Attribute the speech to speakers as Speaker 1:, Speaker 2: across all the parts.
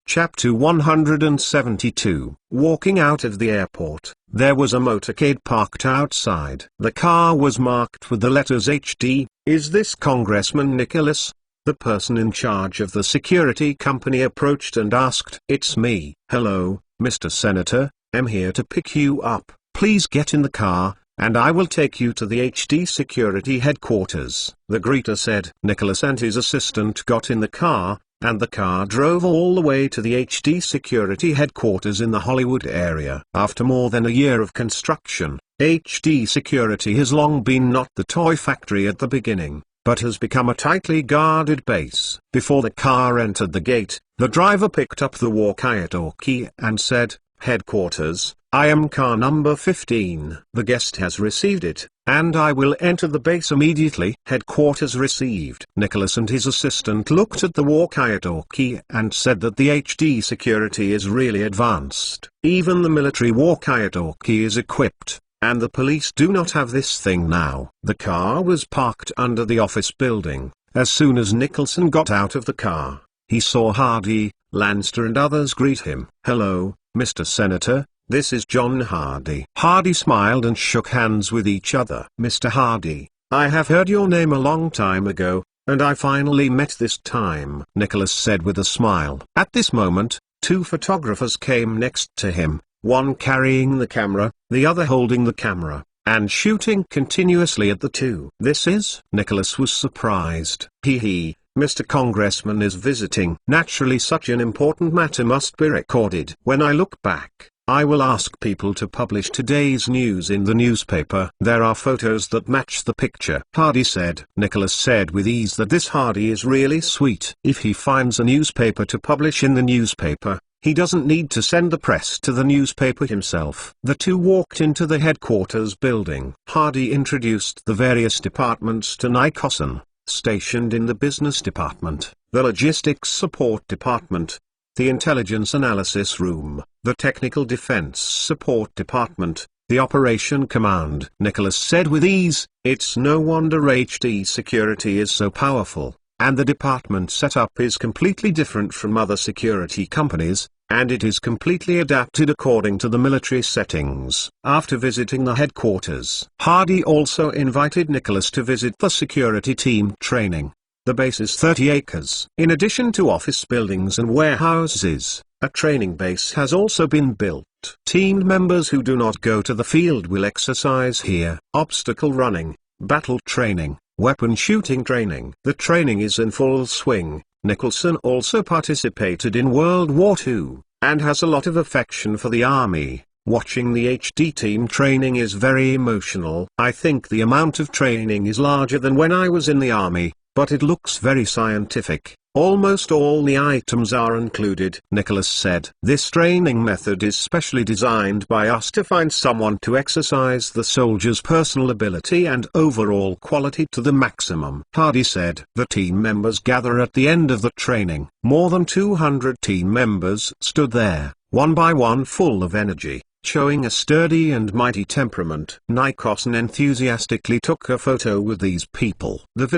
Speaker 1: Chapter 172. Walking out of the airport, there was a motorcade parked outside. The car was marked with the letters HD. Is this Congressman Nicholas? The person in charge of the security company approached and asked. It's me. Hello, Mr. Senator, I'm here to pick you up. Please get in the car, and I will take you to the HD security headquarters. The greeter said. Nicholas and his assistant got in the car, and the car drove all the way to the HD security headquarters in the Hollywood area. After more than a year of construction, HD security has long been not the toy factory at the beginning, but has become a tightly guarded base. Before the car entered the gate, the driver picked up the walkie-talkie and said, "Headquarters, I am car number 15. The guest has received it, and I will enter the base immediately." Headquarters received. Nicholas and his assistant looked at the walkie-talkie and said that the HD security is really advanced. Even the military walkie-talkie is equipped, and the police do not have this thing now. The car was parked under the office building. As soon as Nicholson got out of the car, he saw Hardy, Lanster and others greet him. "Hello, Mr. Senator. This is John Hardy." Hardy smiled and shook hands with each other. "Mr. Hardy, I have heard your name a long time ago, and I finally met this time," Nicholas said with a smile. At this moment, two photographers came next to him, one carrying the camera, the other holding the camera, and shooting continuously at the two. "This is?" Nicholas was surprised. He, Mr. Congressman is visiting. Naturally such an important matter must be recorded. When I look back, I will ask people to publish today's news in the newspaper. There are photos that match the picture, Hardy said. Nicholas said with ease that this Hardy is really sweet. If he finds a newspaper to publish in the newspaper, he doesn't need to send the press to the newspaper himself. The two walked into the headquarters building. Hardy introduced the various departments to Nicholson, stationed in the business department, the logistics support department, the intelligence analysis room, the technical defense support department, the operation command. Nicholas said with ease, "It's no wonder HD security is so powerful, and the department setup is completely different from other security companies, and it is completely adapted according to the military settings." After visiting the headquarters, Hardy also invited Nicholas to visit the security team training. The base is 30 acres. In addition to office buildings and warehouses, a training base has also been built. Team members who do not go to the field will exercise here. Obstacle running, battle training, weapon shooting training. The training is in full swing. Nicholson also participated in World War II, and has a lot of affection for the army. Watching the HD team training is very emotional. "I think the amount of training is larger than when I was in the army, but it looks very scientific. Almost all the items are included," Nicholas said. "This training method is specially designed by us to find someone to exercise the soldier's personal ability and overall quality to the maximum," Hardy said. The team members gather at the end of the training. More than 200 team members stood there, one by one, full of energy, showing a sturdy and mighty temperament. Nicholson enthusiastically took a photo with these people. The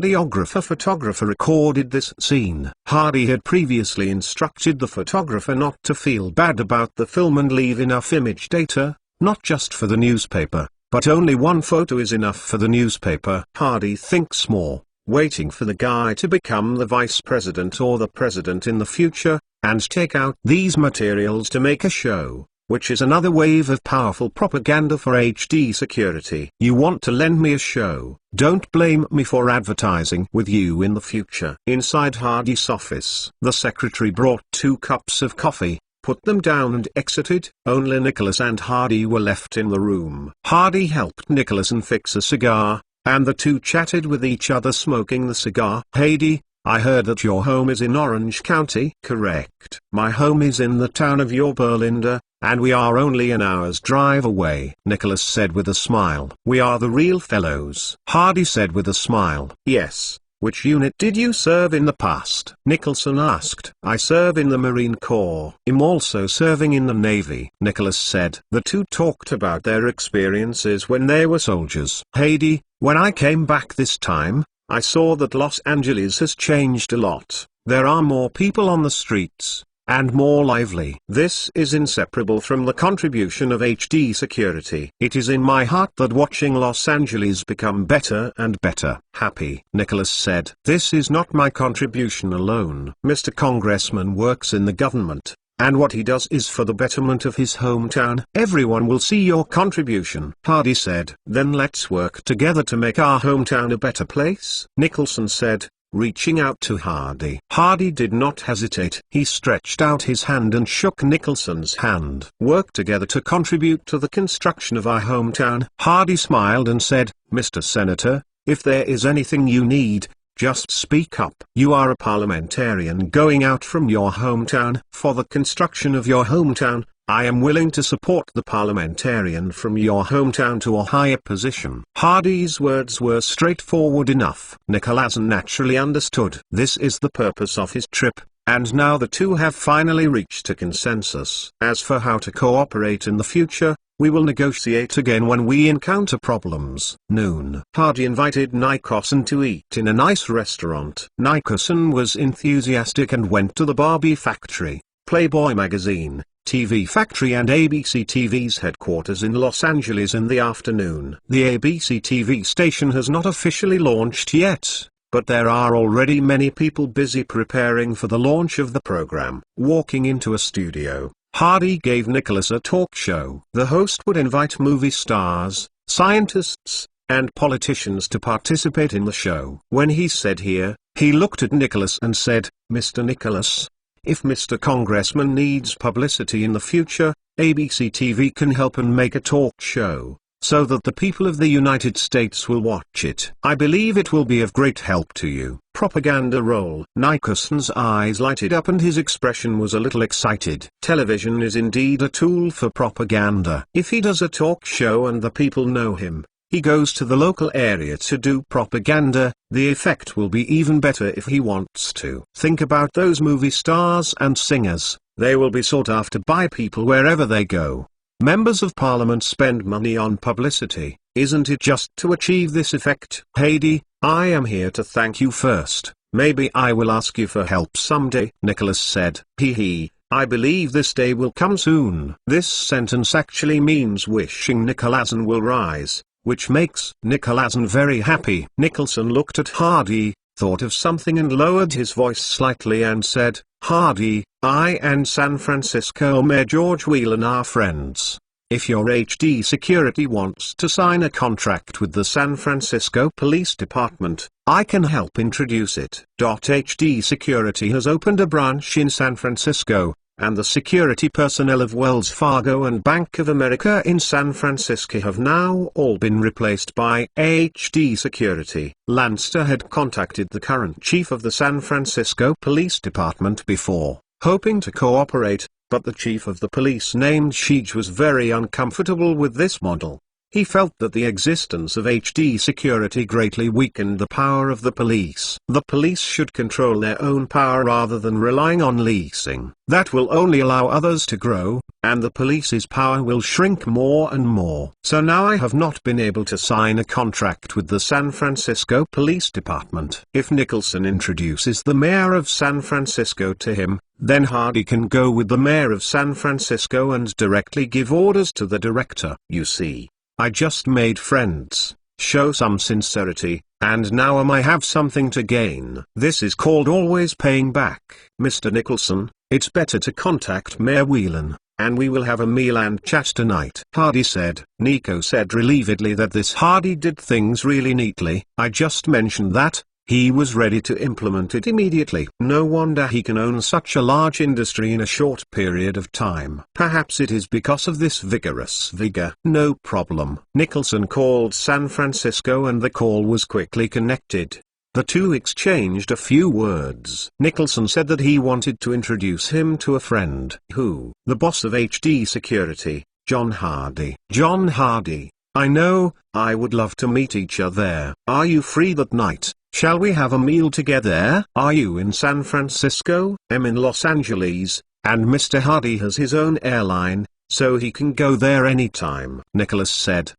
Speaker 1: photographer recorded this scene. Hardy had previously instructed the photographer not to feel bad about the film and leave enough image data, not just for the newspaper, but only one photo is enough for the newspaper. Hardy thinks more, waiting for the guy to become the vice president or the president in the future, and take out these materials to make a show, which is another wave of powerful propaganda for HD security. "You want to lend me a show, don't blame me for advertising with you in the future." Inside Hardy's office, the secretary brought 2 cups of coffee, put them down and exited. Only Nicholas and Hardy were left in the room. Hardy helped Nicholas fix a cigar, and the two chatted with each other smoking the cigar. "Hardy, I heard that your home is in Orange County." "Correct. My home is in the town of Yorba Linda, and we are only an hour's drive away," Nicholas said with a smile. "We are the real fellows," Hardy said with a smile. "Yes. Which unit did you serve in the past?" Nicholson asked. "I serve in the Marine Corps. I'm also serving in the Navy," Nicholas said. The two talked about their experiences when they were soldiers. "Hardy, when I came back this time, I saw that Los Angeles has changed a lot. There are more people on the streets, and more lively. This is inseparable from the contribution of HD Security. It is in my heart that watching Los Angeles become better and better. Happy. Nicholas said, "This is not my contribution alone. Mr. Congressman works in the government, and what he does is for the betterment of his hometown. Everyone will see your contribution." Hardy said, "Then let's work together to make our hometown a better place," Nicholson said, reaching out to Hardy. Hardy did not hesitate. He stretched out his hand and shook Nicholson's hand. "Work together to contribute to the construction of our hometown." Hardy smiled and said, "Mr. Senator, if there is anything you need, just speak up. You are a parliamentarian going out from your hometown. For the construction of your hometown, I am willing to support the parliamentarian from your hometown to a higher position." Hardy's words were straightforward enough. Nicholas naturally understood. This is the purpose of his trip, and now the two have finally reached a consensus. As for how to cooperate in the future, we will negotiate again when we encounter problems. Noon. Hardy invited Nicholson to eat in a nice restaurant. Nicholson was enthusiastic and went to the Barbie Factory, Playboy magazine, TV Factory and ABC TV's headquarters in Los Angeles in the afternoon. The ABC TV station has not officially launched yet, but there are already many people busy preparing for the launch of the program. Walking into a studio, Hardy gave Nicholas a talk show. The host would invite movie stars, scientists, and politicians to participate in the show. When he said "here," he looked at Nicholas and said, "Mr. Nicholas, if Mr. Congressman needs publicity in the future, ABC TV can help and make a talk show, so that the people of the United States will watch it. I believe it will be of great help to you." Propaganda role. Nicholson's eyes lighted up and his expression was a little excited. Television is indeed a tool for propaganda. If he does a talk show and the people know him, he goes to the local area to do propaganda, the effect will be even better if he wants to. Think about those movie stars and singers. They will be sought after by people wherever they go. Members of Parliament spend money on publicity. Isn't it just to achieve this effect? Hardy, I am here to thank you first. Maybe I will ask you for help someday. Nicholas said, I believe this day will come soon. This sentence actually means wishing Nicholson will rise, which makes Nicholson very happy. Nicholson looked at Hardy, thought of something and lowered his voice slightly and said, "Hardy, I and San Francisco Mayor George Whelan are friends. If your HD Security wants to sign a contract with the San Francisco Police Department, I can help introduce it." HD Security has opened a branch in San Francisco, and the security personnel of Wells Fargo and Bank of America in San Francisco have now all been replaced by HD Security. Lanster had contacted the current chief of the San Francisco Police Department before, hoping to cooperate, but the chief of the police named Sheege was very uncomfortable with this model. He felt that the existence of HD Security greatly weakened the power of the police. The police should control their own power rather than relying on leasing. That will only allow others to grow, and the police's power will shrink more and more. So now I have not been able to sign a contract with the San Francisco Police Department. If Nicholson introduces the mayor of San Francisco to him, then Hardy can go with the mayor of San Francisco and directly give orders to the director. You see, I just made friends, show some sincerity, and now I have something to gain. This is called always paying back. Mr. Nicholson, it's better to contact Mayor Whelan, and we will have a meal and chat tonight. Hardy said. Nico said relievedly that this Hardy did things really neatly. I just mentioned that. He was ready to implement it immediately. No wonder he can own such a large industry in a short period of time. Perhaps it is because of this vigorous vigor. No problem. Nicholson called San Francisco and the call was quickly connected. The two exchanged a few words. Nicholson said that he wanted to introduce him to a friend. Who? The boss of HD Security, John Hardy. John Hardy. I know, I would love to meet each other there. Are you free that night? Shall we have a meal together? Are you in San Francisco? I'm in Los Angeles, and Mr. Hardy has his own airline, so he can go there anytime. Nicholas said.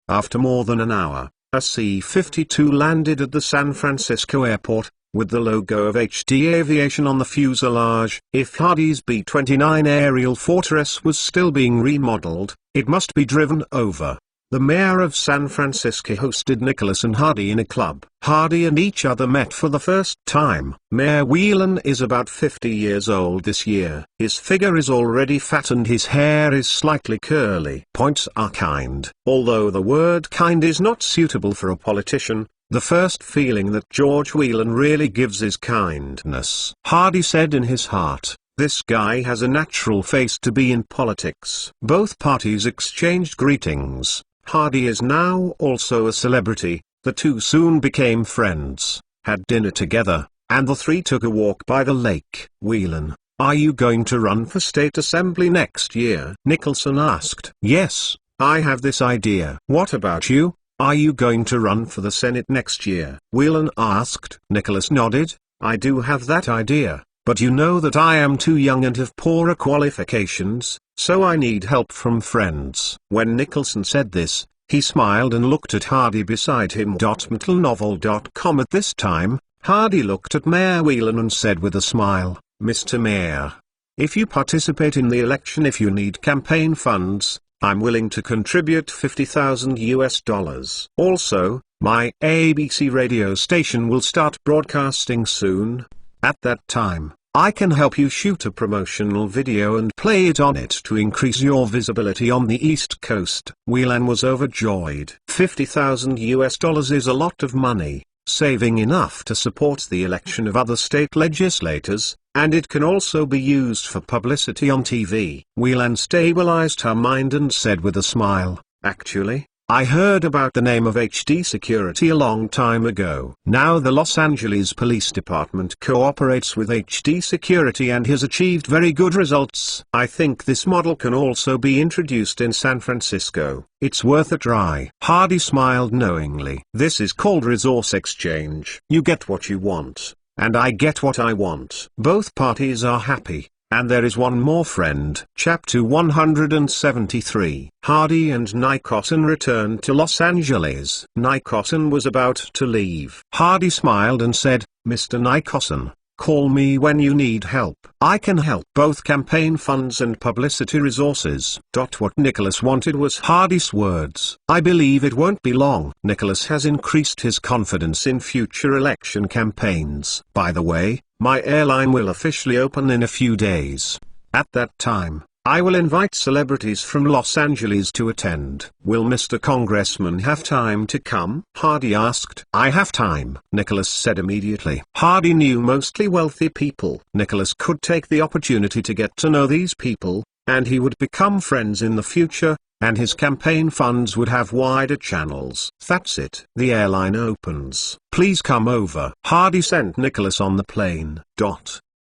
Speaker 1: After more than an hour, a C-52 landed at the San Francisco airport, with the logo of HD Aviation on the fuselage. If Hardy's B-29 aerial fortress was still being remodeled, it must be driven over. The mayor of San Francisco hosted Nicholas and Hardy in a club. Hardy and each other met for the first time. Mayor Whelan is about 50 years old this year. His figure is already fat and his hair is slightly curly. Points are kind. Although the word kind is not suitable for a politician, the first feeling that George Whelan really gives is kindness. Hardy said in his heart, "This guy has a natural face to be in politics." Both parties exchanged greetings. Hardy is now also a celebrity. The two soon became friends, had dinner together, and the three took a walk by the lake. "Whelan, are you going to run for state assembly next year?" Nicholson asked. "Yes, I have this idea." "What about you? Are you going to run for the Senate next year?" Whelan asked. Nicholas nodded. "I do have that idea, but you know that I am too young and have poorer qualifications, so I need help from friends." When Nicholson said this, he smiled and looked at Hardy beside him. MentalNovel.com. At this time, Hardy looked at Mayor Whelan and said with a smile, "Mr. Mayor, if you participate in the election, if you need campaign funds, I'm willing to contribute $50,000. Also, my ABC radio station will start broadcasting soon. At that time, I can help you shoot a promotional video and play it on it to increase your visibility on the East Coast." Whelan was overjoyed. $50,000 is a lot of money, saving enough to support the election of other state legislators, and it can also be used for publicity on TV. Whelan stabilized her mind and said with a smile, "Actually, I heard about the name of HD Security a long time ago. Now the Los Angeles Police Department cooperates with HD Security and has achieved very good results. I think this model can also be introduced in San Francisco. It's worth a try." Hardy smiled knowingly. "This is called resource exchange. You get what you want, and I get what I want. Both parties are happy. And there is one more friend." Chapter 173. Hardy and Nicholson returned to Los Angeles. Nicholson was about to leave. Hardy smiled and said, "Mr. Nicholson, call me when you need help. I can help. Both campaign funds and publicity resources." What Nicholas wanted was Hardy's words. "I believe it won't be long." Nicholas has increased his confidence in future election campaigns. "By the way, my airline will officially open in a few days. At that time, I will invite celebrities from Los Angeles to attend." "Will Mr. Congressman have time to come?" Hardy asked. "I have time," Nicholas said immediately. Hardy knew mostly wealthy people. Nicholas could take the opportunity to get to know these people, and he would become friends in the future, and his campaign funds would have wider channels. "That's it. The airline opens. Please come over." Hardy sent Nicholas on the plane.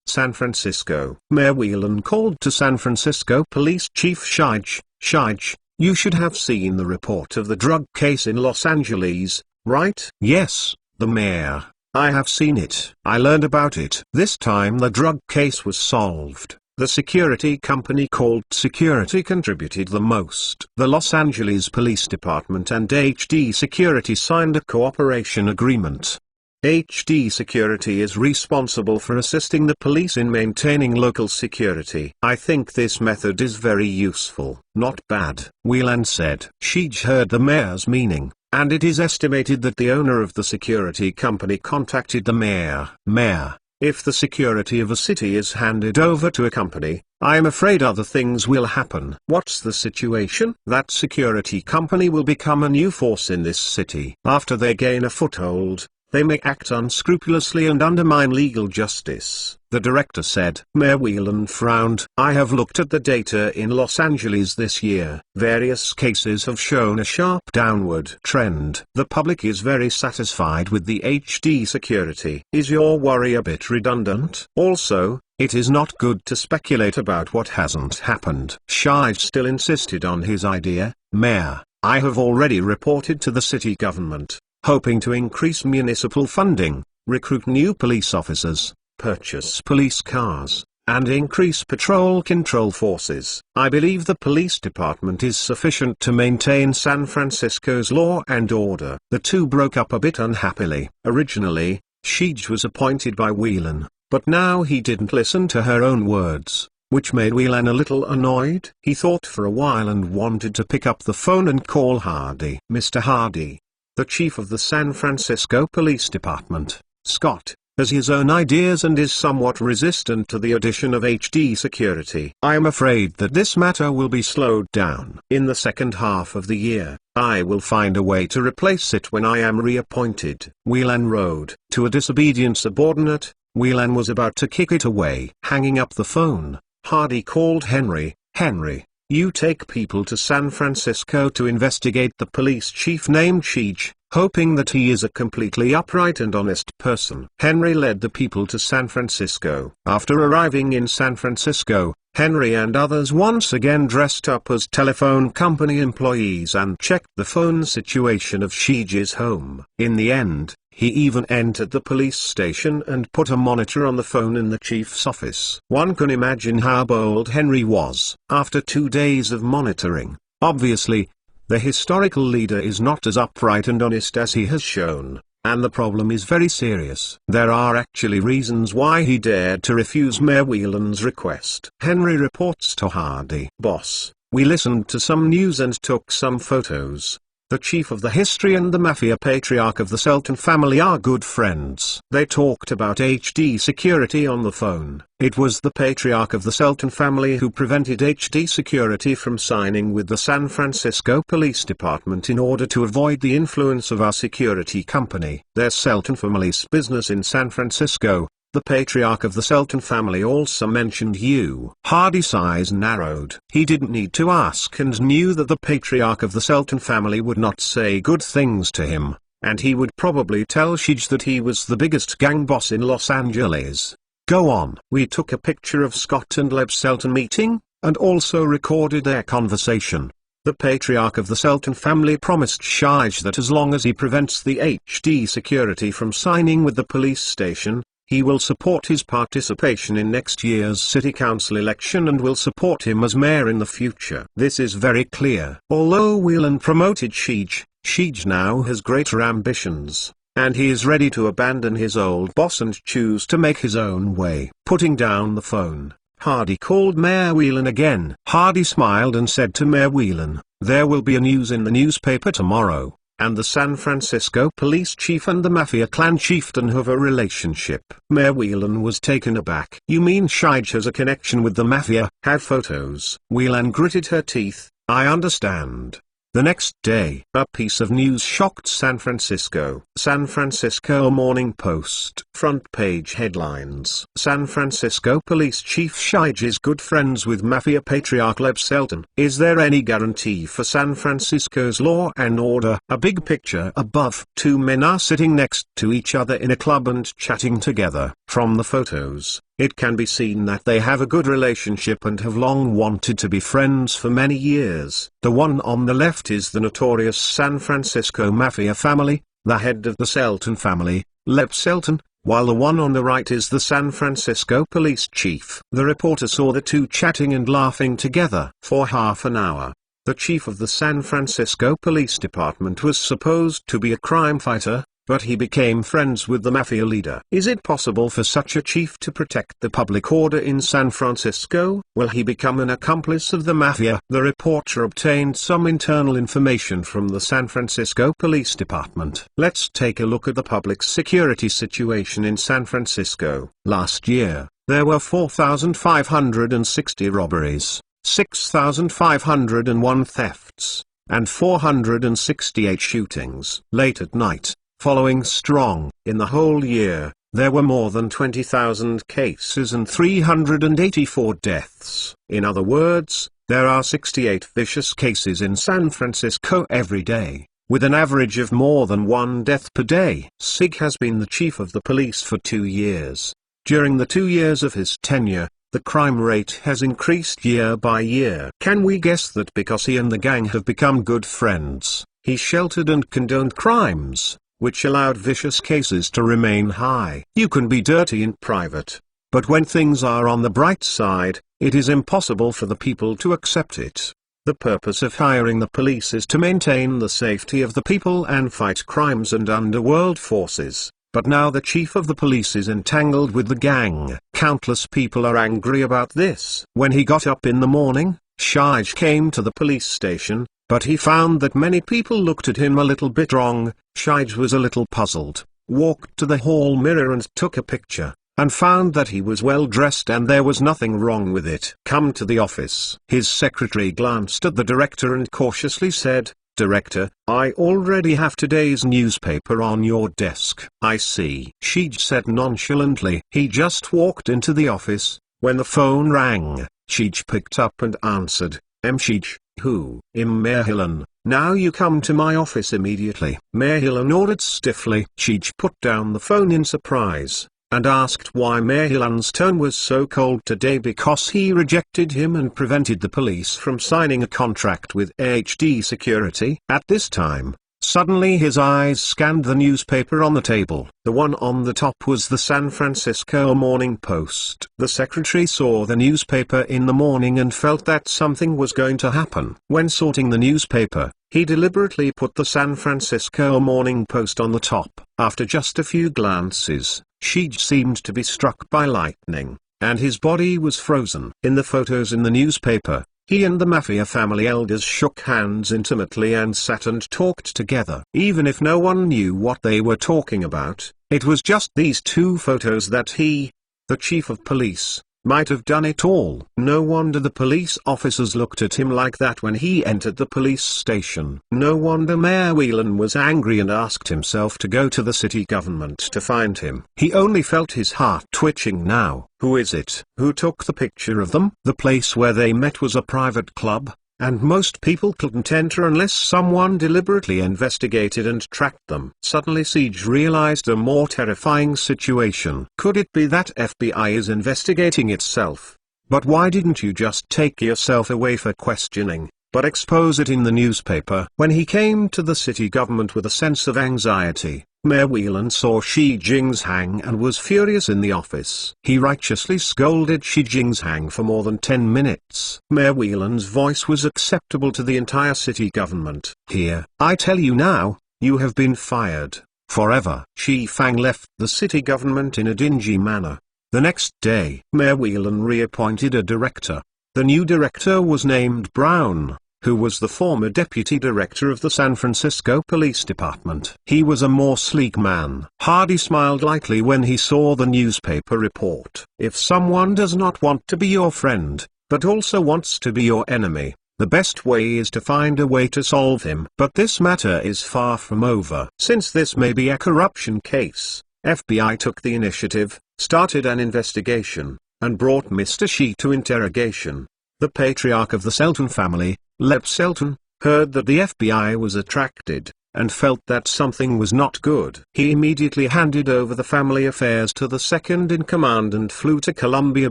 Speaker 1: San Francisco. Mayor Whelan called to San Francisco Police Chief Scheich. "Scheich, you should have seen the report of the drug case in Los Angeles, right?" "Yes, the mayor. I have seen it. I learned about it. This time the drug case was solved. The security company called Security contributed the most. The Los Angeles Police Department and HD Security signed a cooperation agreement. HD Security is responsible for assisting the police in maintaining local security. I think this method is very useful." "Not bad," Whelan said. Scheich heard the mayor's meaning, and it is estimated that the owner of the security company contacted the mayor. "Mayor, if the security of a city is handed over to a company, I am afraid other things will happen." "What's the situation?" "That security company will become a new force in this city. After they gain a foothold, they may act unscrupulously and undermine legal justice," the director said. Mayor Whelan frowned. "I have looked at the data in Los Angeles this year. Various cases have shown a sharp downward trend. The public is very satisfied with the HD security. Is your worry a bit redundant? Also, it is not good to speculate about what hasn't happened." Scheich still insisted on his idea. "Mayor, I have already reported to the city government, hoping to increase municipal funding, recruit new police officers, purchase police cars, and increase patrol control forces. I believe the police department is sufficient to maintain San Francisco's law and order." The two broke up a bit unhappily. Originally, Sheej was appointed by Whelan, but now he didn't listen to her own words, which made Whelan a little annoyed. He thought for a while and wanted to pick up the phone and call Hardy. Mr. Hardy, the chief of the San Francisco Police Department, Scott, has his own ideas and is somewhat resistant to the addition of HD security. I am afraid that this matter will be slowed down. In the second half of the year, I will find a way to replace it when I am reappointed. Whelan wrote to a disobedient subordinate. Whelan was about to kick it away. Hanging up the phone, Hardy called Henry. Henry, you take people to San Francisco to investigate the police chief named Sheej, hoping that he is a completely upright and honest person. Henry led the people to San Francisco. After arriving in San Francisco, Henry and others once again dressed up as telephone company employees and checked the phone situation of Sheej's home. In the end, he even entered the police station and put a monitor on the phone in the chief's office. One can imagine how bold Henry was. After 2 days of monitoring, obviously, the historical leader is not as upright and honest as he has shown, and the problem is very serious. There are actually reasons why he dared to refuse Mayor Whelan's request. Henry reports to Hardy. Boss, we listened to some news and took some photos. The chief of the history and the mafia patriarch of the Sultan family are good friends. They talked about HD security on the phone. It was the patriarch of the Sultan family who prevented HD security from signing with the San Francisco Police Department in order to avoid the influence of our security company. Their Sultan family's business in San Francisco. The patriarch of the Sultan family also mentioned you. Hardy's eyes narrowed. He didn't need to ask and knew that the patriarch of the Sultan family would not say good things to him, and he would probably tell Sheej that he was the biggest gang boss in Los Angeles. Go on. We took a picture of Scott and Leb Selton meeting, and also recorded their conversation. The patriarch of the Sultan family promised Sheej that as long as he prevents the HD security from signing with the police station, he will support his participation in next year's city council election and will support him as mayor in the future. This is very clear. Although Whelan promoted Sheej, Sheej now has greater ambitions, and he is ready to abandon his old boss and choose to make his own way. Putting down the phone, Hardy called Mayor Whelan again. Hardy smiled and said to Mayor Whelan, there will be a news in the newspaper tomorrow, and the San Francisco police chief and the mafia clan chieftain have a relationship. Mayor Whelan was taken aback. You mean Sheej has a connection with the mafia? Have photos. Whelan gritted her teeth. I understand. The next day, a piece of news shocked San Francisco. San Francisco Morning Post. Front page headlines. San Francisco Police Chief Sheej is good friends with Mafia Patriarch Leb Selton. Is there any guarantee for San Francisco's law and order? A big picture above. Two men are sitting next to each other in a club and chatting together. From the photos, it can be seen that they have a good relationship and have long wanted to be friends for many years. The one on the left is the notorious San Francisco Mafia family, the head of the Selton family, Leb Selton, while the one on the right is the San Francisco police chief. The reporter saw the two chatting and laughing together. For half an hour, the chief of the San Francisco Police Department was supposed to be a crime fighter, but he became friends with the mafia leader. Is it possible for such a chief to protect the public order in San Francisco? Will he become an accomplice of the mafia? The reporter obtained some internal information from the San Francisco Police Department. Let's take a look at the public security situation in San Francisco. Last year, there were 4,560 robberies, 6,501 thefts, and 468 shootings. Late at night, following strong, in the whole year, there were more than 20,000 cases and 384 deaths. In other words, there are 68 vicious cases in San Francisco every day, with an average of more than one death per day. Sig has been the chief of the police for 2 years. During the 2 years of his tenure, the crime rate has increased year by year. Can we guess that because he and the gang have become good friends, he sheltered and condoned crimes, which allowed vicious cases to remain high? You can be dirty in private, but when things are on the bright side, it is impossible for the people to accept it. The purpose of hiring the police is to maintain the safety of the people and fight crimes and underworld forces. But now the chief of the police is entangled with the gang. Countless people are angry about this. When he got up in the morning, Shij came to the police station, but he found that many people looked at him a little bit wrong. Shij was a little puzzled, walked to the hall mirror and took a picture, and found that he was well dressed and there was nothing wrong with it. Come to the office. His secretary glanced at the director and cautiously said, "Director, I already have today's newspaper on your desk." "I see," Shij said nonchalantly. He just walked into the office. When the phone rang, Shij picked up and answered, "Shij, who?" "Mehilan, now you come to my office immediately." Mehilan ordered stiffly. Shij put down the phone in surprise, and asked why Mehilan's tone was so cold today. Because he rejected him and prevented the police from signing a contract with HD Security. At this time, suddenly his eyes scanned the newspaper on the table. The one on the top was the San Francisco Morning Post. The secretary saw the newspaper in the morning and felt that something was going to happen. When sorting the newspaper, he deliberately put the San Francisco Morning Post on the top. After just a few glances, Shij seemed to be struck by lightning, and his body was frozen. In the photos in the newspaper, he and the Mafia family elders shook hands intimately and sat and talked together. Even if no one knew what they were talking about, it was just these two photos that he, the chief of police, might have done it all. No wonder the police officers looked at him like that when he entered the police station. No wonder Mayor Whelan was angry and asked himself to go to the city government to find him. He only felt his heart twitching now. Who is it? Who took the picture of them? The place where they met was a private club, and most people couldn't enter unless someone deliberately investigated and tracked them. Suddenly Shij realized a more terrifying situation. Could it be that FBI is investigating itself? But why didn't you just take yourself away for questioning, but expose it in the newspaper? When he came to the city government with a sense of anxiety, Mayor Whelan saw Shi Jingshang and was furious in the office. He righteously scolded Shi Jingshang for more than 10 minutes. Mayor Whelan's voice was acceptable to the entire city government. "Here, I tell you now, you have been fired, forever." Shi Fang left the city government in a dingy manner. The next day, Mayor Whelan reappointed a director. The new director was named Brown, who was the former deputy director of the San Francisco Police Department. He was a more sleek man. Hardy smiled lightly when he saw the newspaper report. If someone does not want to be your friend, but also wants to be your enemy, the best way is to find a way to solve him. But this matter is far from over. Since this may be a corruption case, FBI took the initiative, started an investigation, and brought Mr. Shi to interrogation. The patriarch of the Selton family, Lep Selton, heard that the FBI was attracted, and felt that something was not good. He immediately handed over the family affairs to the second-in-command and flew to Colombia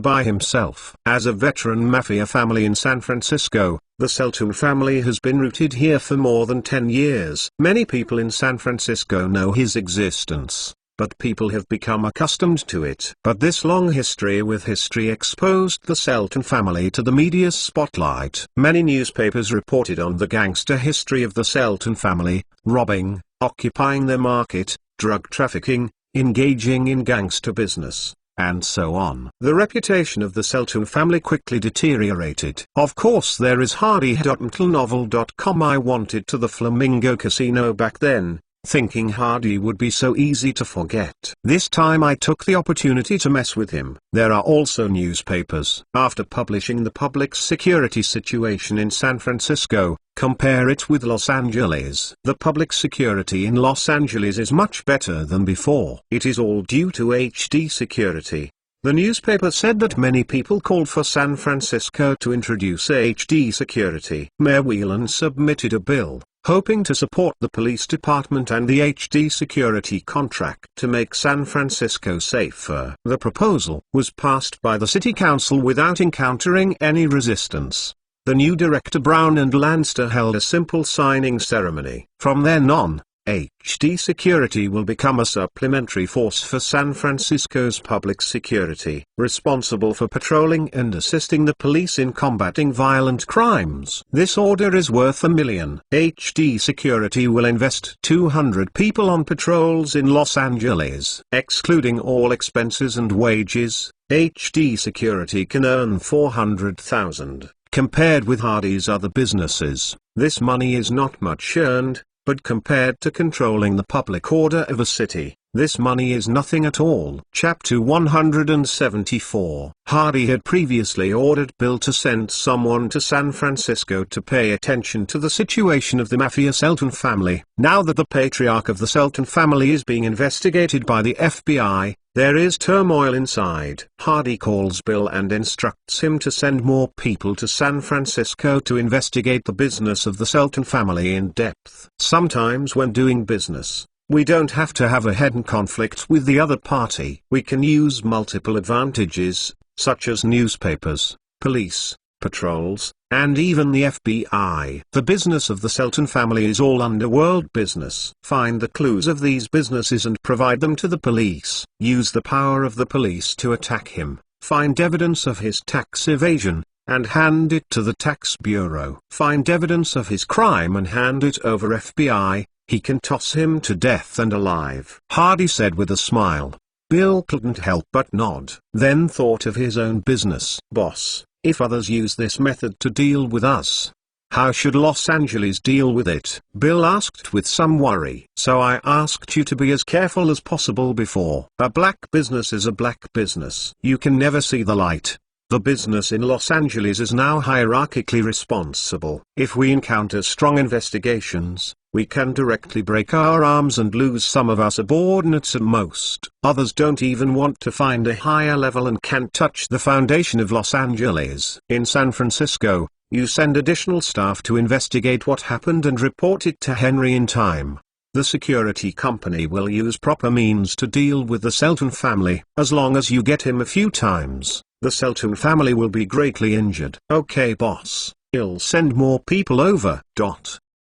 Speaker 1: by himself. As a veteran mafia family in San Francisco, the Selton family has been rooted here for more than 10 years. Many people in San Francisco know his existence, but people have become accustomed to it. But this long history with history exposed the Selton family to the media's spotlight. Many newspapers reported on the gangster history of the Selton family, robbing, occupying their market, drug trafficking, engaging in gangster business, and so on. The reputation of the Selton family quickly deteriorated. Of course there is hardy.mtlnovel.com. I wanted to the Flamingo Casino back then, thinking Hardy would be so easy to forget. This time I took the opportunity to mess with him. There are also newspapers. After publishing the public security situation in San Francisco, compare it with Los Angeles. The public security in Los Angeles is much better than before. It is all due to HD security. The newspaper said that many people called for San Francisco to introduce HD security. Mayor Whelan submitted a bill, hoping to support the police department and the HD security contract to make San Francisco safer. The proposal was passed by the city council without encountering any resistance. The new director Brown and Lanster held a simple signing ceremony. From then on, HD Security will become a supplementary force for San Francisco's public security, responsible for patrolling and assisting the police in combating violent crimes. This order is worth $1 million. HD Security will invest 200 people on patrols in Los Angeles. Excluding all expenses and wages, HD Security can earn $400,000. Compared with Hardy's other businesses, this money is not much earned. But compared to controlling the public order of a city, this money is nothing at all. Chapter 174. Hardy had previously ordered Bill to send someone to San Francisco to pay attention to the situation of the mafia Selton family. Now that the patriarch of the Selton family is being investigated by the FBI, there is turmoil inside. Hardy calls Bill and instructs him to send more people to San Francisco to investigate the business of the Selton family in depth. Sometimes when doing business, we don't have to have a head-on conflict with the other party. We can use multiple advantages, such as newspapers, police, patrols, and even the FBI. The business of the Selton family is all underworld business. Find the clues of these businesses and provide them to the police. Use the power of the police to attack him. Find evidence of his tax evasion, and hand it to the tax bureau. Find evidence of his crime and hand it over FBI. He can toss him to death and alive. Hardy said with a smile. Bill couldn't help but nod. Then thought of his own business. Boss, if others use this method to deal with us, how should Los Angeles deal with it? Bill asked with some worry. So I asked you to be as careful as possible before. A black business is a black business. You can never see the light. The business in Los Angeles is now hierarchically responsible. If we encounter strong investigations, we can directly break our arms and lose some of our subordinates at most. Others don't even want to find a higher level and can't touch the foundation of Los Angeles. In San Francisco, you send additional staff to investigate what happened and report it to Henry in time. The security company will use proper means to deal with the Selton family. As long as you get him a few times, the Selton family will be greatly injured. Okay boss, I'll send more people over.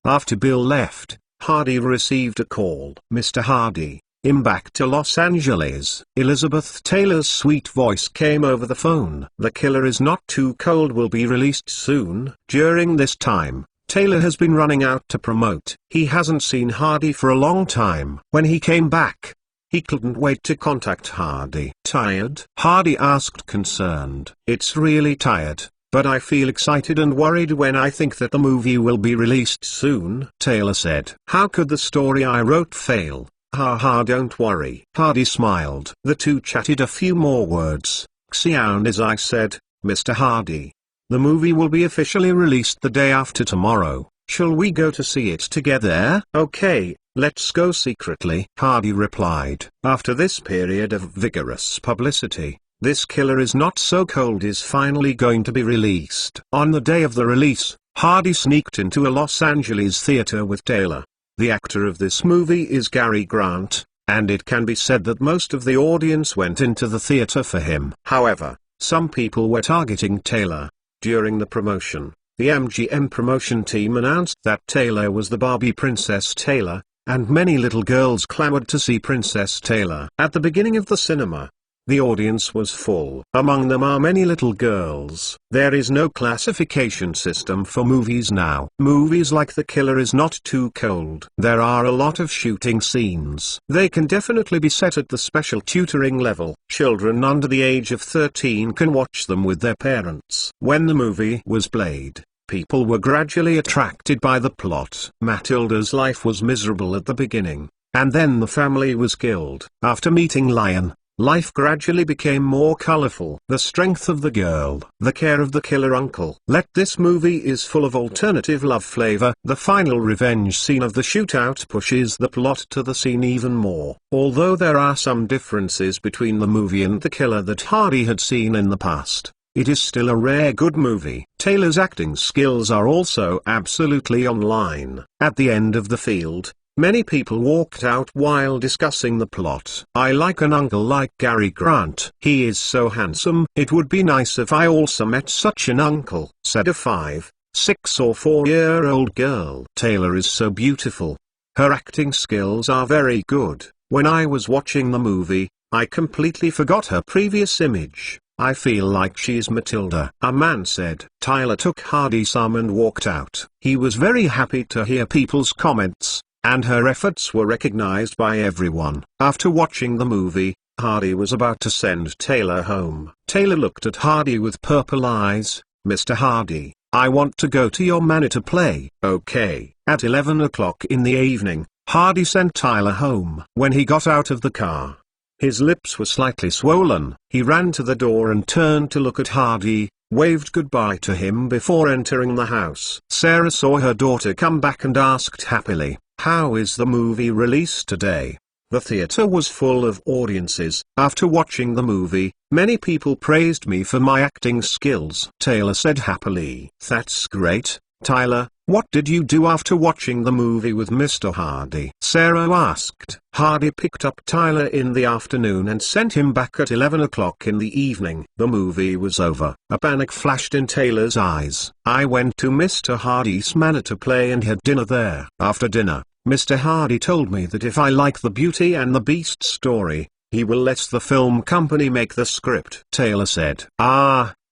Speaker 1: After Bill left, Hardy received a call. Mr. Hardy, I'm back to Los Angeles. Elizabeth Taylor's sweet voice came over the phone. The Killer Is Not Too Cold will be released soon. During this time, Taylor has been running out to promote. He hasn't seen Hardy for a long time. When he came back, he couldn't wait to contact Hardy. Tired? Hardy asked concerned. It's really tired. But I feel excited and worried when I think that the movie will be released soon, Taylor said. How could the story I wrote fail? Haha, don't worry. Hardy smiled. The two chatted a few more words. Xian, as I said, Mr. Hardy. The movie will be officially released the day after tomorrow. Shall we go to see it together? Okay, let's go secretly, Hardy replied. After this period of vigorous publicity, This Killer Is Not So Cold is finally going to be released. On the day of the release, Hardy sneaked into a Los Angeles theater with Taylor. The actor of this movie is Gary Grant, and it can be said that most of the audience went into the theater for him. However, some people were targeting Taylor. During the promotion, the MGM promotion team announced that Taylor was the Barbie Princess Taylor, and many little girls clamored to see Princess Taylor. At the beginning of the cinema, the audience was full. Among them are many little girls. There is no classification system for movies now. Movies like The Killer Is Not Too Cold. There are a lot of shooting scenes. They can definitely be set at the special tutoring level. Children under the age of 13 can watch them with their parents. When the movie was played, people were gradually attracted by the plot. Matilda's life was miserable at the beginning, and then the family was killed. After meeting Lion, life gradually became more colorful. The strength of the girl, the care of the killer uncle. This movie is full of alternative love flavor. The final revenge scene of the shootout pushes the plot to the scene even more. Although there are some differences between the movie and the killer that Hardy had seen in the past, it is still a rare good movie. Taylor's acting skills are also absolutely online. At the end of the field, many people walked out while discussing the plot. I like an uncle like Gary Grant. He is so handsome. It would be nice if I also met such an uncle, said a 5, 6 or 4-year-old girl. Taylor is so beautiful. Her acting skills are very good. When I was watching the movie, I completely forgot her previous image. I feel like she's Matilda," a man said. Tyler took Hardy's arm and walked out. He was very happy to hear people's comments, and her efforts were recognized by everyone. After watching the movie, Hardy was about to send Taylor home. Taylor looked at Hardy with purple eyes. "Mr. Hardy, I want to go to your manor to play." "Okay." At 11 o'clock in the evening, Hardy sent Tyler home. When he got out of the car, his lips were slightly swollen. He ran to the door and turned to look at Hardy, waved goodbye to him before entering the house. Sarah saw her daughter come back and asked happily, "How is the movie release today?" The theater was full of audiences. After watching the movie, many people praised me for my acting skills, Taylor said happily. "That's great, Tyler. What did you do after watching the movie with Mr. Hardy?" Sarah asked. Hardy picked up Tyler in the afternoon and sent him back at 11 o'clock in the evening. The movie was over. A panic flashed in Taylor's eyes. "I went to Mr. Hardy's manor to play and had dinner there. After dinner, Mr. Hardy told me that if I like the Beauty and the Beast story, he will let the film company make the script," Taylor said.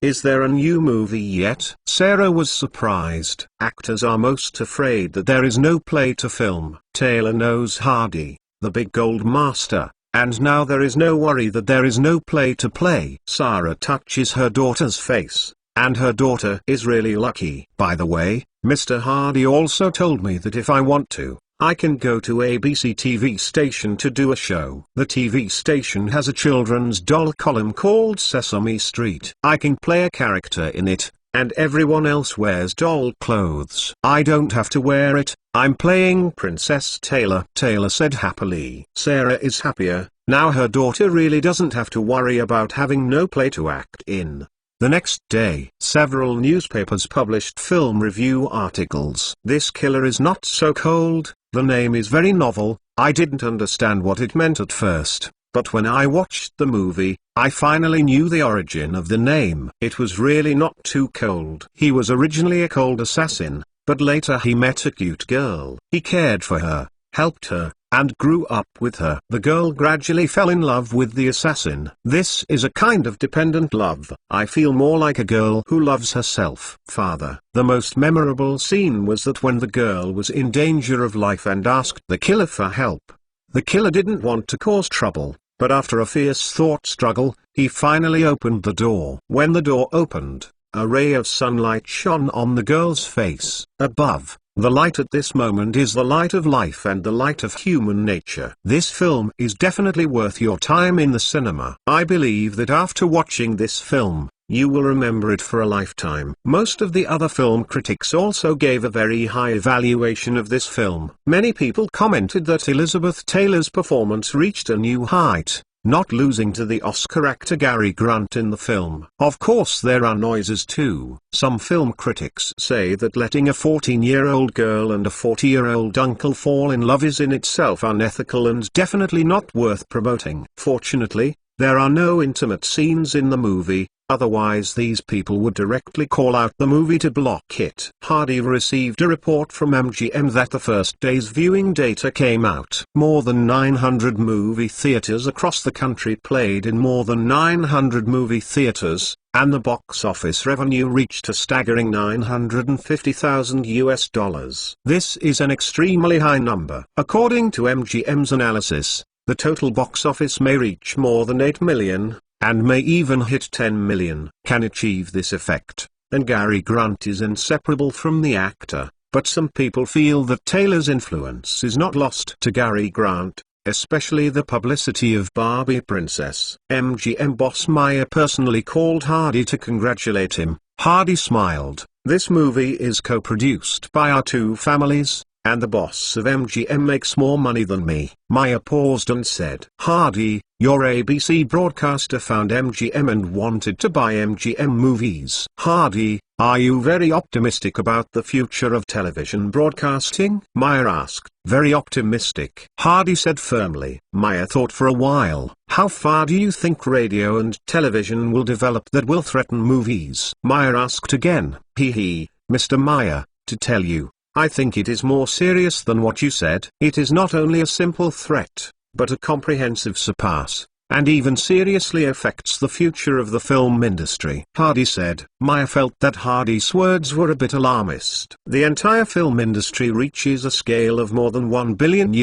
Speaker 1: Is there a new movie yet?" Sarah was surprised. Actors are most afraid that there is no play to film. Taylor knows Hardy, the big gold master, and now there is no worry that there is no play to play. Sarah touches her daughter's face, and her daughter is really lucky. "By the way, Mr. Hardy also told me that if I want to, I can go to ABC TV station to do a show. The TV station has a children's doll column called Sesame Street. I can play a character in it, and everyone else wears doll clothes. I don't have to wear it. I'm playing Princess Taylor," Taylor said happily. Sarah is happier. Now her daughter really doesn't have to worry about having no play to act in. The next day, several newspapers published film review articles. "This killer is not so cold. The name is very novel. I didn't understand what it meant at first, but when I watched the movie, I finally knew the origin of the name. It was really not too cold. He was originally a cold assassin, but later he met a cute girl. He cared for her, helped her, and grew up with her. The girl gradually fell in love with the assassin. This is a kind of dependent love. I feel more like a girl who loves herself." Father. The most memorable scene was that when the girl was in danger of life and asked the killer for help. The killer didn't want to cause trouble, but after a fierce thought struggle, he finally opened the door. When the door opened, a ray of sunlight shone on the girl's face. Above, the light at this moment is the light of life and the light of human nature. This film is definitely worth your time in the cinema. I believe that after watching this film, you will remember it for a lifetime. Most of the other film critics also gave a very high evaluation of this film. Many people commented that Elizabeth Taylor's performance reached a new height, not losing to the Oscar actor Gary Grant in the film. Of course there are noises too. Some film critics say that letting a 14-year-old girl and a 40-year-old uncle fall in love is in itself unethical and definitely not worth promoting. Fortunately, there are no intimate scenes in the movie, otherwise these people would directly call out the movie to block it. Hardy received a report from MGM that the first day's viewing data came out. More than 900 movie theaters across the country played in more than 900 movie theaters, and the box office revenue reached a staggering $950,000. This is an extremely high number. According to MGM's analysis, the total box office may reach more than 8 million, and may even hit 10 million. Can achieve this effect, and Gary Grant is inseparable from the actor, but some people feel that Taylor's influence is not lost to Gary Grant, especially the publicity of Barbie Princess. MGM boss Maya personally called Hardy to congratulate him. Hardy smiled. "This movie is co-produced by our two families, and the boss of MGM makes more money than me." Maya paused and said, "Hardy, your ABC broadcaster found MGM and wanted to buy MGM movies." Hardy, are you very optimistic about the future of television broadcasting? Maya asked. "Very optimistic," Hardy said firmly. Maya thought for a while. "How far do you think radio and television will develop that will threaten movies?" Maya asked again. Mr. Maya, to tell you, I think it is more serious than what you said. It is not only a simple threat, but a comprehensive surpass, and even seriously affects the future of the film industry. Hardy said. Meyer felt that Hardy's words were a bit alarmist. The entire film industry reaches a scale of more than $1 billion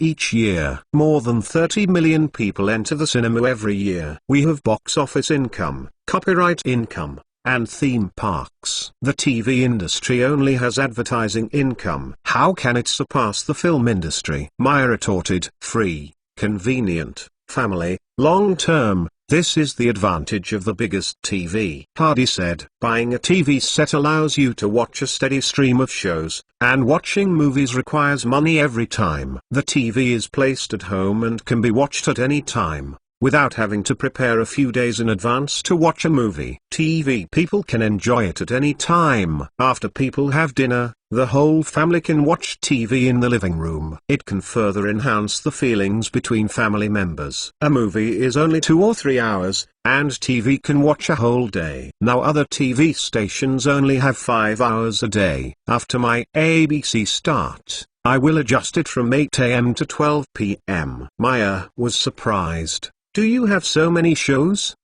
Speaker 1: each year. More than 30 million people enter the cinema every year. We have box office income, copyright income, and theme parks. The TV industry only has advertising income. How can it surpass the film industry? Meyer retorted. Free, convenient, family, long-term, this is the advantage of the biggest TV. Hardy said, buying a TV set allows you to watch a steady stream of shows, and watching movies requires money every time. The TV is placed at home and can be watched at any time, without having to prepare a few days in advance to watch a movie. TV people can enjoy it at any time. After people have dinner, the whole family can watch TV in the living room. It can further enhance the feelings between family members. A movie is only 2 or 3 hours, and TV can watch a whole day. Now other TV stations only have 5 hours a day. After my ABC start, I will adjust it from 8 AM to 12 PM. Meyer was surprised. Do you have so many shows?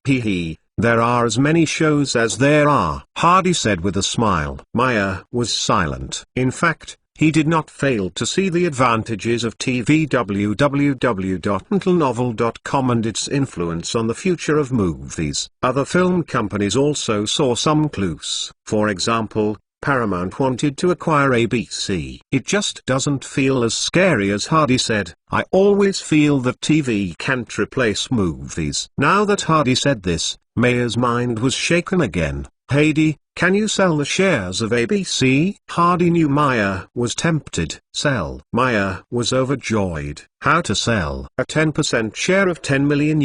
Speaker 1: There are as many shows as there are, Hardy said with a smile. Meyer was silent. In fact, he did not fail to see the advantages of TV. www.untilnovel.com and its influence on the future of movies. Other film companies also saw some clues. For example, Paramount wanted to acquire ABC. It just doesn't feel as scary as Hardy said. I always feel that TV can't replace movies. Now that Hardy said this, Meyer's mind was shaken again. Heidi, can you sell the shares of ABC? Hardy knew Meyer was tempted. Sell. Meyer was overjoyed. How to sell? A 10% share of $10 million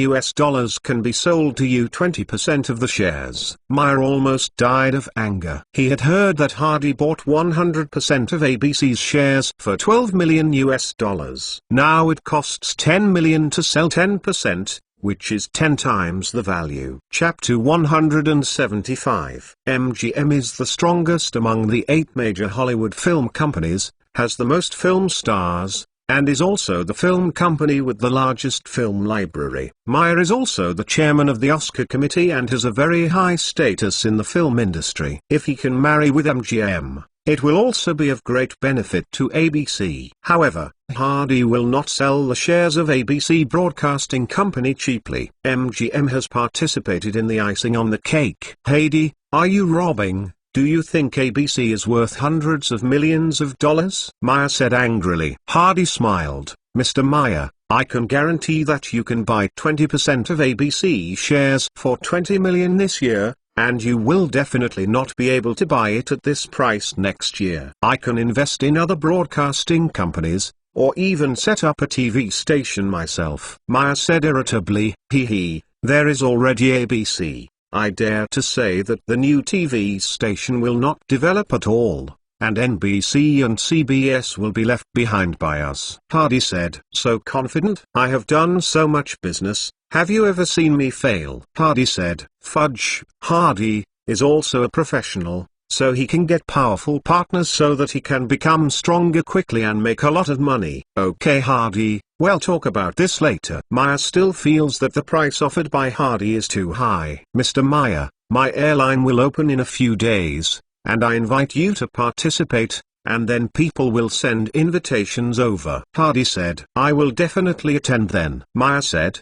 Speaker 1: can be sold to you 20% of the shares. Meyer almost died of anger. He had heard that Hardy bought 100% of ABC's shares for $12 million. Now it costs $10 million to sell 10%. Which is 10 times the value. Chapter 175. MGM is the strongest among the 8 major Hollywood film companies, has the most film stars, and is also the film company with the largest film library. Meyer is also the chairman of the Oscar committee and has a very high status in the film industry. If he can marry with MGM, it will also be of great benefit to ABC. However, Hardy will not sell the shares of ABC Broadcasting Company cheaply. MGM has participated in the icing on the cake. Heidi, are you robbing? Do you think ABC is worth hundreds of millions of dollars? Meyer said angrily. Hardy smiled. Mr. Meyer, I can guarantee that you can buy 20% of ABC shares for $20 million this year, and you will definitely not be able to buy it at this price next year. I can invest in other broadcasting companies, or even set up a TV station myself. Meyer said irritably, there is already ABC. I dare to say that the new TV station will not develop at all, and NBC and CBS will be left behind by us. Hardy said, so confident? I have done so much business. Have you ever seen me fail? Hardy said, fudge. Hardy is also a professional, so he can get powerful partners so that he can become stronger quickly and make a lot of money. Okay Hardy, we'll talk about this later. Meyer still feels that the price offered by Hardy is too high. Mr. Meyer, my airline will open in a few days, and I invite you to participate, and then people will send invitations over. Hardy said, I will definitely attend then. Meyer said,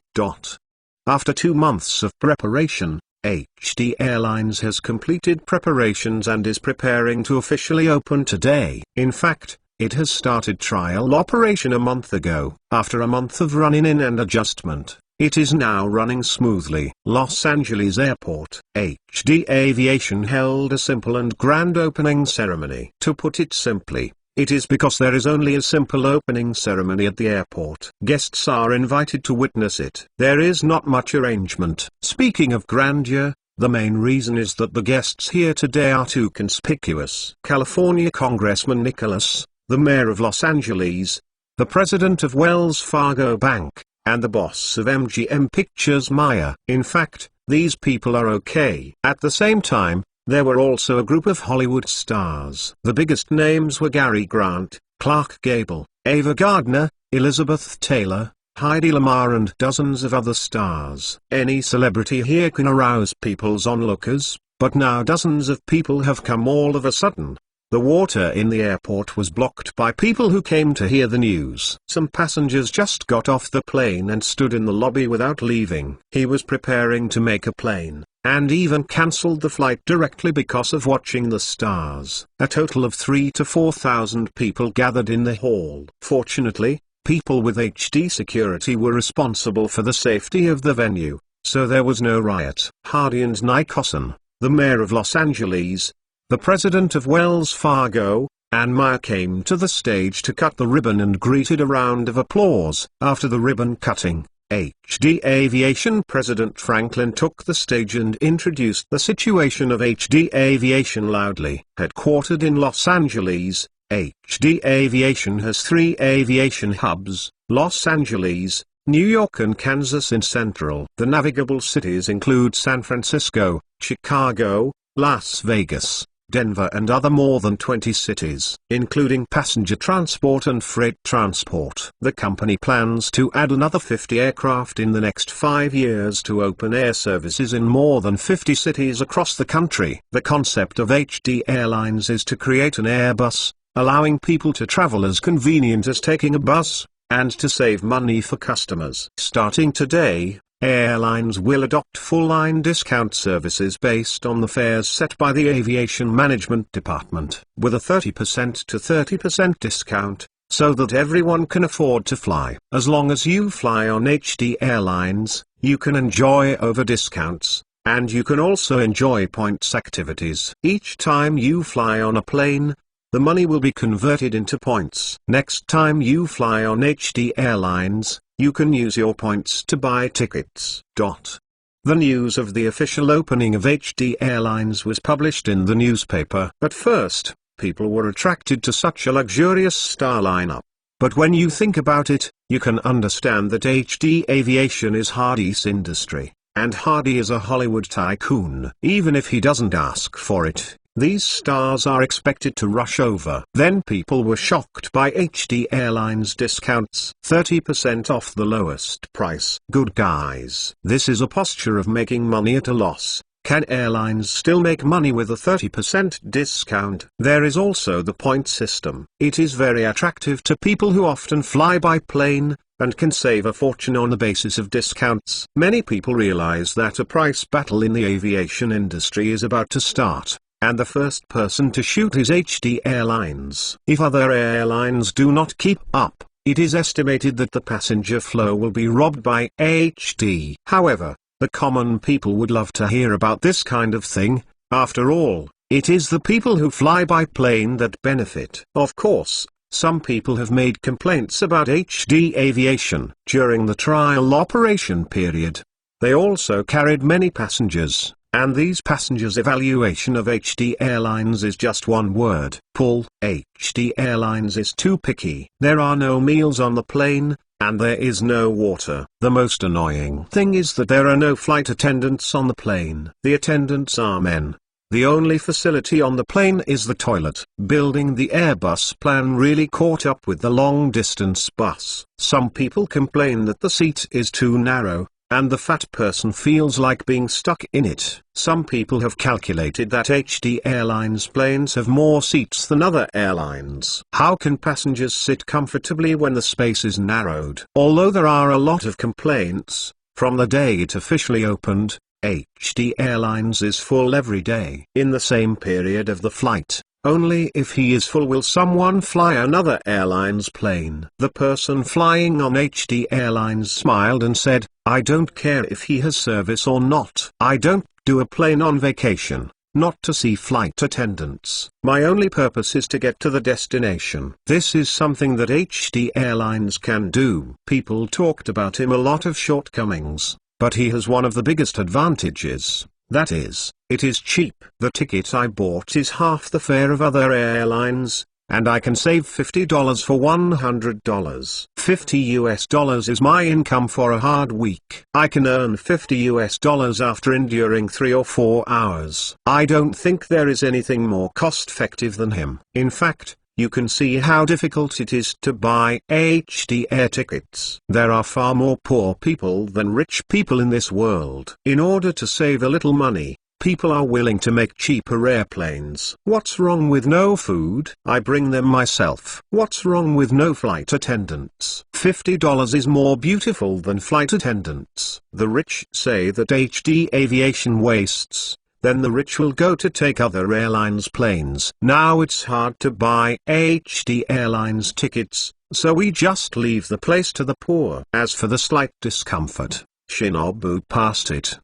Speaker 1: After 2 months of preparation, HD Airlines has completed preparations and is preparing to officially open today. In fact, it has started trial operation a month ago. After a month of run-in and adjustment, it is now running smoothly. Los Angeles Airport. HD Aviation held a simple and grand opening ceremony. To put it simply, it is because there is only a simple opening ceremony at the airport. Guests are invited to witness it. There is not much arrangement. Speaking of grandeur, the main reason is that the guests here today are too conspicuous. California Congressman Nicholas, the mayor of Los Angeles, the president of Wells Fargo Bank, and the boss of MGM Pictures Meyer. In fact, these people are okay. At the same time, There were also a group of Hollywood stars. The biggest names were Gary Grant, Clark Gable, Ava Gardner, Elizabeth Taylor, Heidi Lamar and dozens of other stars. Any celebrity here can arouse people's onlookers, but now dozens of people have come all of a sudden. The water in the airport was blocked by people who came to hear the news. Some passengers just got off the plane and stood in the lobby without leaving. He was preparing to make a plane, and even cancelled the flight directly because of watching the stars. A total of 3,000 to 4,000 people gathered in the hall. Fortunately, people with HD security were responsible for the safety of the venue, so there was no riot. Hardy and Nicholson, the mayor of Los Angeles, the president of Wells Fargo, Ann Meyer came to the stage to cut the ribbon and greeted a round of applause. After the ribbon cutting, HD Aviation President Franklin took the stage and introduced the situation of HD Aviation loudly. Headquartered in Los Angeles, HD Aviation has 3 aviation hubs: Los Angeles, New York and Kansas in Central. The navigable cities include San Francisco, Chicago, Las Vegas, Denver and other more than 20 cities, including passenger transport and freight transport. The company plans to add another 50 aircraft in the next 5 years to open air services in more than 50 cities across the country. The concept of HD Airlines is to create an Airbus, allowing people to travel as convenient as taking a bus, and to save money for customers. Starting today, airlines will adopt full-line discount services based on the fares set by the Aviation Management Department, with a 30% to 30% discount, so that everyone can afford to fly. As long as you fly on HD Airlines, you can enjoy over discounts, and you can also enjoy points activities. Each time you fly on a plane, the money will be converted into points. Next time you fly on HD Airlines, you can use your points to buy tickets. The news of the official opening of HD Airlines was published in the newspaper. At first, people were attracted to such a luxurious star lineup. But when you think about it, you can understand that HD Aviation is Hardy's industry, and Hardy is a Hollywood tycoon. Even if he doesn't ask for it, these stars are expected to rush over. Then people were shocked by HD Airlines discounts. 30% off the lowest price. Good guys. This is a posture of making money at a loss. Can airlines still make money with a 30% discount? There is also the point system. It is very attractive to people who often fly by plane, and can save a fortune on the basis of discounts. Many people realize that a price battle in the aviation industry is about to start, and the first person to shoot is HD Airlines. If other airlines do not keep up, it is estimated that the passenger flow will be robbed by HD. However, the common people would love to hear about this kind of thing. After all, it is the people who fly by plane that benefit. Of course, some people have made complaints about HD Aviation. During the trial operation period, they also carried many passengers. And these passengers' evaluation of HD Airlines is just one word: pull. HD Airlines is too picky. There are no meals on the plane, and there is no water. The most annoying thing is that there are no flight attendants on the plane. The attendants are men. The only facility on the plane is the toilet. Building the Airbus plan really caught up with the long-distance bus. Some people complain that the seat is too narrow, and the fat person feels like being stuck in it. Some people have calculated that HD Airlines planes have more seats than other airlines. How can passengers sit comfortably when the space is narrowed? Although there are a lot of complaints, from the day it officially opened, HD Airlines is full every day. In the same period of the flight, only if he is full will someone fly another airline's plane. The person flying on HD Airlines smiled and said, "I don't care if he has service or not. I don't do a plane on vacation, not to see flight attendants. My only purpose is to get to the destination." This is something that HD Airlines can do. People talked about him a lot of shortcomings, but he has one of the biggest advantages. That is, it is cheap. The ticket I bought is half the fare of other airlines, and I can save $50 for $100. $50 is my income for a hard week. I can earn $50 after enduring 3 or 4 hours. I don't think there is anything more cost-effective than him. In fact, you can see how difficult it is to buy HD air tickets. There are far more poor people than rich people in this world. In order to save a little money, people are willing to make cheaper airplanes. What's wrong with no food? I bring them myself. What's wrong with no flight attendants? $50 is more beautiful than flight attendants. The rich say that HD aviation wastes. Then the rich will go to take other airlines' planes. Now it's hard to buy HD airlines tickets, so we just leave the place to the poor. As for the slight discomfort, Shinobu passed it.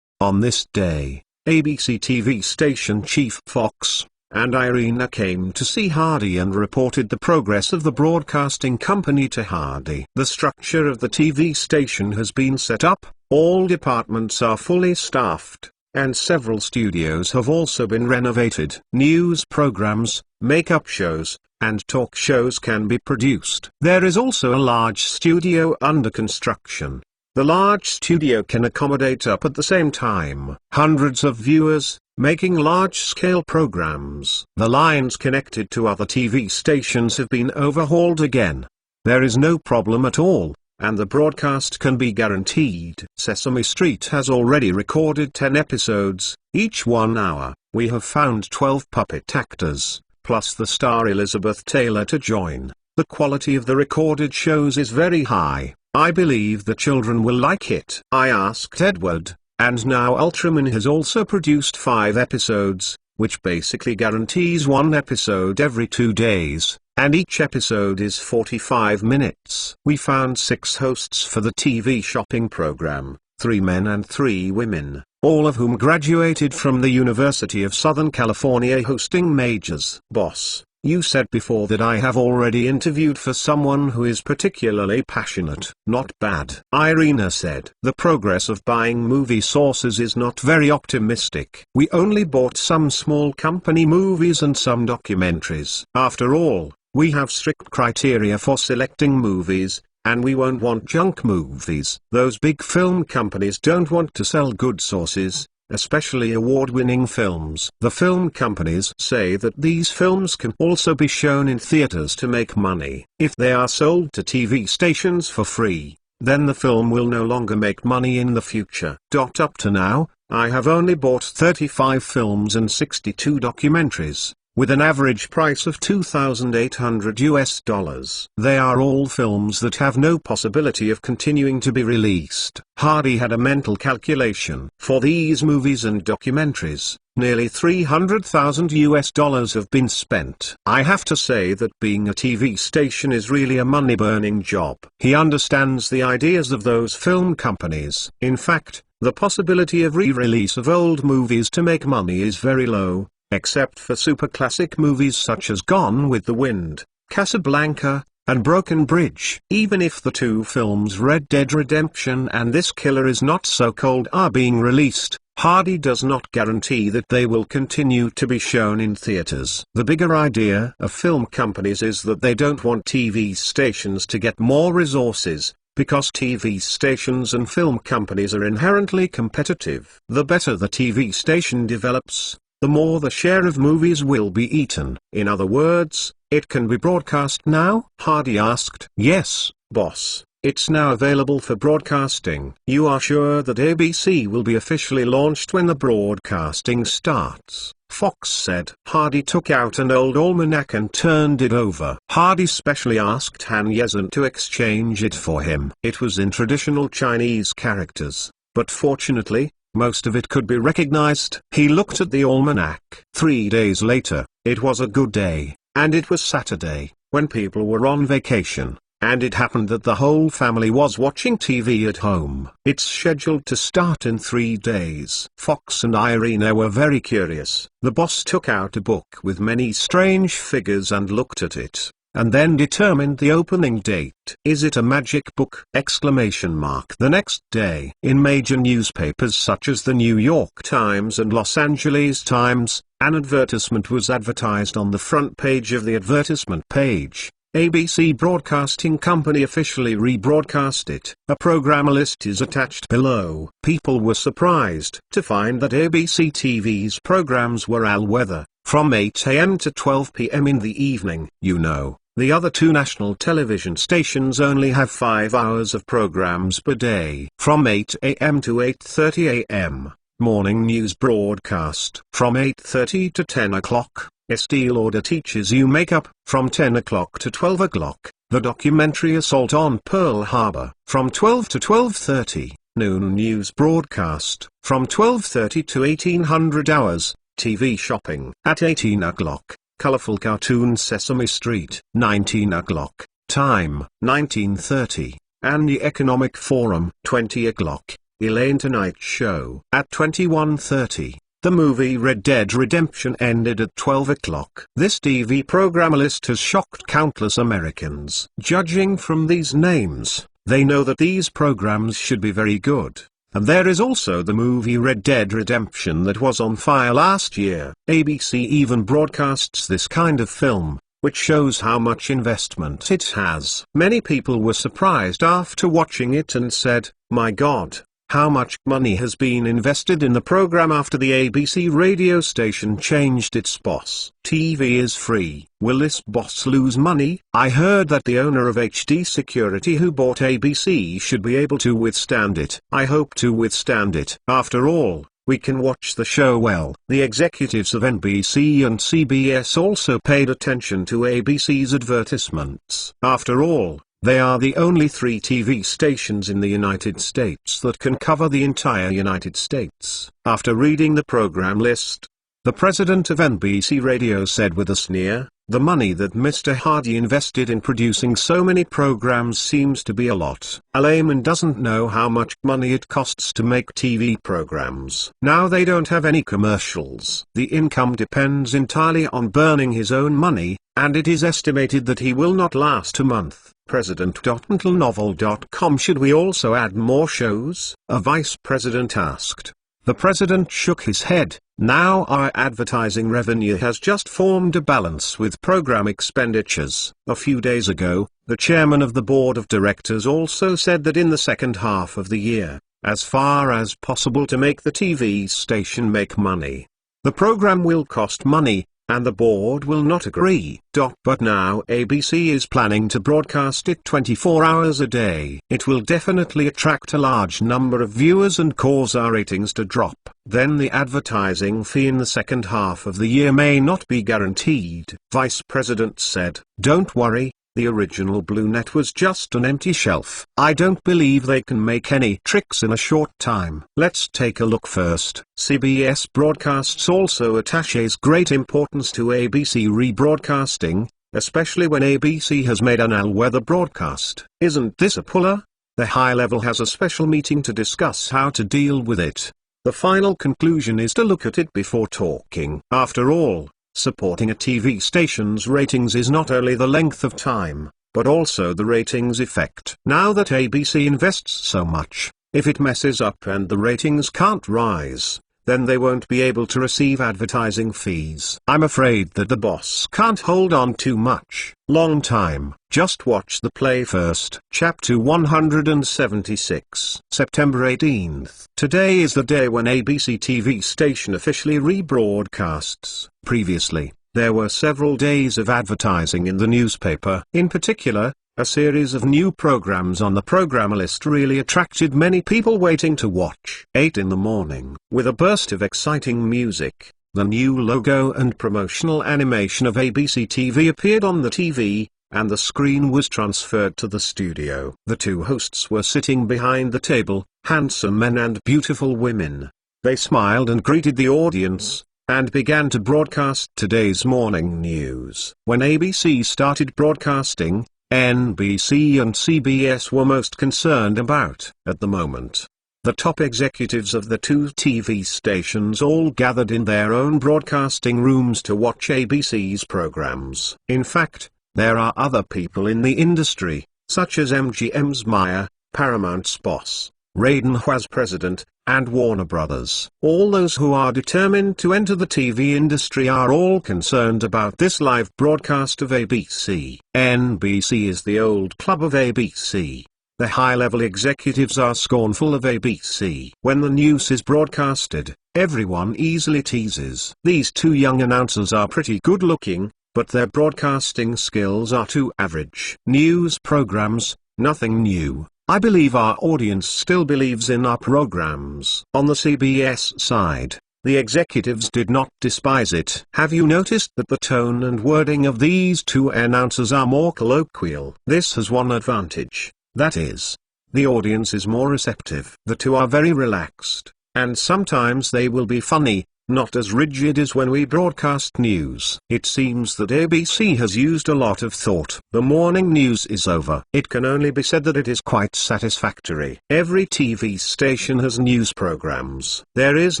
Speaker 1: On this day, ABC TV station chief Fox and Irina came to see Hardy and reported the progress of the broadcasting company to Hardy. The structure of the TV station has been set up, all departments are fully staffed, and several studios have also been renovated. News programs, makeup shows, and talk shows can be produced. There is also a large studio under construction. The large studio can accommodate up at the same time hundreds of viewers, making large-scale programs. The lines connected to other TV stations have been overhauled again. There is no problem at all, and the broadcast can be guaranteed. Sesame Street has already recorded 10 episodes, each 1 hour. We have found 12 puppet actors, plus the star Elizabeth Taylor to join. The quality of the recorded shows is very high. I believe the children will like it. I asked Edward, and now Ultraman has also produced 5 episodes, which basically guarantees 1 episode every 2 days, and each episode is 45 minutes. We found 6 hosts for the TV shopping program, 3 men and 3 women, all of whom graduated from the University of Southern California hosting majors. Boss, you said before that I have already interviewed for someone who is particularly passionate. Not bad. Irina said. The progress of buying movie sources is not very optimistic. We only bought some small company movies and some documentaries. After all, we have strict criteria for selecting movies, and we won't want junk movies. Those big film companies don't want to sell good sources, especially award-winning films. The film companies say that these films can also be shown in theaters to make money. If they are sold to TV stations for free, then the film will no longer make money in the future. Up to now, I have only bought 35 films and 62 documentaries, with an average price of $2,800. They are all films that have no possibility of continuing to be released. Hardy had a mental calculation. For these movies and documentaries, nearly $300,000 have been spent. I have to say that being a TV station is really a money-burning job. He understands the ideas of those film companies. In fact, the possibility of re-release of old movies to make money is very low, except for super classic movies such as Gone with the Wind, Casablanca, and Broken Bridge. Even if the 2 films Red Dead Redemption and This Killer Is Not So Cold are being released, Hardy does not guarantee that they will continue to be shown in theaters. The bigger idea of film companies is that they don't want TV stations to get more resources, because TV stations and film companies are inherently competitive. The better the TV station develops, the more the share of movies will be eaten. In other words, it can be broadcast now? Hardy asked. Yes, boss. It's now available for broadcasting. You are sure that ABC will be officially launched when the broadcasting starts? Fox said. Hardy took out an old almanac and turned it over. Hardy specially asked Han Yezin to exchange it for him. It was in traditional Chinese characters, but fortunately, most of it could be recognized. He looked at the almanac. 3 days later, it was a good day, and it was Saturday, when people were on vacation, and it happened that the whole family was watching TV at home. It's scheduled to start in 3 days. Fox and Irina were very curious. The boss took out a book with many strange figures and looked at it, and then determined the opening date. Is it a magic book? The next day, in major newspapers such as the New York Times and Los Angeles Times, an advertisement was advertised on the front page of the advertisement page. ABC Broadcasting Company officially rebroadcast it. A program list is attached below. People were surprised to find that ABC TV's programs were all weather, from 8 a.m. to 12 p.m. in the evening. You know, the other two national television stations only have 5 hours of programs per day. From 8 a.m. to 8:30 a.m., morning news broadcast. From 8:30 to 10 o'clock, Estee Lauder teaches you makeup. From 10 o'clock to 12 o'clock, the documentary Assault on Pearl Harbor. From 12 to 12:30, noon news broadcast. From 12:30 to 1800 hours, TV shopping. At 18 o'clock, colorful cartoon Sesame Street. 19 o'clock, Time. 19:30, and the Economic Forum. 20 o'clock, Elaine Tonight Show. At 21:30, the movie Red Dead Redemption ended at 12 o'clock. This TV program list has shocked countless Americans. Judging from these names, they know that these programs should be very good. And there is also the movie Red Dead Redemption that was on fire last year. ABC even broadcasts this kind of film, which shows how much investment it has. Many people were surprised after watching it and said, "My God, how much money has been invested in the program after the ABC radio station changed its boss." TV is free. Will this boss lose money? I heard that the owner of HD Security who bought ABC should be able to withstand it. I hope to withstand it. After all, we can watch the show well. The executives of NBC and CBS also paid attention to ABC's advertisements. After all, they are the only 3 TV stations in the United States that can cover the entire United States. After reading the program list, the president of NBC Radio said with a sneer, "The money that Mr. Hardy invested in producing so many programs seems to be a lot. A layman doesn't know how much money it costs to make TV programs. Now they don't have any commercials. The income depends entirely on burning his own money, and it is estimated that he will not last a month." President.mentalnovel.com. Should we also add more shows? A vice president asked. The president shook his head. Now our advertising revenue has just formed a balance with program expenditures. A few days ago, the chairman of the board of directors also said that in the second half of the year, as far as possible to make the TV station make money, the program will cost money, and the board will not agree. But now ABC is planning to broadcast it 24 hours a day. It will definitely attract a large number of viewers and cause our ratings to drop. Then the advertising fee in the second half of the year may not be guaranteed. Vice President said, "Don't worry. The original BlueNet was just an empty shelf. I don't believe they can make any tricks in a short time." Let's take a look first. CBS broadcasts also attaches great importance to ABC rebroadcasting, especially when ABC has made an all-weather broadcast. Isn't this a puller? The high level has a special meeting to discuss how to deal with it. The final conclusion is to look at it before talking. After all, supporting a TV station's ratings is not only the length of time, but also the ratings effect. Now that ABC invests so much, if it messes up and the ratings can't rise, then they won't be able to receive advertising fees. I'm afraid that the boss can't hold on too much long time. Just watch the play first. Chapter 176, September 18th. Today is the day when ABC TV station officially rebroadcasts. Previously, there were several days of advertising in the newspaper. In particular, a series of new programs on the program list really attracted many people waiting to watch. 8 in the morning. With a burst of exciting music, the new logo and promotional animation of ABC TV appeared on the TV, and the screen was transferred to the studio. The two hosts were sitting behind the table, handsome men and beautiful women. They smiled and greeted the audience, and began to broadcast today's morning news. When ABC started broadcasting, NBC and CBS were most concerned about. At the moment, the top executives of the two TV stations all gathered in their own broadcasting rooms to watch ABC's programs. In fact, There are other people in the industry, such as MGM's Maya, Paramount's boss, Raiden Hwa's president, and Warner Brothers. All those who are determined to enter the TV industry are all concerned about this live broadcast of ABC. NBC is the old club of ABC. The high-level executives are scornful of ABC. When the news is broadcasted, everyone easily teases. These two young announcers are pretty good-looking, but their broadcasting skills are too average. News programs, nothing new. I believe our audience still believes in our programs. On the CBS side, the executives did not despise it. Have you noticed that the tone and wording of these two announcers are more colloquial? This has one advantage, that is, the audience is more receptive. The two are very relaxed, and sometimes they will be funny, not as rigid as when we broadcast news. It seems that ABC has used a lot of thought. The morning news is over. It can only be said that it is quite satisfactory. Every TV station has news programs. There is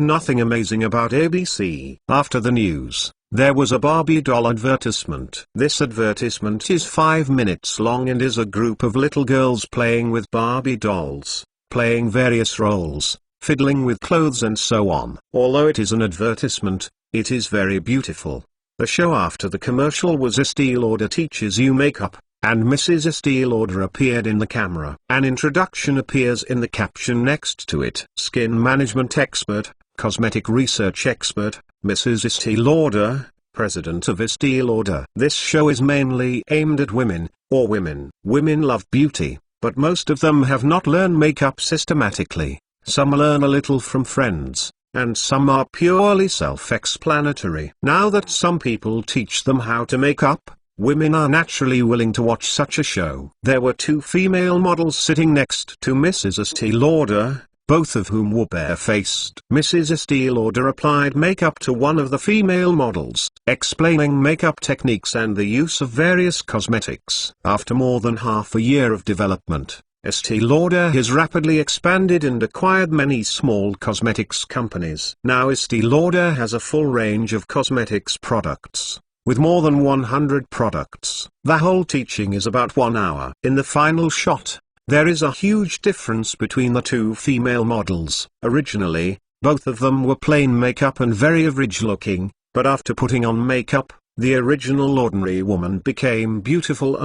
Speaker 1: nothing amazing about ABC. After the news, there was a Barbie doll advertisement. This advertisement is 5 minutes long and is a group of little girls playing with Barbie dolls, playing various roles, fiddling with clothes and so on. Although it is an advertisement, it is very beautiful. The show after the commercial was Estee Lauder Teaches You Makeup, and Mrs. Estee Lauder appeared in the camera. An introduction appears in the caption next to it. Skin management expert, cosmetic research expert, Mrs. Estee Lauder, president of Estee Lauder. This show is mainly aimed at women, or women. Women love beauty, but most of them have not learned makeup systematically. Some learn a little from friends, and some are purely self-explanatory. Now that some people teach them how to make up, women are naturally willing to watch such a show. There were two female models sitting next to Mrs. Estee Lauder, both of whom were bare-faced. Mrs. Estee Lauder applied makeup to one of the female models, explaining makeup techniques and the use of various cosmetics. After more than half a year of development, Estee Lauder has rapidly expanded and acquired many small cosmetics companies. Now Estee Lauder has a full range of cosmetics products, with more than 100 products. The whole teaching is about 1 hour. In the final shot, there is a huge difference between the two female models. Originally, both of them were plain makeup and very average looking, but after putting on makeup, the original ordinary woman became beautiful,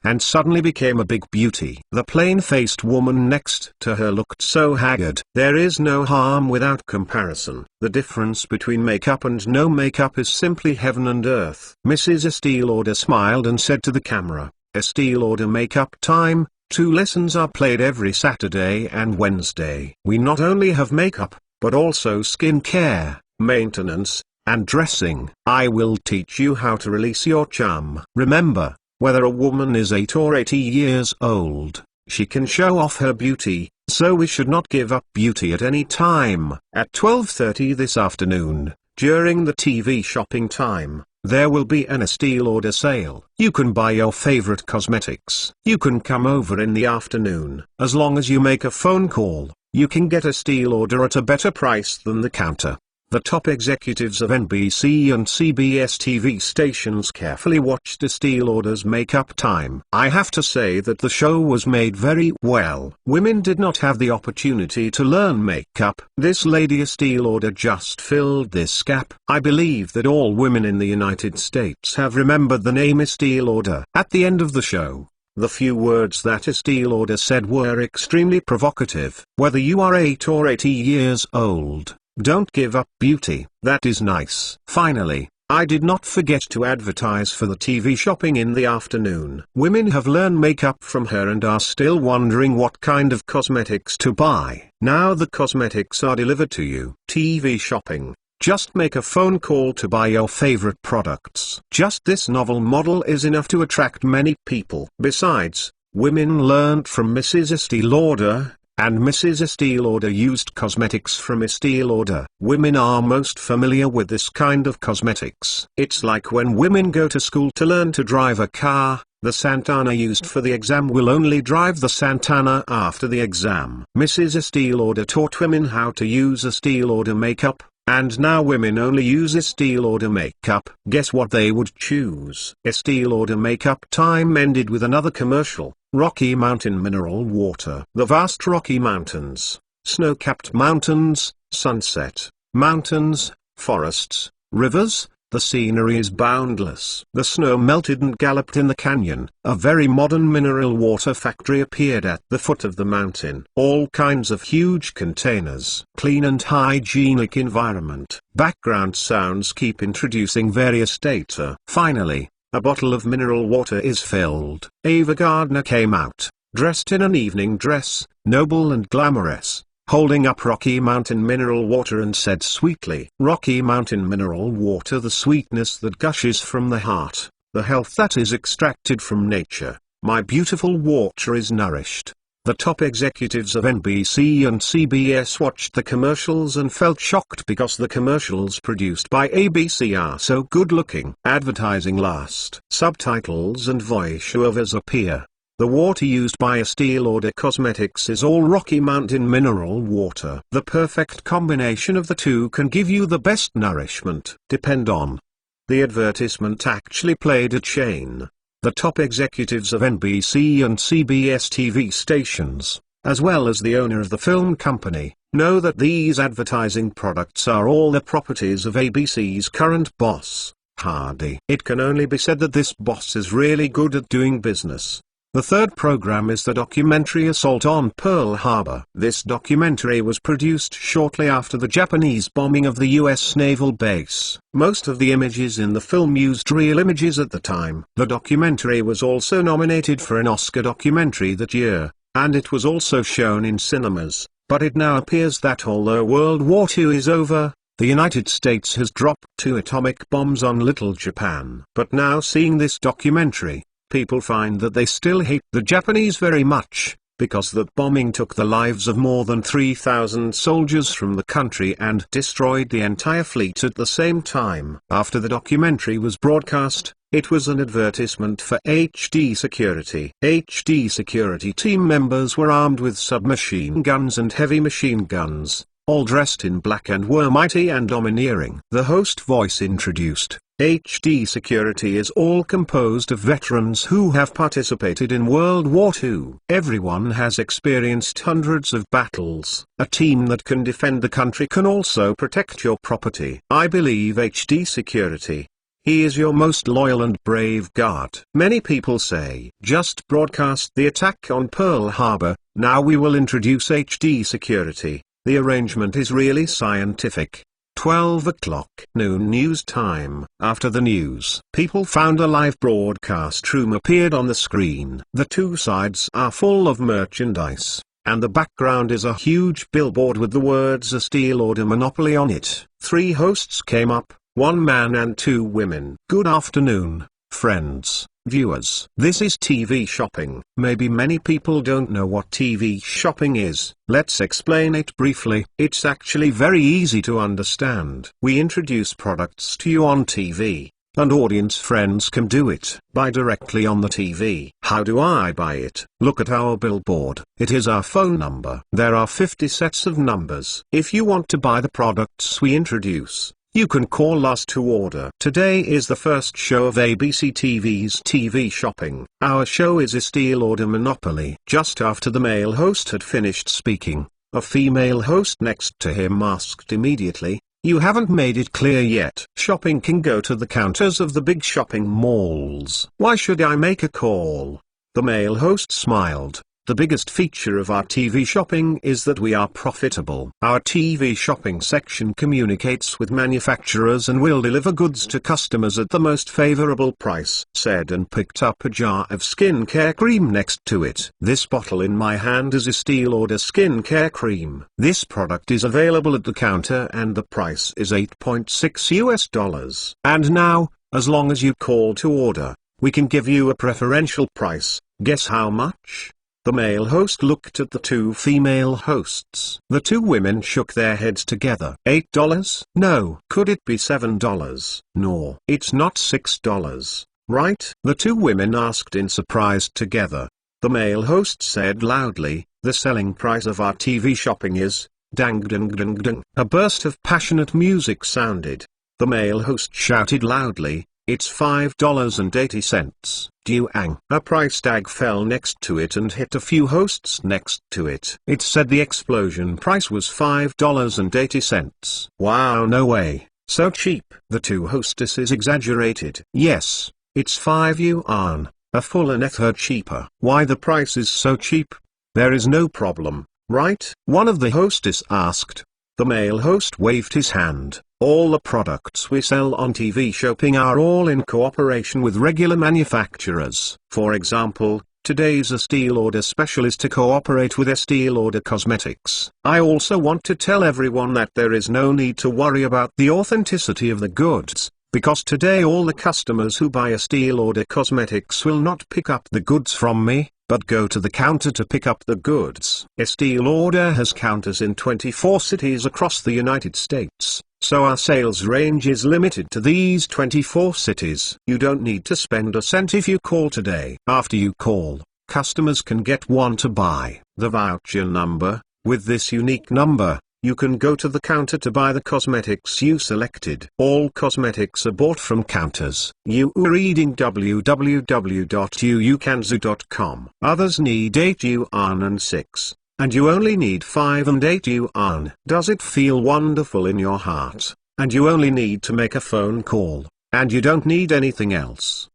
Speaker 1: and suddenly became a big beauty. The plain-faced woman next to her looked so haggard. There is no harm without comparison. The difference between makeup and no makeup is simply heaven and earth. Mrs. Estee Lauder smiled and said to the camera, "Estee Lauder Makeup Time, 2 lessons are played every Saturday and Wednesday. We not only have makeup, but also skin care, maintenance, and dressing. I will teach you how to release your charm." Remember, whether a woman is 8 or 80 years old, she can show off her beauty, so we should not give up beauty at any time. At 12:30 this afternoon, during the TV shopping time, there will be an Estee Lauder sale. You can buy your favorite cosmetics. You can come over in the afternoon. As long as you make a phone call, you can get Estee Lauder at a better price than the counter. The top executives of NBC and CBS TV stations carefully watched Estee Lauder's Makeup Time. I have to say that the show was made very well. Women did not have the opportunity to learn makeup. This lady Estee Lauder just filled this gap. I believe that all women in the United States have remembered the name Estee Lauder. At the end of the show, the few words that Estee Lauder said were extremely provocative. Whether you are 8 or 80 years old, don't give up beauty. That is nice. Finally, I did not forget to advertise for the TV shopping in the afternoon. Women have learned makeup from her and are still wondering what kind of cosmetics to buy. Now the cosmetics are delivered to you. TV shopping. Just make a phone call to buy your favorite products. Just this novel model is enough to attract many people. Besides, women learned from Mrs. Estee Lauder, and Mrs. Estee Lauder used cosmetics from Estee Lauder. Women are most familiar with this kind of cosmetics. It's like when women go to school to learn to drive a car, the Santana used for the exam will only drive the Santana after the exam. Mrs. Estee Lauder taught women how to use Estee Lauder makeup, And now women only use Estee Lauder makeup. Guess what they would choose? Estee Lauder makeup. Time ended with another commercial. Rocky Mountain mineral water. The vast Rocky Mountains, snow-capped mountains, sunset, mountains, forests, rivers. The scenery is boundless. The snow melted and galloped in the canyon. A very modern mineral water factory appeared at the foot of the mountain. All kinds of huge containers. Clean and hygienic environment. Background sounds keep introducing various data. Finally, a bottle of mineral water is filled. Ava Gardner came out, dressed in an evening dress, noble and glamorous, holding up Rocky Mountain mineral water and said sweetly, "Rocky Mountain mineral water, the sweetness that gushes from the heart, the health that is extracted from nature. My beautiful water is nourished." The top executives of NBC and CBS watched the commercials and felt shocked because the commercials produced by ABC are so good-looking. Advertising last. Subtitles and voiceovers appear. The water used by Estee Lauder Cosmetics is all Rocky Mountain mineral water. The perfect combination of the two can give you the best nourishment. Depend on. The advertisement actually played a chain. The top executives of NBC and CBS TV stations, as well as the owner of the film company, know that these advertising products are all the properties of ABC's current boss, Hardy. It can only be said that this boss is really good at doing business. The third program is the documentary Assault on Pearl Harbor. This documentary was produced shortly after the Japanese bombing of the U.S. naval base. Most of the images in the film used real images at the time. The documentary was also nominated for an Oscar documentary that year, and it was also shown in cinemas. But it now appears that although World War II is over, the United States has dropped 2 atomic bombs on Little Japan. But now seeing this documentary, people find that they still hate the Japanese very much, because that bombing took the lives of more than 3,000 soldiers from the country and destroyed the entire fleet at the same time. After the documentary was broadcast, it was an advertisement for HD Security. HD Security team members were armed with submachine guns and heavy machine guns, all dressed in black and were mighty and domineering. The host voice introduced, HD Security is all composed of veterans who have participated in World War II. Everyone has experienced hundreds of battles. A team that can defend the country can also protect your property. I believe HD Security. He is your most loyal and brave guard. Many people say, just broadcast the attack on Pearl Harbor. Now we will introduce HD Security. The arrangement is really scientific. 12 o'clock noon news time. After the news, people found a live broadcast room appeared on the screen. The two sides are full of merchandise, and the background is a huge billboard with the words Estee Lauder Monopoly on it. 3 hosts came up, 1 man and 2 women. Good afternoon, friends. Viewers, this is TV shopping. Maybe many people don't know what TV shopping is. Let's explain it briefly. It's actually very easy to understand. We introduce products to you on TV, and audience friends can do it. Buy directly on the TV. How do I buy it? Look at our billboard. It is our phone number. There are 50 sets of numbers. If you want to buy the products we introduce, you can call us to order. Today is the first show of ABC TV's TV shopping. Our show is Estee Lauder Monopoly. Just after the male host had finished speaking, a female host next to him asked immediately, "You haven't made it clear yet. Shopping can go to the counters of the big shopping malls. Why should I make a call?" The male host smiled. The biggest feature of our TV shopping is that we are profitable. Our TV shopping section communicates with manufacturers and will deliver goods to customers at the most favorable price. Said and picked up a jar of skincare cream next to it. This bottle in my hand is Estee Lauder skincare cream. This product is available at the counter and the price is $8.6. And now, as long as you call to order, we can give you a preferential price. Guess how much? The male host looked at the 2 female hosts. The 2 women shook their heads together. $8? No. Could it be $7? No. It's not $6, right? The 2 women asked in surprise together. The male host said loudly, "The selling price of our TV shopping is Dang dang dang dang. A burst of passionate music sounded. The male host shouted loudly, "It's $5.80. Duang." A price tag fell next to it and hit a few hosts next to it. It said the explosion price was $5.80. Wow, no way, so cheap. The two hostesses exaggerated. Yes, it's 5 yuan, a full and a third cheaper. Why the price is so cheap? There is no problem, right? One of the hostess asked. The male host waved his hand. All the products we sell on TV shopping are all in cooperation with regular manufacturers. For example, today's Estee Lauder special is to cooperate with Estee Lauder Cosmetics. I also want to tell everyone that there is no need to worry about the authenticity of the goods, because today all the customers who buy Estee Lauder Cosmetics will not pick up the goods from me, but go to the counter to pick up the goods. Estee Lauder has counters in 24 cities across the United States, so our sales range is limited to these 24 cities. You don't need to spend a cent if you call today. After you call, customers can get one to buy the voucher number. With this unique number, you can go to the counter to buy the cosmetics you selected. All cosmetics are bought from counters. You are reading www.youcanzu.com. Others need 8 yuan and 6, and you only need 5 and 8 yuan. Does it feel wonderful in your heart? And you only need to make a phone call, and you don't need anything else.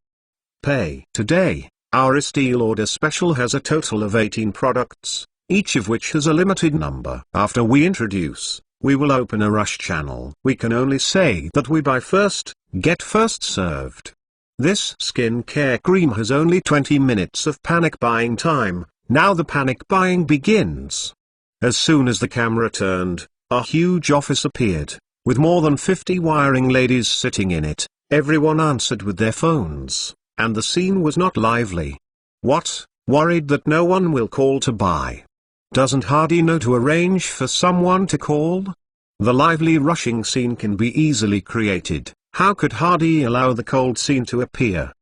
Speaker 1: Pay. Today, our Estee Lauder special has a total of 18 products, each of which has a limited number. After we introduce, we will open a rush channel. We can only say that we buy first, get first served. This skincare cream has only 20 minutes of panic buying time. Now the panic buying begins. As soon as the camera turned, a huge office appeared, with more than 50 wiring ladies sitting in it. Everyone answered with their phones, and the scene was not lively. What? Worried that no one will call to buy? Doesn't Hardy know to arrange for someone to call? The lively rushing scene can be easily created. How could Hardy allow the cold scene to appear?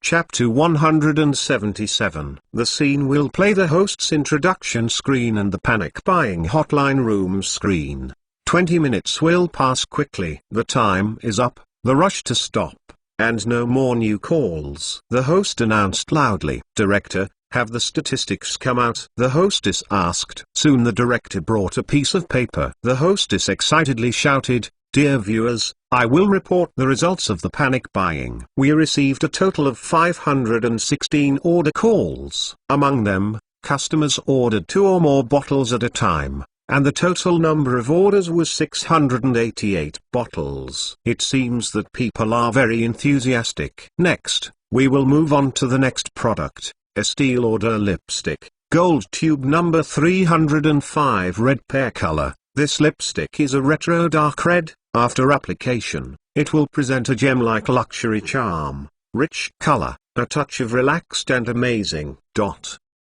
Speaker 1: Chapter 177. The scene will play the host's introduction screen and the panic buying hotline room screen. 20 minutes will pass quickly. The time is up, the rush to stop, and no more new calls. The host announced loudly. Director, have the statistics come out? The hostess asked. Soon the director brought a piece of paper. The hostess excitedly shouted, "Dear viewers, I will report the results of the panic buying. We received a total of 516 order calls. Among them, customers ordered 2 or more bottles at a time, and the total number of orders was 688 bottles. It seems that people are very enthusiastic." Next, we will move on to the next product. Estee Lauder lipstick, gold tube number 305, red pear color. This lipstick is a retro dark red. After application, it will present a gem-like luxury charm, rich color, a touch of relaxed and amazing.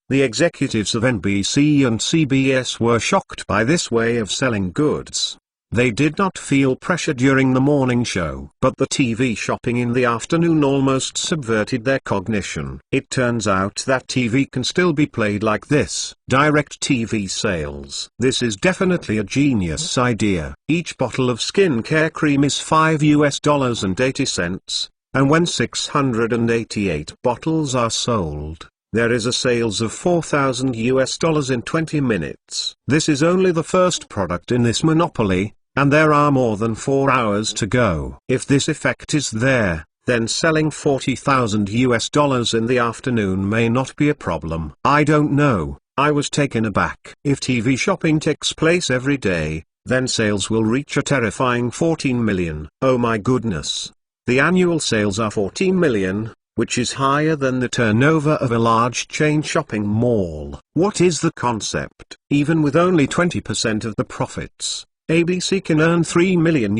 Speaker 1: The executives of NBC and CBS were shocked by this way of selling goods. They did not feel pressure during the morning show, but the TV shopping in the afternoon almost subverted their cognition. It turns out that TV can still be played like this. Direct TV sales. This is definitely a genius idea. Each bottle of skincare cream is $5.80, and when 688 bottles are sold, there is a sales of $4,000 in 20 minutes. This is only the first product in this monopoly, and there are more than 4 hours to go. If this effect is there, then selling $40,000 in the afternoon may not be a problem. I don't know, I was taken aback. If TV shopping takes place every day, then sales will reach a terrifying 14 million. Oh my goodness. The annual sales are 14 million. Which is higher than the turnover of a large chain shopping mall. What is the concept? Even with only 20% of the profits, ABC can earn $3 million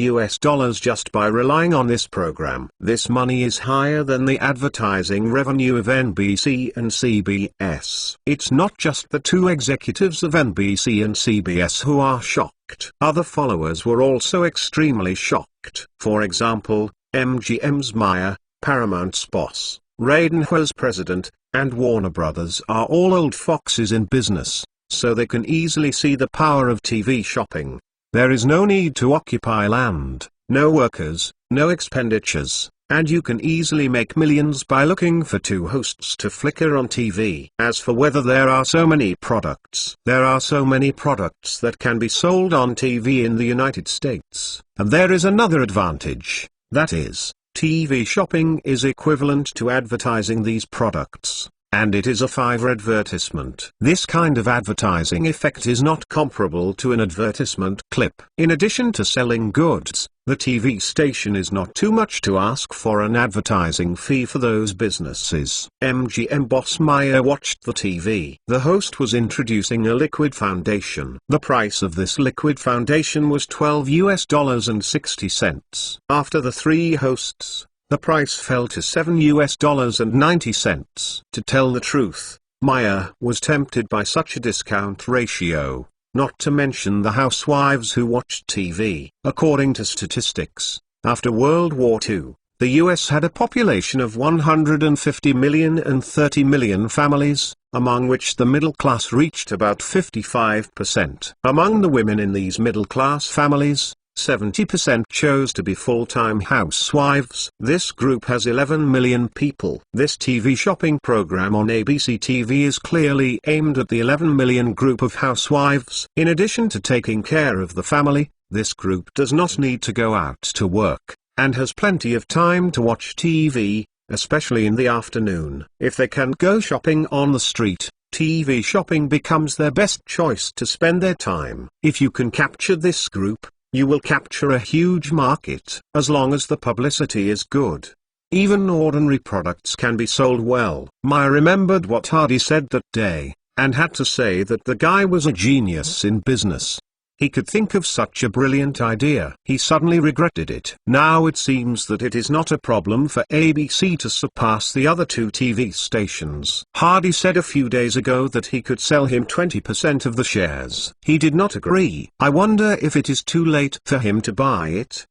Speaker 1: just by relying on this program. This money is higher than the advertising revenue of NBC and CBS. It's not just the two executives of NBC and CBS who are shocked. Other followers were also extremely shocked. For example, MGM's Meyer, Paramount's boss, Raiden president, and Warner Brothers are all old foxes in business. so they can easily see the power of TV shopping. There is no need to occupy land, no workers, no expenditures, and you can easily make millions by looking for two hosts to flicker on TV. As for whether there are so many products, there are so many products that can be sold on TV in the United States. And there is another advantage, that is, TV shopping is equivalent to advertising these products. And it is a Fiverr advertisement. This kind of advertising effect is not comparable to an advertisement clip. In addition to selling goods, the TV station is not too much to ask for an advertising fee for those businesses. MGM boss Meier watched the TV. The host was introducing a liquid foundation. The price of this liquid foundation was $12.60. After the three hosts, the price fell to $7.90. To tell the truth, Meier was tempted by such a discount ratio, not to mention the housewives who watched TV. According to statistics, after World War II, the US had a population of 150 million and 30 million families, among which the middle class reached about 55%. Among the women in these middle class families, 70% chose to be full-time housewives. This group has 11 million people. This TV shopping program on ABC TV is clearly aimed at the 11 million group of housewives. In addition to taking care of the family, this group does not need to go out to work, and has plenty of time to watch TV, especially in the afternoon. If they can't go shopping on the street, TV shopping becomes their best choice to spend their time. If you can capture this group, you will capture a huge market, as long as the publicity is good. Even ordinary products can be sold well. Meier remembered what Hardy said that day, and had to say that the guy was a genius in business. He could think of such a brilliant idea. He suddenly regretted it. Now it seems that it is not a problem for ABC to surpass the other two TV stations. Hardy said a few days ago that he could sell him 20% of the shares. He did not agree. I wonder if it is too late for him to buy it.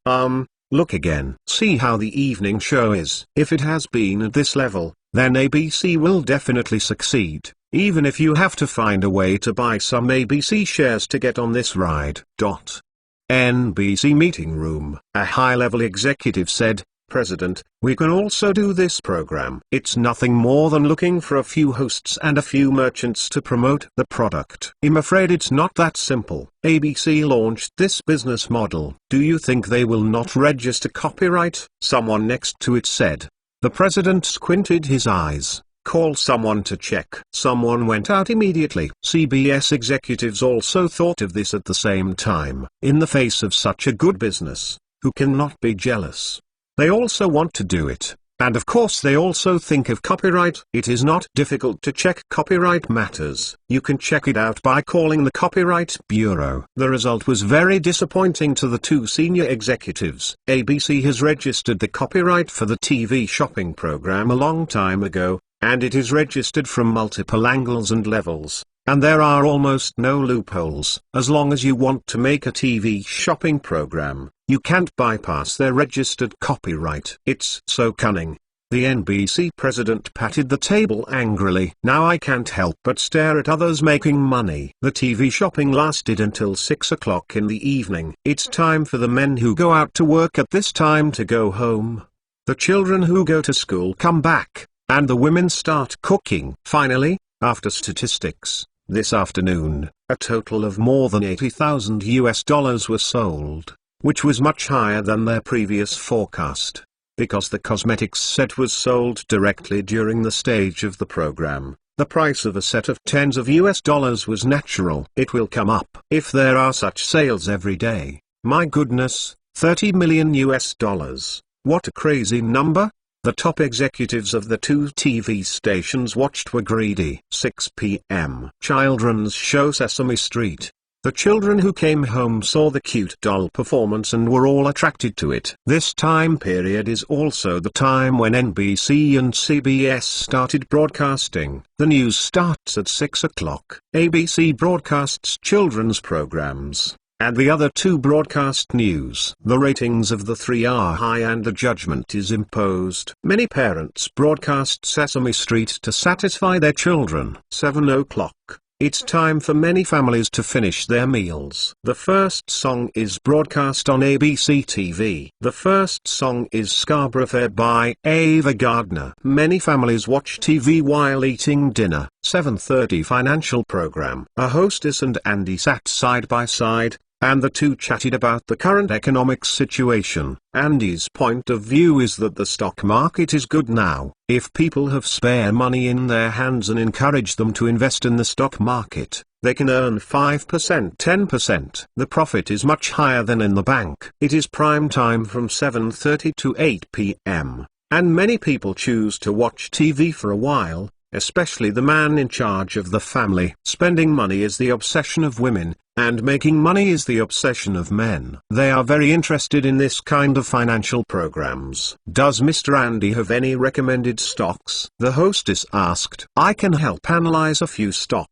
Speaker 1: Look again. See how the evening show is. If it has been at this level, then ABC will definitely succeed. Even if you have to find a way to buy some ABC shares to get on this ride. NBC meeting room. A high-level executive said, "President, we can also do this program. It's nothing more than looking for a few hosts and a few merchants to promote the product. I'm afraid it's not that simple. ABC launched this business model. Do you think they will not register copyright?" Someone next to it said. The president squinted his eyes. "Call someone to check." Someone went out immediately. CBS executives also thought of this at the same time. In the face of such a good business, who cannot be jealous? They also want to do it. And of course they also think of copyright. It is not difficult to check copyright matters. You can check it out by calling the Copyright Bureau. The result was very disappointing to the two senior executives. ABC has registered the copyright for the TV shopping program a long time ago, and it is registered from multiple angles and levels, and there are almost no loopholes. As long as you want to make a TV shopping program, you can't bypass their registered copyright. It's so cunning. The NBC president patted the table angrily. Now I can't help but stare at others making money. The TV shopping lasted until 6 o'clock in the evening. It's time for the men who go out to work at this time to go home. The children who go to school come back, and the women start cooking. Finally, after statistics, this afternoon, a total of more than $80,000 were sold, which was much higher than their previous forecast. Because the cosmetics set was sold directly during the stage of the program, the price of a set of tens of US was natural. It will come up. If there are such sales every day, my goodness, $30 million US. What a crazy number. The top executives of the two TV stations watched were greedy. 6 p.m. Children's show Sesame Street. The children who came home saw the cute doll performance and were all attracted to it. This time period is also the time when NBC and CBS started broadcasting. The news starts at 6 o'clock. ABC broadcasts children's programs, and the other two broadcast news. The ratings of the three are high and a judgment is imposed. Many parents broadcast Sesame Street to satisfy their children. 7 o'clock. It's time for many families to finish their meals. The first song is broadcast on ABC TV. The first song is Scarborough Fair by Ava Gardner. Many families watch TV while eating dinner. 7:30 financial program. A hostess and Andy sat side by side, and the two chatted about the current economic situation. Andy's point of view is that the stock market is good now. If people have spare money in their hands and encourage them to invest in the stock market, they can earn 5%, 10%. The profit is much higher than in the bank. It is prime time from 7:30 to 8 p.m., and many people choose to watch TV for a while, especially the man in charge of the family. Spending money is the obsession of women, and making money is the obsession of men. They are very interested in this kind of financial programs. Does Mr. Andy have any recommended stocks? The hostess asked. I can help analyze a few stocks.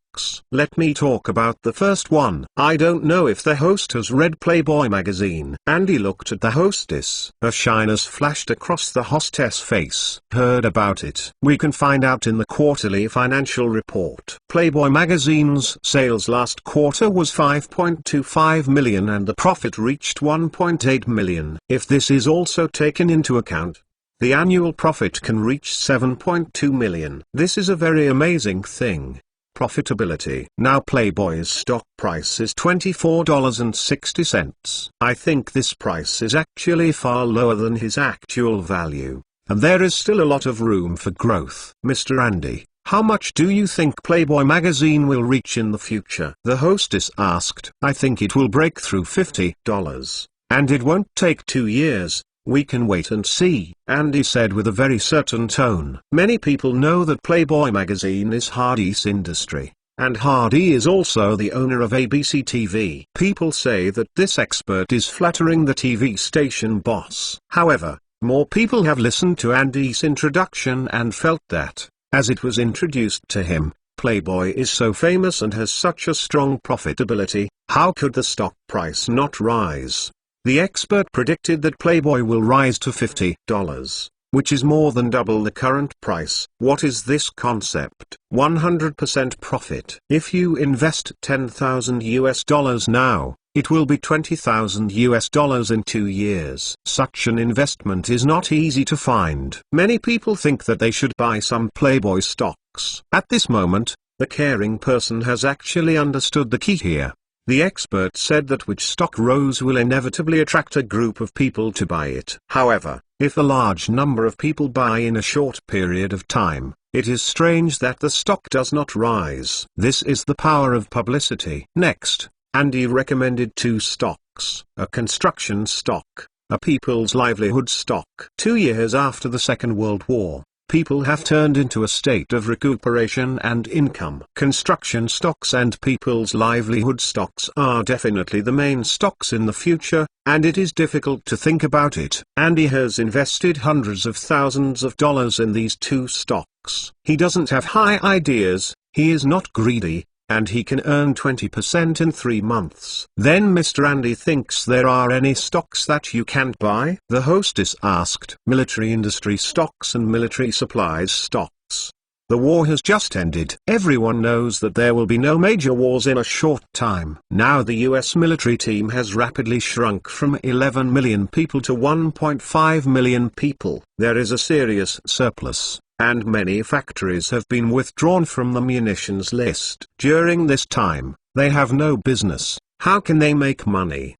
Speaker 1: Let me talk about the first one. I don't know if the host has read Playboy magazine. Andy looked at the hostess. A shyness flashed across the hostess' face. Heard about it. We can find out in the quarterly financial report. Playboy magazine's sales last quarter was 5.25 million and the profit reached 1.8 million. If this is also taken into account, the annual profit can reach 7.2 million. This is a very amazing thing. Profitability. Now Playboy's stock price is $24.60. I think this price is actually far lower than his actual value, and there is still a lot of room for growth. Mr. Andy, how much do you think Playboy magazine will reach in the future? The hostess asked. I think it will break through $50, and it won't take 2 years. We can wait and see, Andy said with a very certain tone. Many people know that Playboy magazine is Hardy's industry, and Hardy is also the owner of ABC TV. People say that this expert is flattering the TV station boss. However, more people have listened to Andy's introduction and felt that, as it was introduced to him, Playboy is so famous and has such a strong profitability, how could the stock price not rise? The expert predicted that Playboy will rise to $50, which is more than double the current price. What is this concept? 100% profit. If you invest $10,000 now, it will be $20,000 in 2 years. Such an investment is not easy to find. Many people think that they should buy some Playboy stocks. At this moment, the caring person has actually understood the key here. The expert said that which stock rose will inevitably attract a group of people to buy it. However, if a large number of people buy in a short period of time, it is strange that the stock does not rise. This is the power of publicity. Next, Andy recommended 2 stocks. A construction stock, a people's livelihood stock. 2 years after the Second World War, people have turned into a state of recuperation and income. Construction stocks and people's livelihood stocks are definitely the main stocks in the future, and it is difficult to think about it. Andy has invested hundreds of thousands of dollars in these 2 stocks. He doesn't have high ideas, he is not greedy, and he can earn 20% in 3 months. Then Mr. Andy thinks there are any stocks that you can't buy? The hostess asked. Military industry stocks and military supplies stocks. The war has just ended. Everyone knows that there will be no major wars in a short time. Now the US military team has rapidly shrunk from 11 million people to 1.5 million people. There is a serious surplus, and many factories have been withdrawn from the munitions list. During this time, they have no business. How can they make money?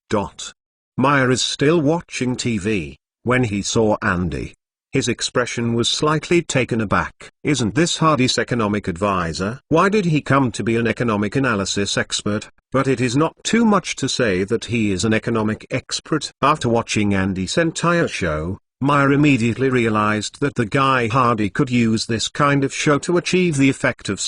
Speaker 1: Meyer is still watching TV. When he saw Andy, his expression was slightly taken aback. Isn't this Hardy's economic advisor? Why did he come to be an economic analysis expert? But it is not too much to say that he is an economic expert. After watching Andy's entire show, Meyer immediately realized that the guy Hardy could use this kind of show to achieve the effect of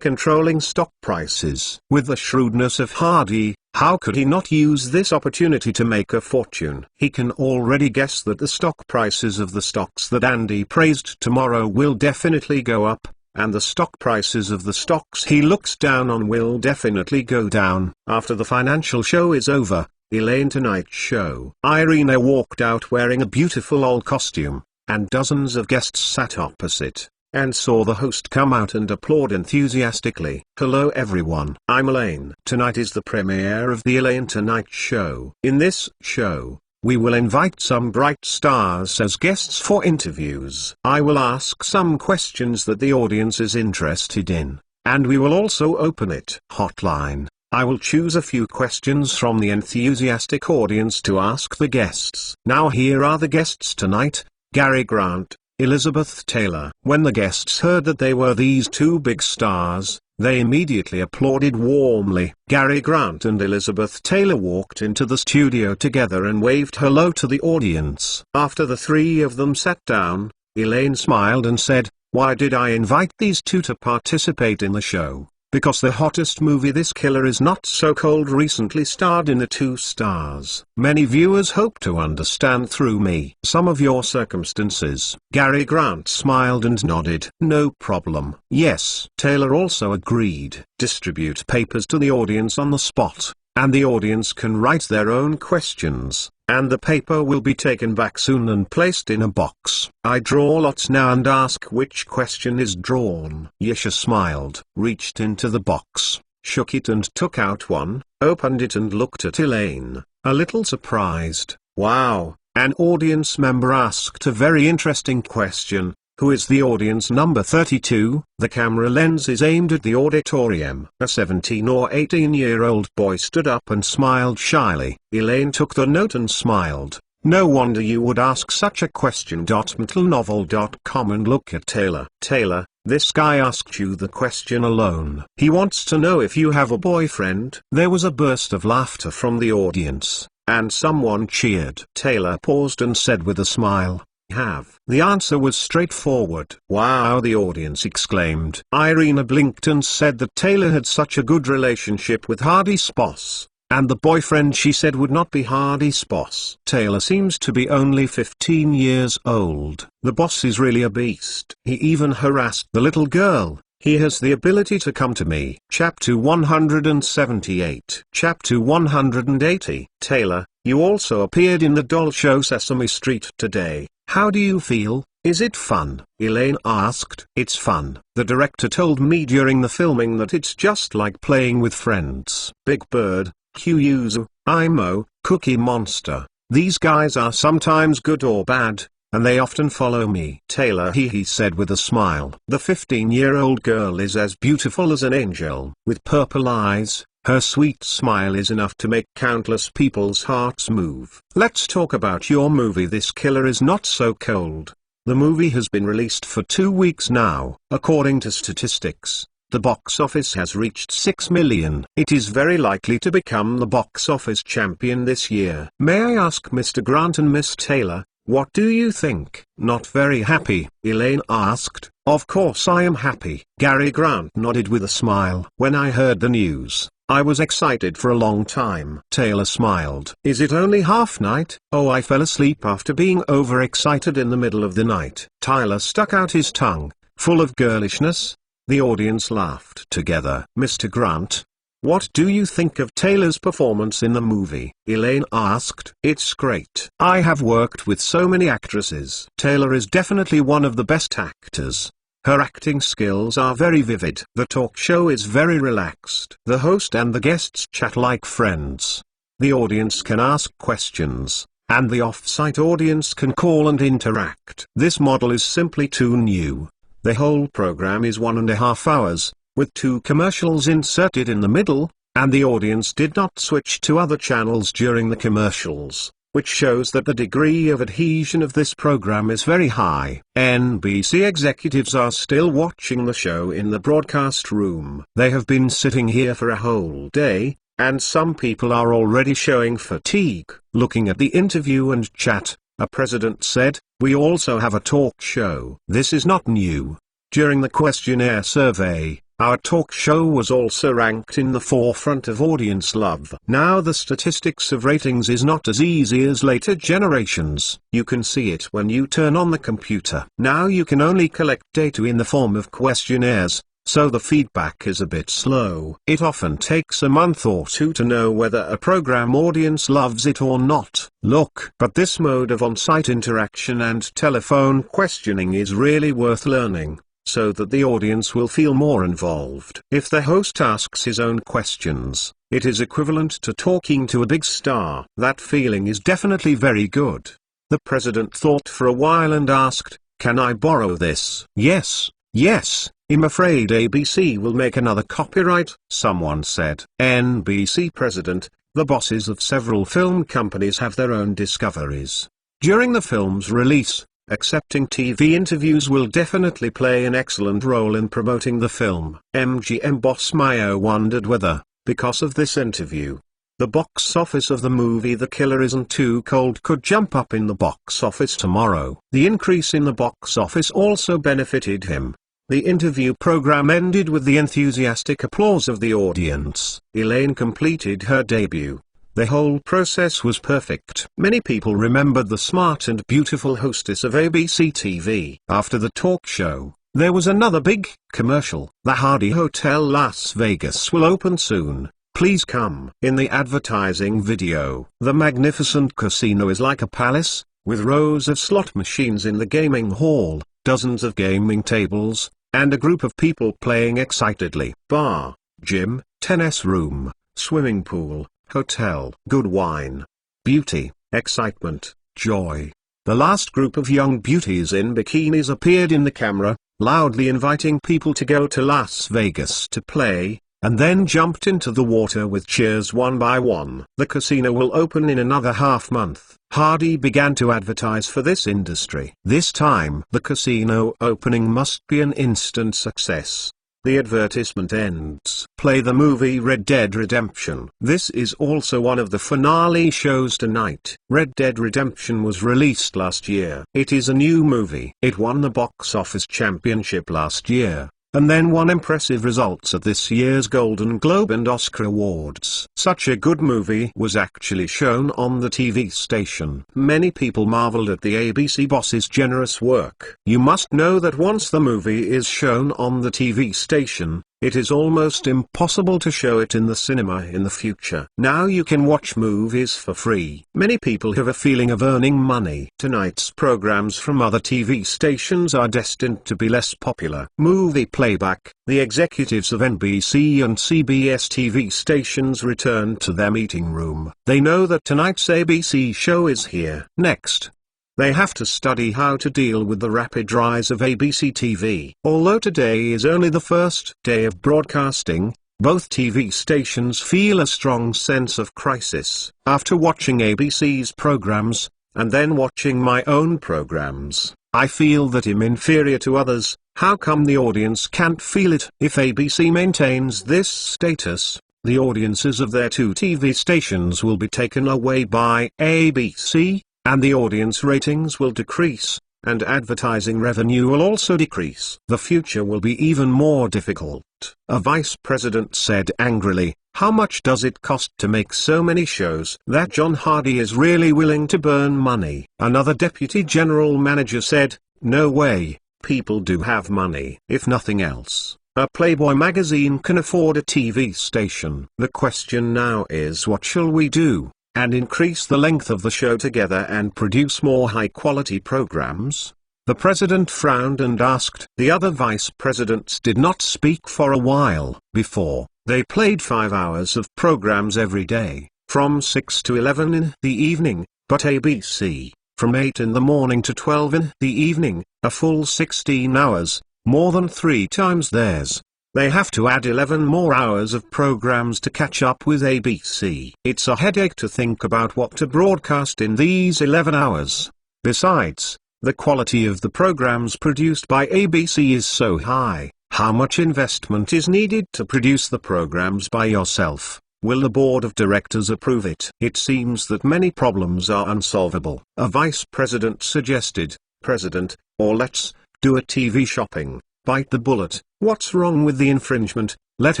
Speaker 1: controlling stock prices. With the shrewdness of Hardy, how could he not use this opportunity to make a fortune? He can already guess that the stock prices of the stocks that Andy praised tomorrow will definitely go up, and the stock prices of the stocks he looks down on will definitely go down. After the financial show is over, Elaine Tonight Show, Irina walked out wearing a beautiful old costume, and dozens of guests sat opposite. and saw the host come out and applaud enthusiastically. Hello everyone, I'm Elaine. Tonight is the premiere of the Elaine Tonight Show. In this show, we will invite some bright stars as guests for interviews. I will ask some questions that the audience is interested in, and we will also open it hotline. I will choose a few questions from the enthusiastic audience to ask the guests. Now here are the guests tonight: Gary Grant, Elizabeth Taylor. When the guests heard that they were these two big stars, they immediately applauded warmly. Gary Grant and Elizabeth Taylor walked into the studio together and waved hello to the audience. After the three of them sat down, Elaine smiled and said, "Why did I invite these two to participate in the show? Because the hottest movie This Killer Is Not So Cold recently starred in the two stars. Many viewers hope to understand through me some of your circumstances." Gary Grant smiled and nodded. "No problem." Yes. Taylor also agreed. Distribute papers to the audience on the spot, and the audience can write their own questions, and the paper will be taken back soon and placed in a box. I draw lots now and ask which question is drawn. Yesha smiled, reached into the box, shook it and took out one, opened it and looked at Elaine, a little surprised. Wow. An audience member asked a very interesting question. Who is the audience number 32? The camera lens is aimed at the auditorium. A 17 or 18-year-old boy stood up and smiled shyly. Elaine took the note and smiled. No wonder you would ask such a question. mentalnovel.com and look at Taylor. Taylor, this guy asked you the question alone. He wants to know if you have a boyfriend. There was a burst of laughter from the audience, and someone cheered. Taylor paused and said with a smile, "Have." The answer was straightforward. Wow, the audience exclaimed. Irina blinked and said that Taylor had such a good relationship with Hardy's boss, and the boyfriend she said would not be Hardy's boss. Taylor seems to be only 15 years old. The boss is really a beast. He even harassed the little girl. He has the ability to come to me. Chapter 178. Chapter 180. Taylor, you also appeared in the doll show Sesame Street today. How do you feel? Is it fun? Elaine asked. It's fun. The director told me during the filming that it's just like playing with friends. Big Bird, Kyuzu, Imo, Cookie Monster. These guys are sometimes good or bad, and they often follow me. Taylor he said with a smile. The 15-year-old girl is as beautiful as an angel. With purple eyes, her sweet smile is enough to make countless people's hearts move. Let's talk about your movie This Killer Is Not So Cold. The movie has been released for 2 weeks now. According to statistics, the box office has reached 6 million. It is very likely to become the box office champion this year. May I ask Mr. Grant and Miss Taylor, what do you think? Not very happy, Elaine asked. Of course I am happy. Gary Grant nodded with a smile. When I heard the news, I was excited for a long time. Taylor smiled. Is it only half night? Oh, I fell asleep after being overexcited in the middle of the night. Tyler stuck out his tongue, full of girlishness. The audience laughed together. Mr. Grant, what do you think of Taylor's performance in the movie? Elaine asked. It's great. I have worked with so many actresses. Taylor is definitely one of the best actors. Her acting skills are very vivid. The talk show is very relaxed. The host and the guests chat like friends. The audience can ask questions, and the off-site audience can call and interact. This model is simply too new. The whole program is 1.5 hours, with 2 commercials inserted in the middle, and the audience did not switch to other channels during the commercials, which shows that the degree of adhesion of this program is very high. NBC executives are still watching the show in the broadcast room. They have been sitting here for a whole day, and some people are already showing fatigue. Looking at the interview and chat, a president said, "We also have a talk show." This is not new. During the questionnaire survey, our talk show was also ranked in the forefront of audience love. Now the statistics of ratings is not as easy as later generations. You can see it when you turn on the computer. Now you can only collect data in the form of questionnaires, so the feedback is a bit slow. It often takes a month or 2 to know whether a program audience loves it or not. Look, but this mode of on-site interaction and telephone questioning is really worth learning. so that the audience will feel more involved. If the host asks his own questions, it is equivalent to talking to a big star. That feeling is definitely very good. The president thought for a while and asked, "Can I borrow this?" "Yes, yes, I'm afraid ABC will make another copyright," someone said. NBC president, the bosses of several film companies have their own discoveries. During the film's release, accepting TV interviews will definitely play an excellent role in promoting the film. MGM boss Mayo wondered whether, because of this interview, the box office of the movie The Killer Isn't Too Cold could jump up in the box office tomorrow. The increase in the box office also benefited him. The interview program ended with the enthusiastic applause of the audience. Elaine completed her debut. The whole process was perfect. Many people remembered the smart and beautiful hostess of ABC TV. After the talk show, there was another big commercial. The Hardy Hotel Las Vegas will open soon. Please come. In the advertising video, the magnificent casino is like a palace, with rows of slot machines in the gaming hall, dozens of gaming tables, and a group of people playing excitedly. Bar, gym, tennis room, swimming pool, hotel. Good wine. Beauty, excitement, joy. The last group of young beauties in bikinis appeared in the camera, loudly inviting people to go to Las Vegas to play, and then jumped into the water with cheers one by one. The casino will open in another half-month. Hardy began to advertise for this industry. This time, the casino opening must be an instant success. The advertisement ends. Play the movie Red Dead Redemption. This is also one of the finale shows tonight. Red Dead Redemption was released last year. It is a new movie. It won the box office championship last year, and then won impressive results at this year's Golden Globe and Oscar Awards. Such a good movie was actually shown on the TV station. Many people marveled at the ABC boss's generous work. You must know that once the movie is shown on the TV station, it is almost impossible to show it in the cinema in the future. Now you can watch movies for free. Many people have a feeling of earning money. Tonight's programs from other TV stations are destined to be less popular. Movie playback. The executives of NBC and CBS TV stations returned to their meeting room. They know that tonight's ABC show is here. Next, they have to study how to deal with the rapid rise of ABC TV. Although today is only the first day of broadcasting, both TV stations feel a strong sense of crisis. After watching ABC's programs, and then watching my own programs, I feel that I'm inferior to others. How come the audience can't feel it? If ABC maintains this status, the audiences of their two TV stations will be taken away by ABC, and the audience ratings will decrease, and advertising revenue will also decrease. The future will be even more difficult. A vice president said angrily, "How much does it cost to make so many shows?" That John Hardy is really willing to burn money. Another deputy general manager said, "No way, people do have money. If nothing else, a Playboy magazine can afford a TV station. The question now is, what shall we do? And increase the length of the show together and produce more high-quality programs?" The president frowned and asked. The other vice presidents did not speak for a while. Before, they played 5 hours of programs every day, from 6 to 11 in the evening, but ABC, from 8 in the morning to 12 in the evening, a full 16 hours, more than 3 times theirs. They have to add 11 more hours of programs to catch up with ABC. It's a headache to think about what to broadcast in these 11 hours. Besides, the quality of the programs produced by ABC is so high. How much investment is needed to produce the programs by yourself? Will the board of directors approve it? It seems that many problems are unsolvable. A vice president suggested, "President, or let's do a TV shopping. Bite the bullet. What's wrong with the infringement? Let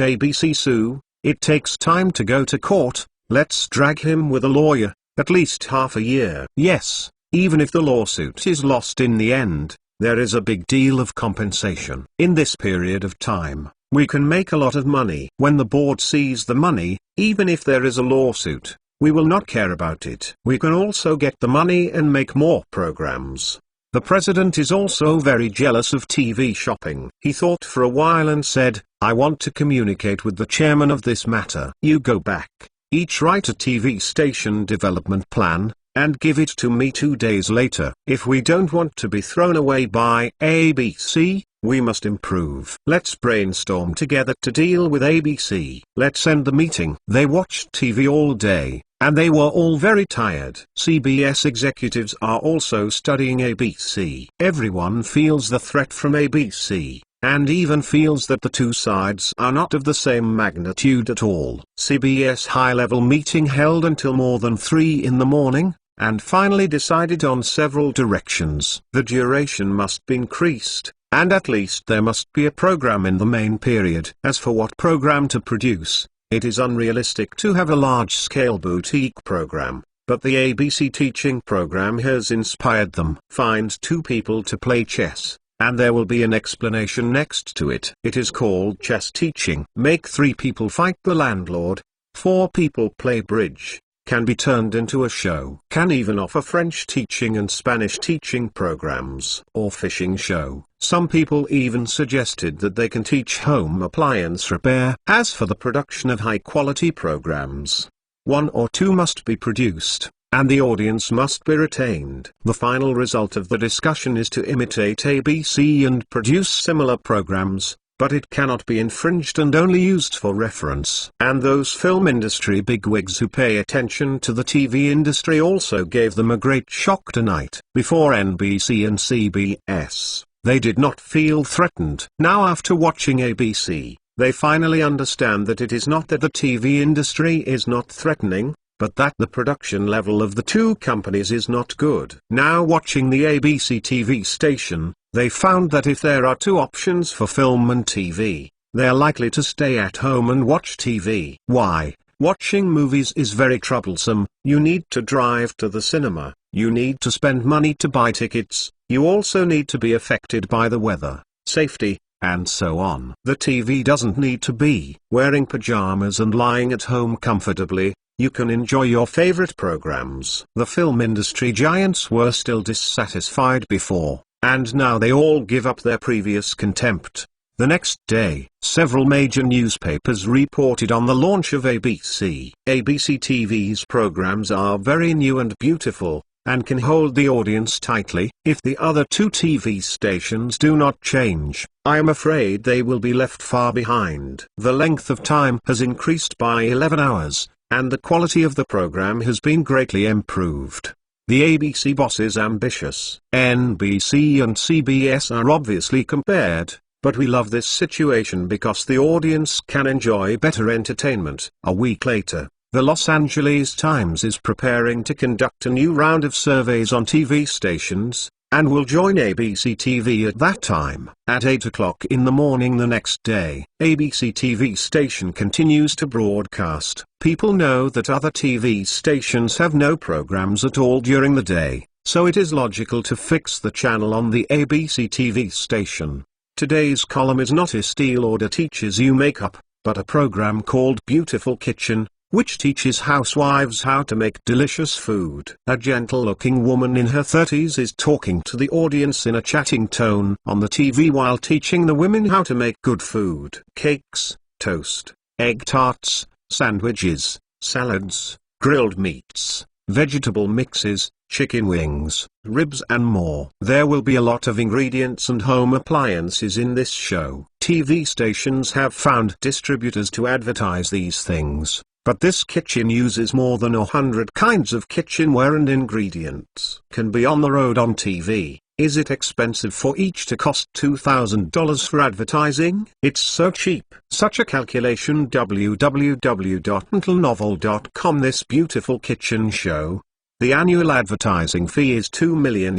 Speaker 1: ABC sue. It takes time to go to court. Let's drag him with a lawyer, at least half a year." Yes, even if the lawsuit is lost in the end, there is a big deal of compensation. In this period of time, we can make a lot of money. When the board sees the money, even if there is a lawsuit, we will not care about it. We can also get the money and make more programs. The president is also very jealous of TV shopping. He thought for a while and said, I want to communicate with the chairman of this matter. You go back, each write a TV station development plan, and give it to me 2 days later. If we don't want to be thrown away by ABC, we must improve. Let's brainstorm together to deal with ABC. Let's end the meeting. They watched TV all day, and they were all very tired. CBS executives are also studying ABC. Everyone feels the threat from ABC, and even feels that the two sides are not of the same magnitude at all. CBS high-level meeting held until more than 3 in the morning, and finally decided on several directions. The duration must be increased, and at least there must be a program in the main period. As for what program to produce, it is unrealistic to have a large-scale boutique program, but the ABC teaching program has inspired them. Find 2 people to play chess, and there will be an explanation next to it. It is called chess teaching. Make 3 people fight the landlord, 4 people play bridge. Can be turned into a show. Can even offer French teaching and Spanish teaching programs. Or fishing show. Some people even suggested that they can teach home appliance repair. As for the production of high-quality programs, 1 or 2 must be produced, and the audience must be retained. The final result of the discussion is to imitate ABC and produce similar programs, but it cannot be infringed and only used for reference. And those film industry bigwigs who pay attention to the TV industry also gave them a great shock tonight. Before NBC and CBS, they did not feel threatened. Now after watching ABC, they finally understand that it is not that the TV industry is not threatening, but that the production level of the 2 companies is not good. Now watching the ABC TV station, they found that if there are 2 options for film and TV, they are likely to stay at home and watch TV. Why? Watching movies is very troublesome. You need to drive to the cinema, you need to spend money to buy tickets, you also need to be affected by the weather, safety, and so on. The TV doesn't need to be. Wearing pajamas and lying at home comfortably, you can enjoy your favorite programs. The film industry giants were still dissatisfied before, and now they all give up their previous contempt. The next day, several major newspapers reported on the launch of ABC. ABC TV's programs are very new and beautiful, and can hold the audience tightly. If the other 2 TV stations do not change, I am afraid they will be left far behind. The length of time has increased by 11 hours. And the quality of the program has been greatly improved. The ABC boss is ambitious. NBC and CBS are obviously compared, but we love this situation because the audience can enjoy better entertainment. A week later, the Los Angeles Times is preparing to conduct a new round of surveys on TV stations, and will join ABC TV at that time. At 8 o'clock in the morning the next day, ABC TV station continues to broadcast. People know that other TV stations have no programs at all during the day, so it is logical to fix the channel on the ABC TV station. Today's column is not a steel order teaches you makeup, but a program called Beautiful Kitchen, which teaches housewives how to make delicious food. A gentle-looking woman in her 30s is talking to the audience in a chatting tone on the TV while teaching the women how to make good food. Cakes, toast, egg tarts, sandwiches, salads, grilled meats, vegetable mixes, chicken wings, ribs and more. There will be a lot of ingredients and home appliances in this show. TV stations have found distributors to advertise these things. But this kitchen uses more than 100 kinds of kitchenware and ingredients. Can be on the road on TV. Is it expensive for each to cost $2,000 for advertising? It's so cheap. Such a calculation www.mentalnovel.com. This Beautiful Kitchen show. The annual advertising fee is $2 million,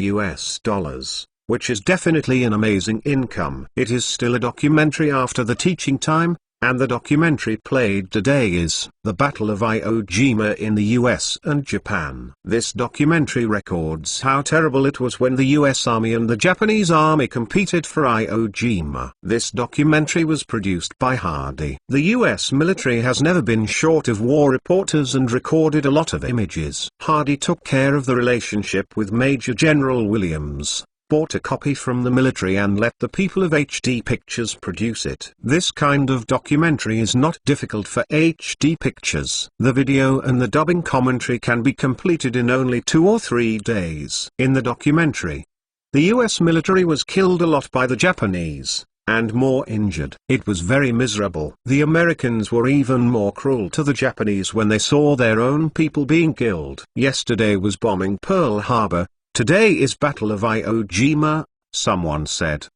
Speaker 1: which is definitely an amazing income. It is still a documentary after the teaching time. And the documentary played today is The Battle of Iwo Jima in the US and Japan. This documentary records how terrible it was when the US Army and the Japanese Army competed for Iwo Jima. This documentary was produced by Hardy. The US military has never been short of war reporters and recorded a lot of images. Hardy took care of the relationship with Major General Williams, bought a copy from the military and let the people of HD Pictures produce it. This kind of documentary is not difficult for HD Pictures. The video and the dubbing commentary can be completed in only 2 or 3 days. In the documentary, the US military was killed a lot by the Japanese, and more injured. It was very miserable. The Americans were even more cruel to the Japanese when they saw their own people being killed. Yesterday was bombing Pearl Harbor, today is Battle of Iwo Jima, someone said.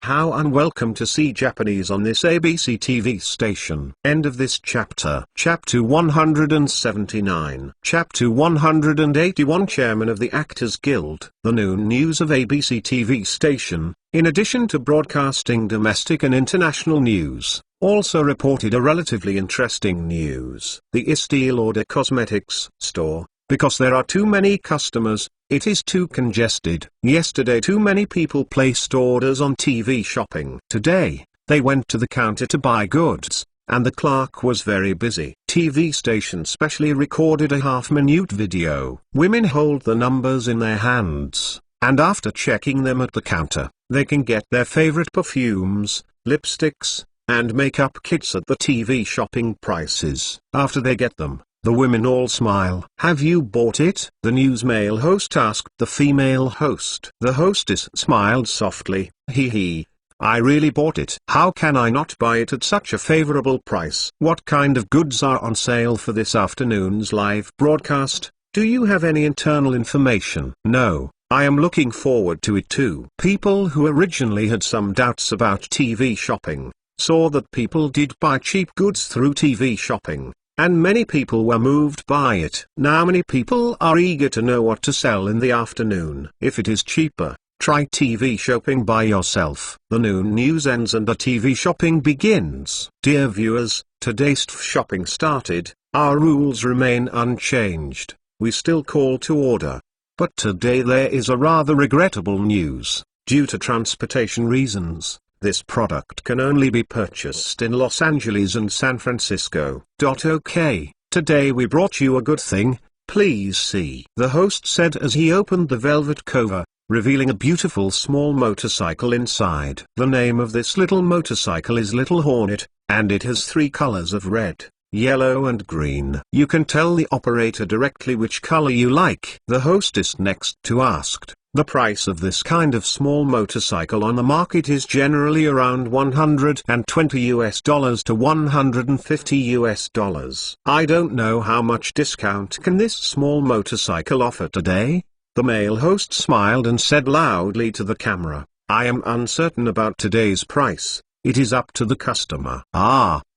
Speaker 1: How unwelcome to see Japanese on this ABC TV station. End of this chapter. Chapter 179. Chapter 181. Chairman of the Actors Guild. The noon news of ABC TV station, in addition to broadcasting domestic and international news, also reported a relatively interesting news. The Estee Lauder Cosmetics store, because there are too many customers, it is too congested. Yesterday too many people placed orders on TV shopping. Today, they went to the counter to buy goods, and the clerk was very busy. TV station specially recorded a half-minute video. Women hold the numbers in their hands, and after checking them at the counter, they can get their favorite perfumes, lipsticks, and makeup kits at the TV shopping prices. After they get them, the women all smile. Have you bought it? The news male host asked the female host. The hostess smiled softly. Hee, I really bought it. How can I not buy it at such a favorable price? What kind of goods are on sale for this afternoon's live broadcast? Do you have any internal information? No, I am looking forward to it too. People who originally had some doubts about TV shopping saw that people did buy cheap goods through TV shopping, and many people were moved by it. Now many people are eager to know what to sell in the afternoon. If it is cheaper, try TV shopping by yourself. The noon news ends and the TV shopping begins. Dear viewers, today's shopping started. Our rules remain unchanged. We still call to order. But today there is a rather regrettable news. Due to transportation reasons, this product can only be purchased in Los Angeles and San Francisco. Okay, today we brought you a good thing, please see. The host said as he opened the velvet cover, revealing a beautiful small motorcycle inside. The name of this little motorcycle is Little Hornet, and it has 3 colors of red, yellow and green. You can tell the operator directly which color you like. The hostess next to asked, the price of this kind of small motorcycle on the market is generally around $120 to $150. I don't know how much discount can this small motorcycle offer today? The male host smiled and said loudly to the camera, I am uncertain about today's price. It is up to the customer.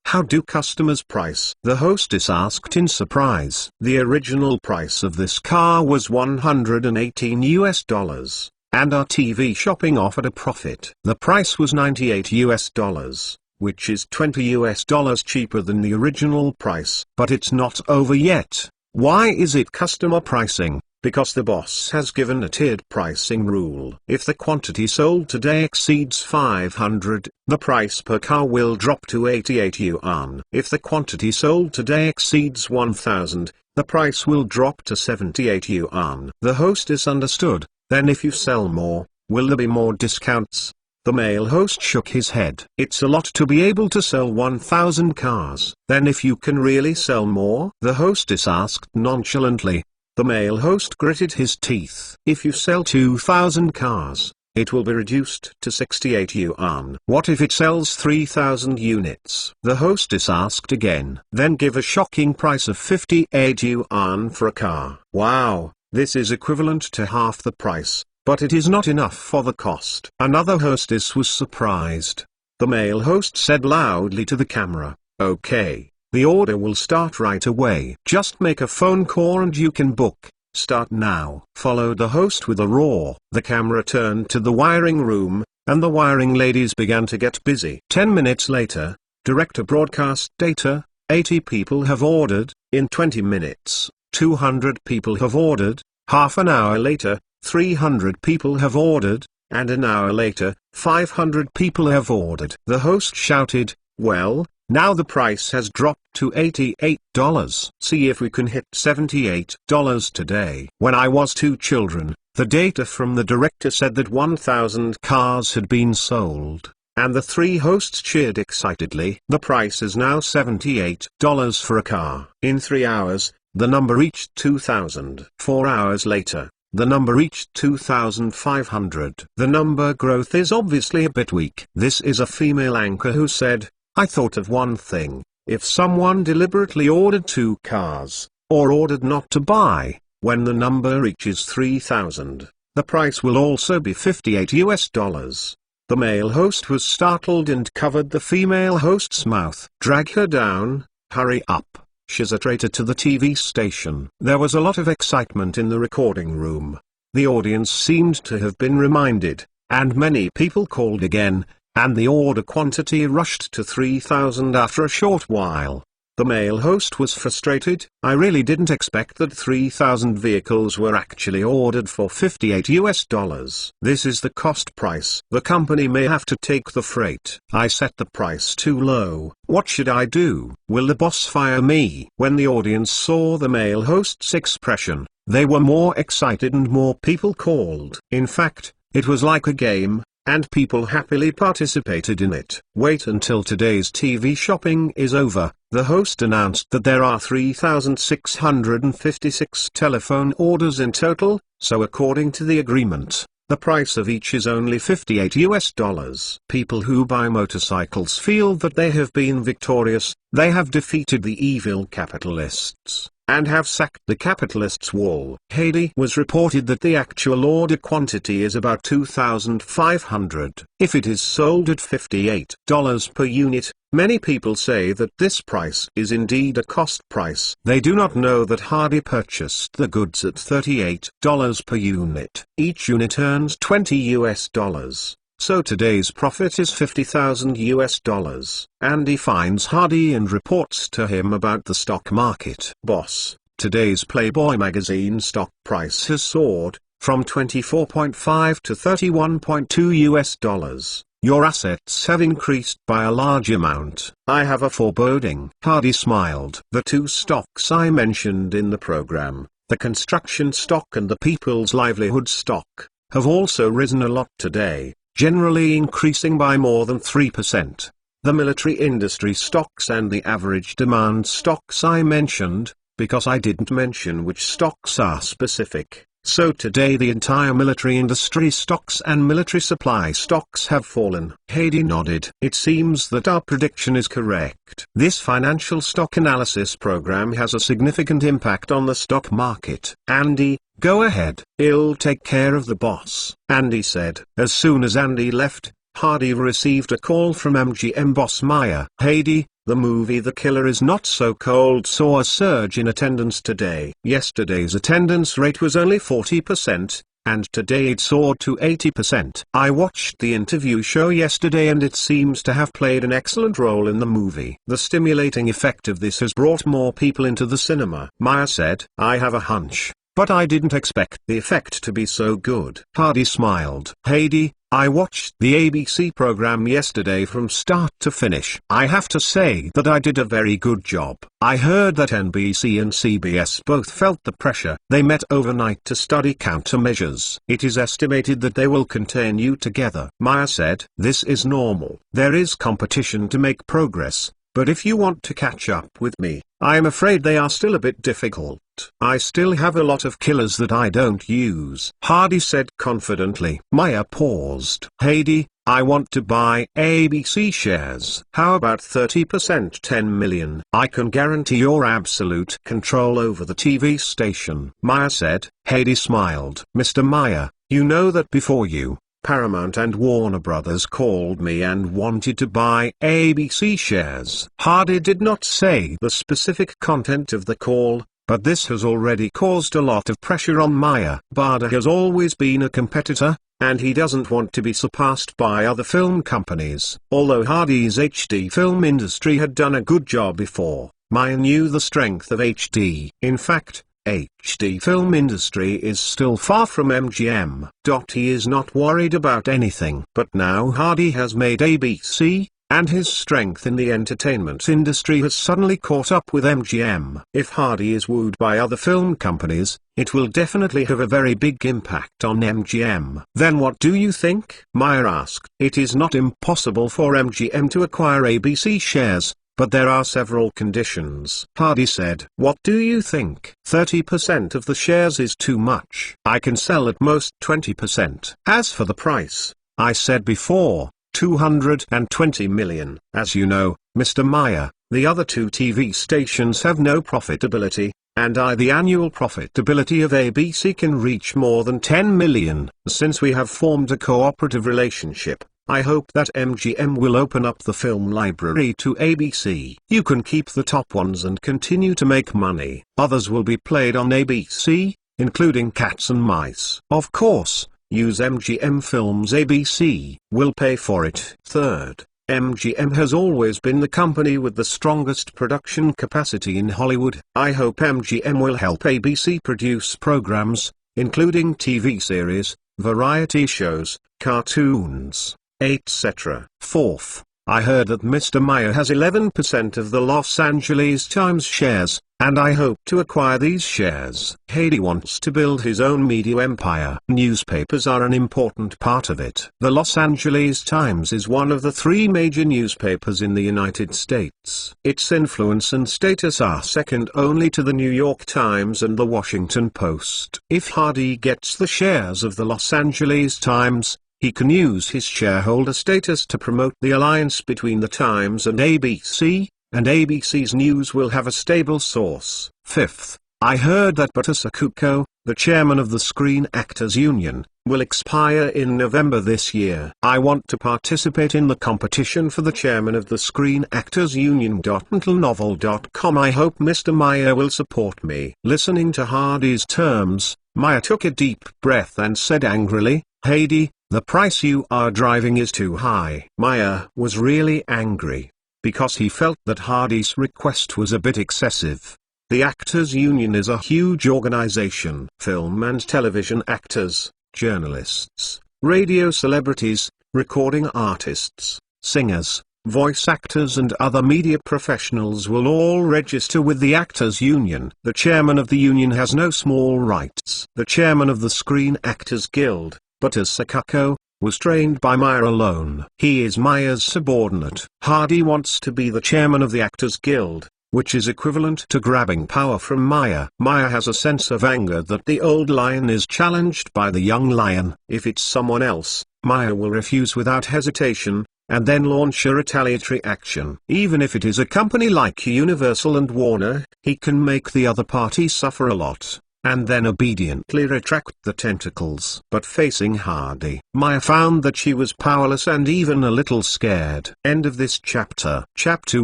Speaker 1: How do customers price? The hostess asked in surprise. The original price of this car was $118, and our TV shopping offered a profit. The price was $98, which is $20 cheaper than the original price. But it's not over yet. Why is it customer pricing? Because the boss has given a tiered pricing rule. If the quantity sold today exceeds 500, the price per car will drop to 88 yuan. If the quantity sold today exceeds 1000, the price will drop to 78 yuan. The hostess understood. Then if you sell more, will there be more discounts? The male host shook his head. It's a lot to be able to sell 1000 cars. Then if you can really sell more? The hostess asked nonchalantly. The male host gritted his teeth. If you sell 2000 cars, it will be reduced to 68 yuan. What if it sells 3000 units? The hostess asked again. Then give a shocking price of 58 yuan for a car. Wow, this is equivalent to half the price, but it is not enough for the cost. Another hostess was surprised. The male host said loudly to the camera, okay. The order will start right away. Just make a phone call and you can book. Start now. Followed the host with a roar. The camera turned to the wiring room, and the wiring ladies began to get busy. 10 minutes later, director broadcast data, 80 people have ordered. In 20 minutes, 200 people have ordered. Half an hour later, 300 people have ordered, and an hour later, 500 people have ordered. The host shouted, well, Now the price has dropped to $88. See if we can hit $78 today. When I was 2 children, the data from the director said that 1,000 cars had been sold, and the 3 hosts cheered excitedly. The price is now $78 for a car. In 3 hours, the number reached 2,000. 4 hours later, the number reached 2,500. The number growth is obviously a bit weak. This is a female anchor who said, "I thought of one thing. If someone deliberately ordered 2 cars, or ordered not to buy, when the number reaches 3,000, the price will also be $58. The male host was startled and covered the female host's mouth. "Drag her down, hurry up," she's a traitor to the TV station. There was a lot of excitement in the recording room. The audience seemed to have been reminded, and many people called again, and the order quantity rushed to 3,000 after a short while. The male host was frustrated. "I really didn't expect that 3,000 vehicles were actually ordered for $58. This is the cost price. The company may have to take the freight. I set the price too low. What should I do? Will the boss fire me?" When the audience saw the male host's expression, they were more excited and more people called. In fact, it was like a game, and people happily participated in it. Wait until today's TV shopping is over. The host announced that there are 3,656 telephone orders in total, so according to the agreement, the price of each is only $58. People who buy motorcycles feel that they have been victorious. They have defeated the evil capitalists, and have sacked the capitalists' wall. Heidi was reported that the actual order quantity is about 2,500. If it is sold at $58 per unit, many people say that this price is indeed a cost price. They do not know that Hardy purchased the goods at $38 per unit. Each unit earns $20. So today's profit is $50,000. Andy finds Hardy and reports to him about the stock market. "Boss, today's Playboy magazine stock price has soared from $24.5 to $31.2. Your assets have increased by a large amount. I have a foreboding." Hardy smiled. "The 2 stocks I mentioned in the program, the construction stock and the people's livelihood stock, have also risen a lot today, generally increasing by more than 3%. The military industry stocks and the average demand stocks I mentioned, because I didn't mention which stocks are specific. So today the entire military industry stocks and military supply stocks have fallen." Heidi nodded. "It seems that our prediction is correct. This financial stock analysis program has a significant impact on the stock market." "Andy, go ahead. I'll take care of the boss," Andy said. As soon as Andy left, Hardy received a call from MGM boss Maya. "Heidi, the movie The Killer Is Not So Cold saw a surge in attendance today. Yesterday's attendance rate was only 40%, and today it soared to 80%. I watched the interview show yesterday and it seems to have played an excellent role in the movie. The stimulating effect of this has brought more people into the cinema." Maya said, "I have a hunch, but I didn't expect the effect to be so good." Hardy smiled. "Heidi, I watched the ABC program yesterday from start to finish. I have to say that I did a very good job. I heard that NBC and CBS both felt the pressure. They met overnight to study countermeasures. It is estimated that they will continue together." Maya said, "This is normal. There is competition to make progress, but if you want to catch up with me, I'm afraid they are still a bit difficult. I still have a lot of killers that I don't use," Hardy said confidently. Maya paused. "Heidi, I want to buy ABC shares. How about 30%, 10 million? I can guarantee your absolute control over the TV station," Maya said. Heidi smiled. "Mr. Maya, you know that before you, Paramount and Warner Brothers called me and wanted to buy ABC shares." Hardy did not say the specific content of the call, but this has already caused a lot of pressure on Maya. Bada has always been a competitor, and he doesn't want to be surpassed by other film companies. Although Hardy's HD film industry had done a good job before, Maya knew the strength of HD. In fact, HD film industry is still far from MGM. He is not worried about anything. But now Hardy has made ABC, and his strength in the entertainment industry has suddenly caught up with MGM. If Hardy is wooed by other film companies, it will definitely have a very big impact on MGM. Then what do you think? Maya asked. It is not impossible for MGM to acquire ABC shares, but there are several conditions. Hardy said. What do you think? 30% of the shares is too much. I can sell at most 20%. As for the price, I said before, 220 million. As you know, Mr. Maya, the other two TV stations have no profitability, and the annual profitability of ABC can reach more than 10 million. Since we have formed a cooperative relationship, I hope that MGM will open up the film library to ABC. You can keep the top ones and continue to make money. Others will be played on ABC, including Cats and Mice. Of course, use MGM Films. ABC will pay for it. Third, MGM has always been the company with the strongest production capacity in Hollywood. I hope MGM will help ABC produce programs, including TV series, variety shows, cartoons, etc. Fourth, I heard that Mr. Maya has 11% of the Los Angeles Times shares, and I hope to acquire these shares. Hardy wants to build his own media empire. Newspapers are an important part of it. The Los Angeles Times is one of the 3 major newspapers in the United States. Its influence and status are second only to the New York Times and the Washington Post. If Hardy gets the shares of the Los Angeles Times, he can use his shareholder status to promote the alliance between the Times and ABC, and ABC's news will have a stable source. Fifth, I heard that Butters Akuko, the chairman of the Screen Actors Union, will expire in November this year. I want to participate in the competition for the chairman of the Screen Actors Union. Novel.com. I hope Mr. Maya will support me. Listening to Hardy's terms, Maya took a deep breath and said angrily, Hardy, the price you are driving is too high. Maya was really angry, because he felt that Hardy's request was a bit excessive. The Actors Union is a huge organization. Film and television actors, journalists, radio celebrities, recording artists, singers, voice actors and other media professionals will all register with the Actors Union. The chairman of the union has no small rights. The chairman of the Screen Actors Guild, Butters Akuko, was trained by Maya alone. He is Maya's subordinate. Hardy wants to be the chairman of the Actors Guild, which is equivalent to grabbing power from Maya. Maya has a sense of anger that the old lion is challenged by the young lion. If it's someone else, Maya will refuse without hesitation, and then launch a retaliatory action. Even if it is a company like Universal and Warner, he can make the other party suffer a lot, and then obediently retract the tentacles. But facing Hardy, Maya found that she was powerless and even a little scared. End of this chapter. Chapter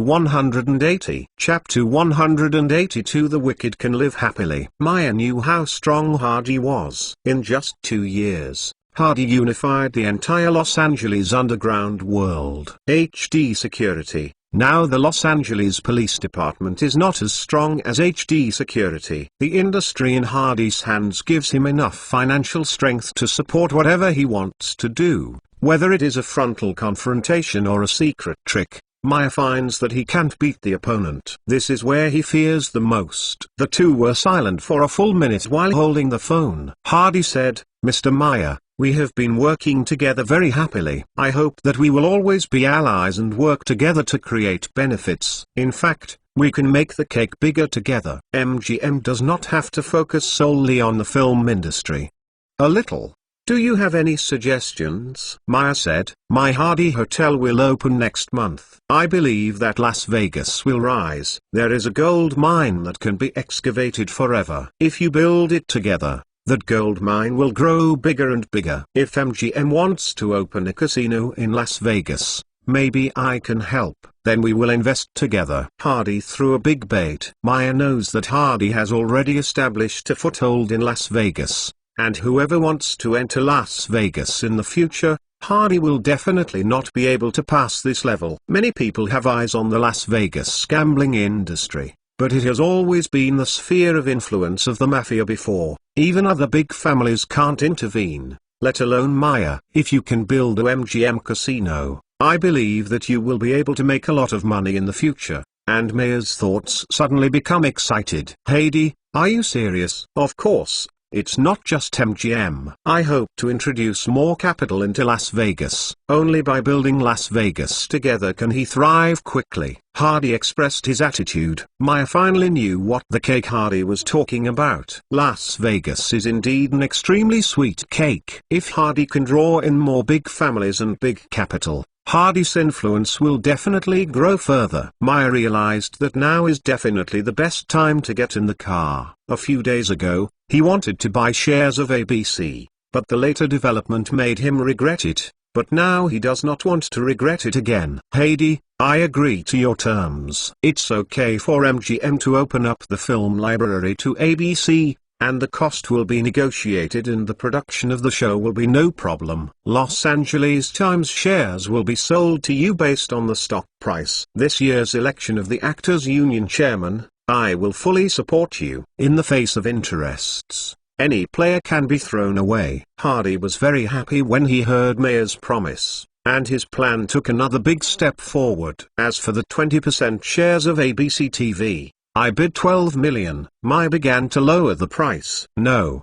Speaker 1: 180. Chapter 182. The wicked can live happily. Maya knew how strong Hardy was. In just 2 years, Hardy unified the entire Los Angeles underground world. HD Security. Now the Los Angeles Police Department is not as strong as HD Security. The industry in Hardy's hands gives him enough financial strength to support whatever he wants to do, whether it is a frontal confrontation or a secret trick. Maya finds that he can't beat the opponent. This is where he fears the most. The two were silent for a full minute while holding the phone. Hardy said, Mr. Maya, we have been working together very happily. I hope that we will always be allies and work together to create benefits. In fact, we can make the cake bigger together. MGM does not have to focus solely on the film industry. A little. Do you have any suggestions? Maya said, my Hardy Hotel will open next month. I believe that Las Vegas will rise. There is a gold mine that can be excavated forever. If you build it together, that gold mine will grow bigger and bigger. If MGM wants to open a casino in Las Vegas, maybe I can help. Then we will invest together. Hardy threw a big bait. Maya knows that Hardy has already established a foothold in Las Vegas, and whoever wants to enter Las Vegas in the future, Hardy will definitely not be able to pass this level. Many people have eyes on the Las Vegas gambling industry, but it has always been the sphere of influence of the mafia before. Even other big families can't intervene, let alone Maya. If you can build a MGM casino, I believe that you will be able to make a lot of money in the future." And Maya's thoughts suddenly become excited. "Heidi, are you serious?" "Of course. It's not just MGM. I hope to introduce more capital into Las Vegas. Only by building Las Vegas together can he thrive quickly." Hardy expressed his attitude. Maya finally knew what the cake Hardy was talking about. Las Vegas is indeed an extremely sweet cake. If Hardy can draw in more big families and big capital, Hardy's influence will definitely grow further. Maya realized that now is definitely the best time to get in the car. A few days ago, he wanted to buy shares of ABC, but the later development made him regret it. But now he does not want to regret it again. "Heidi, I agree to your terms. It's okay for MGM to open up the film library to ABC, and the cost will be negotiated and the production of the show will be no problem. Los Angeles Times shares will be sold to you based on the stock price. This year's election of the Actors Union chairman, I will fully support you. In the face of interests, any player can be thrown away." Hardy was very happy when he heard Maya's promise, and his plan took another big step forward. "As for the 20% shares of ABC TV, I bid 12 million. Maya began to lower the price. No,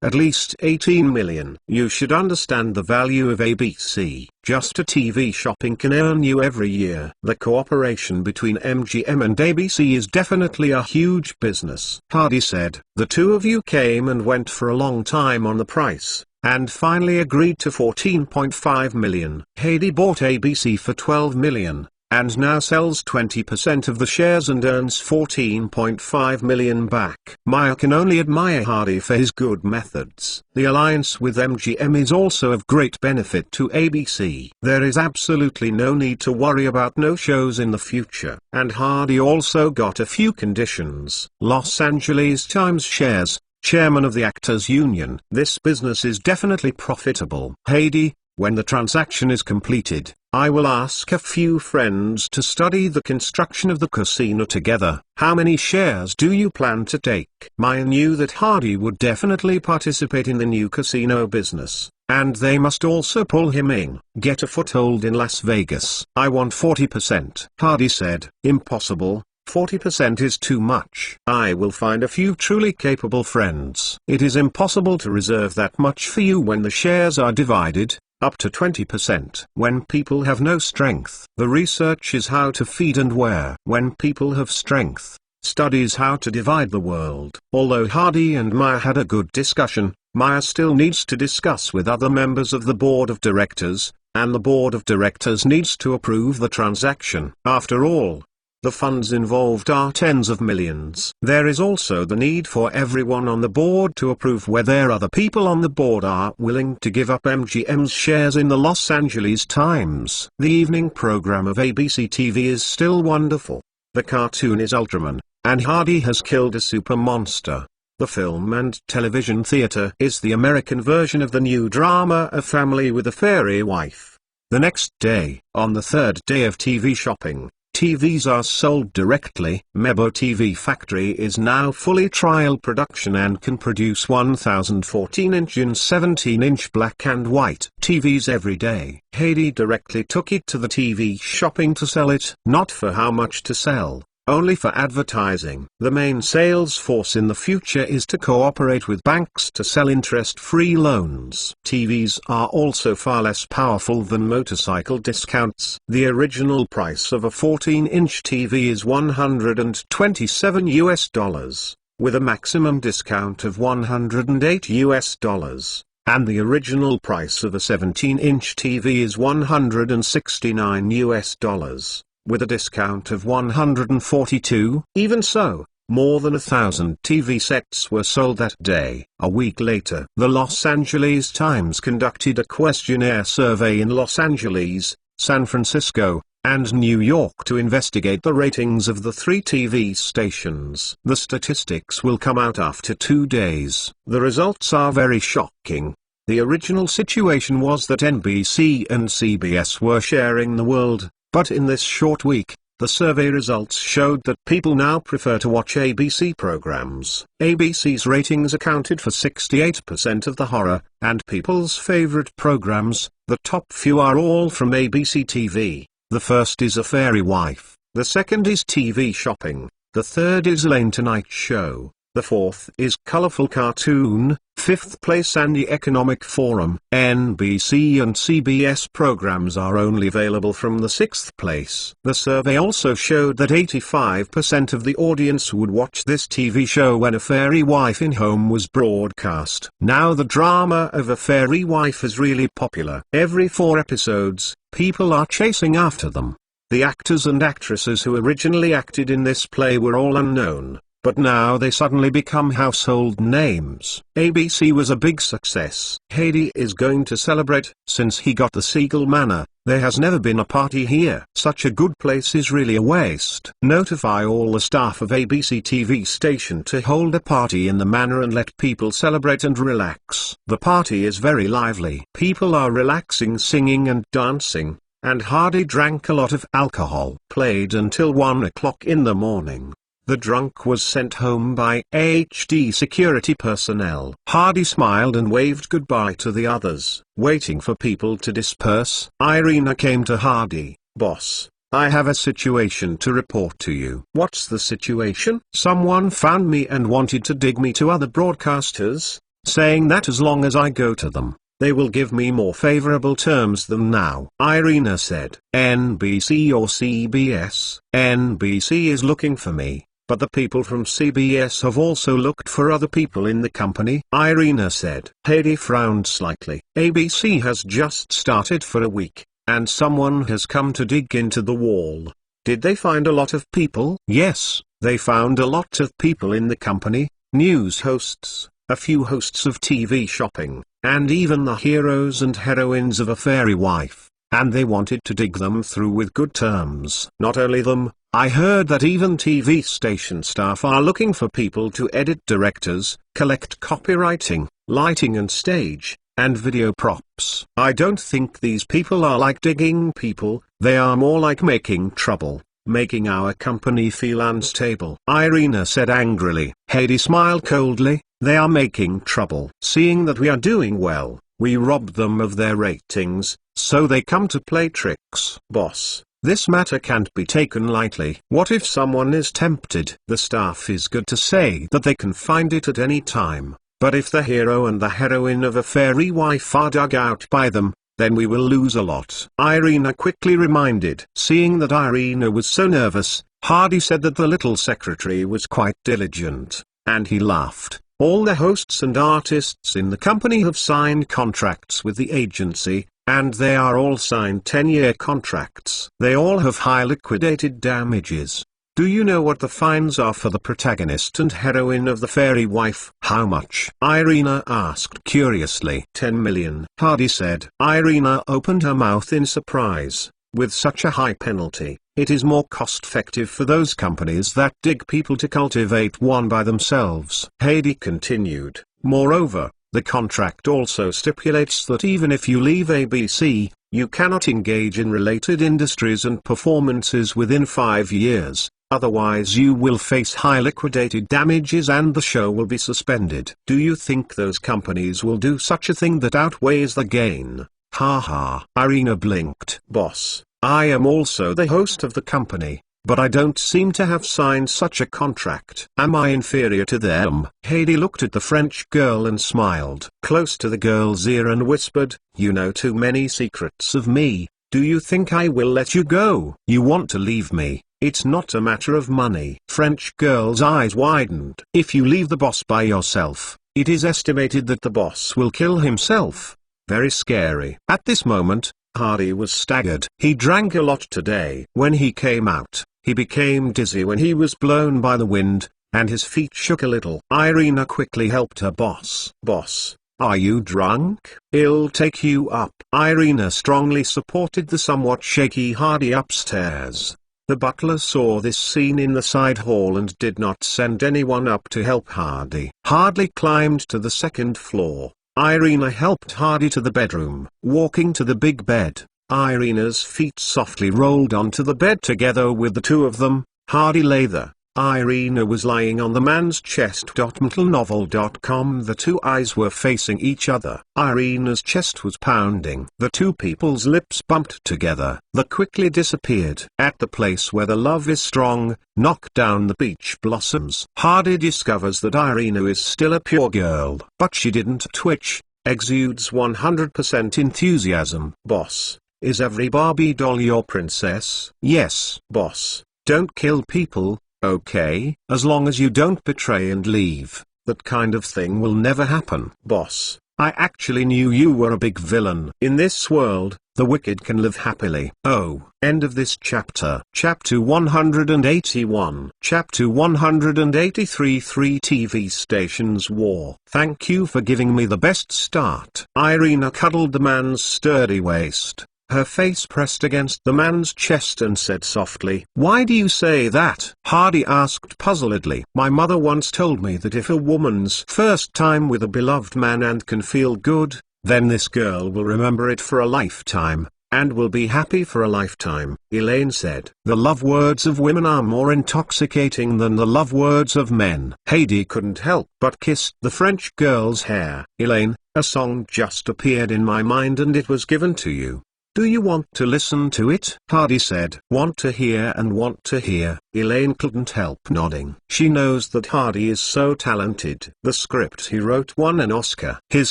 Speaker 1: at least 18 million. You should understand the value of ABC. Just a TV shopping can earn you every year. The cooperation between MGM and ABC is definitely a huge business." Hardy said. "The two of you came and went for a long time on the price, and finally agreed to 14.5 million. Heidi bought ABC for 12 million. And now sells 20% of the shares and earns 14.5 million back." Maya can only admire Hardy for his good methods. The alliance with MGM is also of great benefit to ABC. There is absolutely no need to worry about no shows in the future. And Hardy also got a few conditions. Los Angeles Times shares, chairman of the Actors Union. This business is definitely profitable. Heidi, when the transaction is completed, I will ask a few friends to study the construction of the casino together. How many shares do you plan to take? Maya knew that Hardy would definitely participate in the new casino business, and they must also pull him in, get a foothold in Las Vegas. "I want 40%. Hardy said. "Impossible. 40% is too much. I will find a few truly capable friends. It is impossible to reserve that much for you when the shares are divided. Up to 20%. When people have no strength, the research is how to feed and where. When people have strength, studies how to divide the world." Although Hardy and Maya had a good discussion, Maya still needs to discuss with other members of the board of directors, and the board of directors needs to approve the transaction. After all, the funds involved are tens of millions. There is also the need for everyone on the board to approve whether other people on the board are willing to give up MGM's shares in the Los Angeles Times. The evening program of ABC TV is still wonderful. The cartoon is Ultraman, and Hardy has killed a super monster. The film and television theater is the American version of the new drama A Family with a Fairy Wife. The next day, on the third day of TV shopping, TVs are sold directly. Mebo TV Factory is now fully trial production and can produce 1014-inch and 17-inch black and white TVs every day. Heidi directly took it to the TV shopping to sell it, not for how much to sell, only for advertising. The main sales force in the future is to cooperate with banks to sell interest-free loans. TVs are also far less powerful than motorcycle discounts. The original price of a 14-inch TV is $127, with a maximum discount of $108, and the original price of a 17-inch TV is $169, with a discount of $142. Even so, more than 1,000 TV sets were sold that day. A week later, the Los Angeles Times conducted a questionnaire survey in Los Angeles, San Francisco, and New York to investigate the ratings of the three TV stations. The statistics will come out after 2 days. The results are very shocking. The original situation was that NBC and CBS were sharing the world. But in this short week, The survey results showed that people now prefer to watch ABC programs. ABC's ratings accounted for 68% of the horror and people's favorite programs. The top few are all from ABC TV. The first is A Fairy Wife, the second is TV Shopping, the third is Lane Tonight Show, the fourth is Colorful Cartoon, fifth place and The Economic Forum. NBC and CBS programs are only available from the sixth place. The survey also showed that 85% of the audience would watch this TV show when A Fairy Wife in Home was broadcast. Now the drama of A Fairy Wife is really popular. Every 4 episodes, people are chasing after them. The actors and actresses who originally acted in this play were all unknown, but now they suddenly become household names. ABC was a big success. Heidi is going to celebrate. Since he got the Siegel Manor, there has never been a party here. Such a good place is really a waste. Notify all the staff of ABC TV station to hold a party in the manor and let people celebrate and relax. The party is very lively. People are relaxing, singing and dancing, and Hardy drank a lot of alcohol. Played until 1 o'clock in the morning. The drunk was sent home by HD security personnel. Hardy smiled and waved goodbye to the others, waiting for people to disperse. Irina came to Hardy. "Boss, I have a situation to report to you." "What's the situation?" "Someone found me and wanted to dig me to other broadcasters, saying that as long as I go to them, they will give me more favorable terms than now." Irina said, "NBC or CBS?" "NBC is looking for me, but the people from CBS have also looked for other people in the company," Irina said. Heidi frowned slightly. "ABC has just started for a week, and someone has come to dig into the wall. Did they find a lot of people?" "Yes, they found a lot of people in the company, news hosts, a few hosts of TV Shopping, and even the heroes and heroines of A Fairy Wife, and they wanted to dig them through with good terms." "Not only them, I heard that even TV station staff are looking for people to edit directors, collect copywriting, lighting and stage, and video props." "I don't think these people are like digging people, they are more like making trouble, making our company feel unstable," Irina said angrily. Heidi smiled coldly. "They are making trouble. Seeing that we are doing well, we robbed them of their ratings, so they come to play tricks." "Boss, this matter can't be taken lightly. What if someone is tempted?" "The staff is good to say that they can find it at any time, but if the hero and the heroine of A Fairy Wife are dug out by them, then we will lose a lot," Irina quickly reminded. Seeing that Irina was so nervous, Hardy said that the little secretary was quite diligent, and he laughed. "All the hosts and artists in the company have signed contracts with the agency, and they are all signed 10-year contracts. They all have high liquidated damages. Do you know what the fines are for the protagonist and heroine of The Fairy Wife?" "How much?" Irina asked curiously. 10 million, Hardy said. Irina opened her mouth in surprise. With such a high penalty, it is more cost-effective for those companies that dig people to cultivate one by themselves. Heidi continued, "Moreover, the contract also stipulates that even if you leave ABC, you cannot engage in related industries and performances within 5 years, otherwise you will face high liquidated damages and the show will be suspended." "Do you think those companies will do such a thing that outweighs the gain?" "Ha ha." Irina blinked. "Boss, I am also the host of the company, but I don't seem to have signed such a contract. Am I inferior to them?" Heidi looked at the French girl and smiled close to the girl's ear and whispered, "You know too many secrets of me. Do you think I will let you go?" "You want to leave me? It's not a matter of money." French girl's eyes widened. "If you leave the boss by yourself, it is estimated that the boss will kill himself. Very scary." At this moment, Hardy was staggered. He drank a lot today. When he came out, he became dizzy when he was blown by the wind, and his feet shook a little. Irina quickly helped her boss. "Boss, are you drunk? I'll take you up." Irina strongly supported the somewhat shaky Hardy upstairs. The butler saw this scene in the side hall and did not send anyone up to help Hardy. Hardy climbed to the second floor. Irina helped Hardy to the bedroom. Walking to the big bed, Irina's feet softly rolled onto the bed together with the two of them. Hardy lay there. Irina was lying on the man's chest. Mentalnovel.com. The two eyes were facing each other. Irina's chest was pounding. The two people's lips bumped together. They quickly disappeared. At the place where the love is strong, knock down the peach blossoms. Hardy discovers that Irina is still a pure girl. But she didn't twitch. Exudes 100% enthusiasm. Boss, is every Barbie doll your princess? Yes. Boss, don't kill people. Okay, as long as you don't betray and leave, that kind of thing will never happen. Boss, I actually knew you were a big villain. In this world, the wicked can live happily. Oh, end of this chapter. Chapter 181. Chapter 183. 3 TV stations war. Thank you for giving me the best start. Irina cuddled the man's sturdy waist. Her face pressed against the man's chest and said softly, "Why do you say that?" Hardy asked puzzledly. "My mother once told me that if a woman's first time with a beloved man and can feel good, then this girl will remember it for a lifetime, and will be happy for a lifetime." Elaine said, "The love words of women are more intoxicating than the love words of men." Heidi couldn't help but kissed the French girl's hair. "Elaine, a song just appeared in my mind and it was given to you. Do you want to listen to it?" Hardy said. "Want to hear and want to hear." Elaine couldn't help nodding. She knows that Hardy is so talented. The script he wrote won an Oscar. His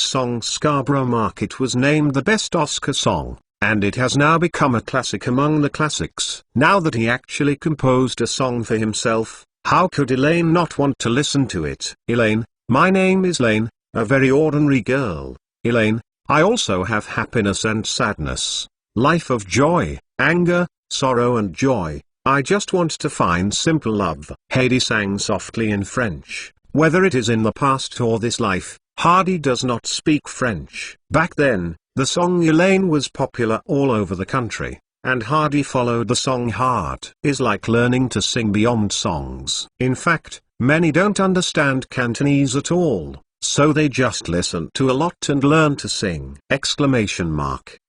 Speaker 1: song Scarborough Market was named the best Oscar song, and it has now become a classic among the classics. Now that he actually composed a song for himself, how could Elaine not want to listen to it? "Elaine, my name is Elaine, a very ordinary girl. Elaine, I also have happiness and sadness, life of joy, anger, sorrow and joy. I just want to find simple love." Heidi sang softly in French. Whether it is in the past or this life, Hardy does not speak French. Back then, the song Elaine was popular all over the country, and Hardy followed the song hard. Is like learning to sing beyond songs. In fact, many don't understand Cantonese at all, so they just listen to a lot and learn to sing!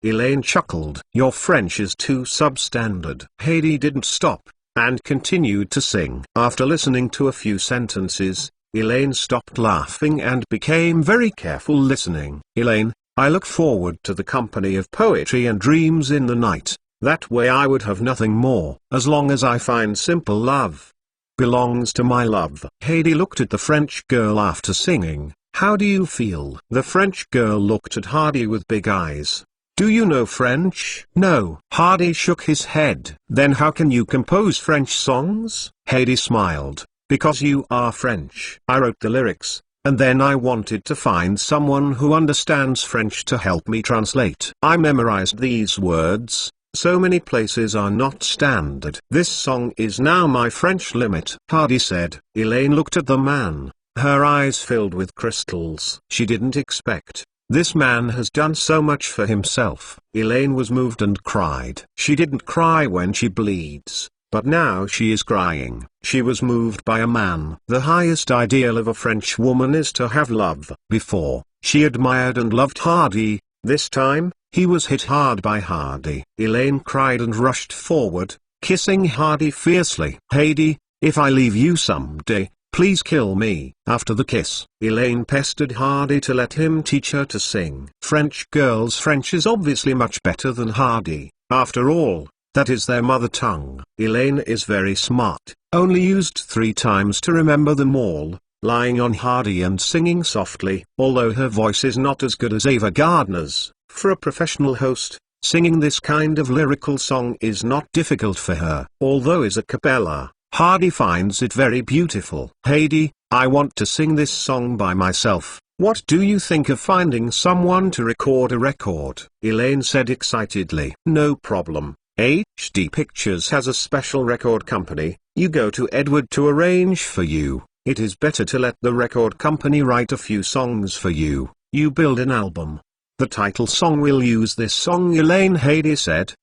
Speaker 1: Elaine chuckled. "Your French is too substandard." Heidi didn't stop, and continued to sing. After listening to a few sentences, Elaine stopped laughing and became very careful listening. "Elaine, I look forward to the company of poetry and dreams in the night. That way I would have nothing more, as long as I find simple love. Belongs to my love." Heidi looked at the French girl after singing. "How do you feel?" The French girl looked at Hardy with big eyes. "Do you know French?" "No." Hardy shook his head. "Then how can you compose French songs?" Heidi smiled. "Because you are French. I wrote the lyrics, and then I wanted to find someone who understands French to help me translate. I memorized these words. So many places are not standard. This song is now my French limit," Hardy said. Elaine looked at the man. Her eyes filled with crystals. She didn't expect. This man has done so much for himself. Elaine was moved and cried. She didn't cry when she bleeds, but now she is crying. She was moved by a man. The highest ideal of a French woman is to have love. Before, she admired and loved Hardy. This time, he was hit hard by Hardy. Elaine cried and rushed forward, kissing Hardy fiercely. "Heidi, if I leave you someday, please kill me." After the kiss, Elaine pestered Hardy to let him teach her to sing. French girls' French is obviously much better than Hardy. After all, that is their mother tongue. Elaine is very smart, only used 3 times to remember them all, lying on Hardy and singing softly. Although her voice is not as good as Ava Gardner's, for a professional host, singing this kind of lyrical song is not difficult for her. Although is a cappella, Hardy finds it very beautiful. "Heidi, I want to sing this song by myself. What do you think of finding someone to record a record?" Elaine said excitedly. "No problem. HD Pictures has a special record company. You go to Edward to arrange for you. It is better to let the record company write a few songs for you. You build an album. The title song will use this song." Elaine. Heidi said.